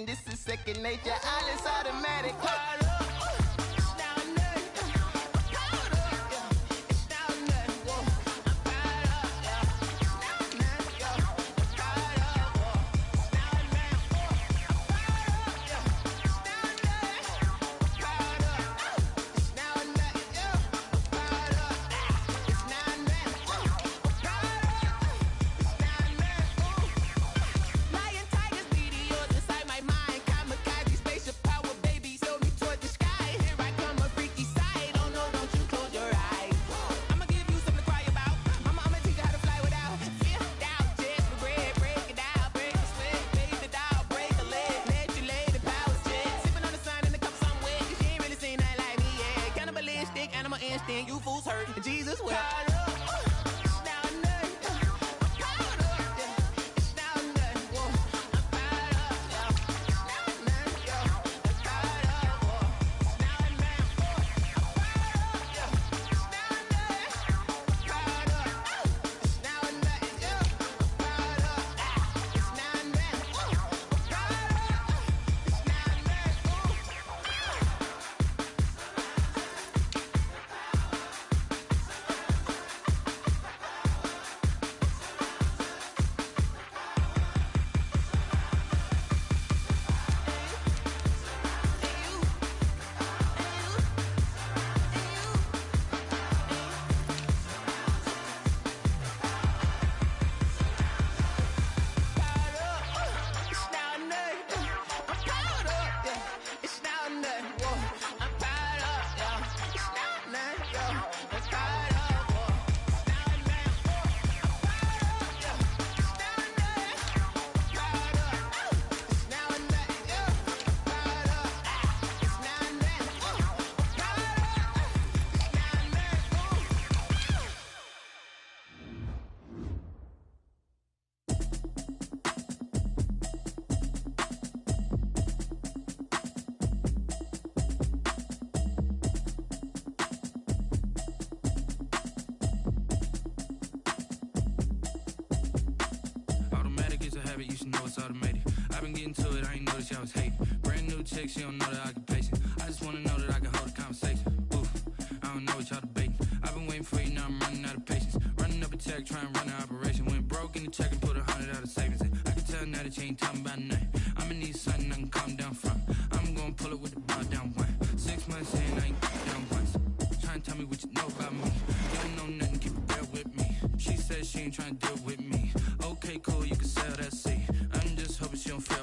This is second nature, all is automatic. Instinct, you fools hurt. Jesus will. it's automated. I've been getting to it, I ain't noticed y'all was hating. Brand new chick, she don't know the occupation. I just wanna know that I can hold a conversation. Oof, I don't know what y'all debating. I've been waiting for you, now I'm running out of patience. Running up a check, trying to run an operation. Went broke in the check and put 100 out of savings in. I can tell now that you ain't talking about nothing. I'ma need something I can calm down from. I'm gonna pull it with the bar down one. 6 months in, I ain't down once. Trying to tell me what you know about me. You don't know nothing, keep it real with me. She said she ain't trying to deal with me. Okay, cool, you can sell that seat. I'm just hoping she don't fail.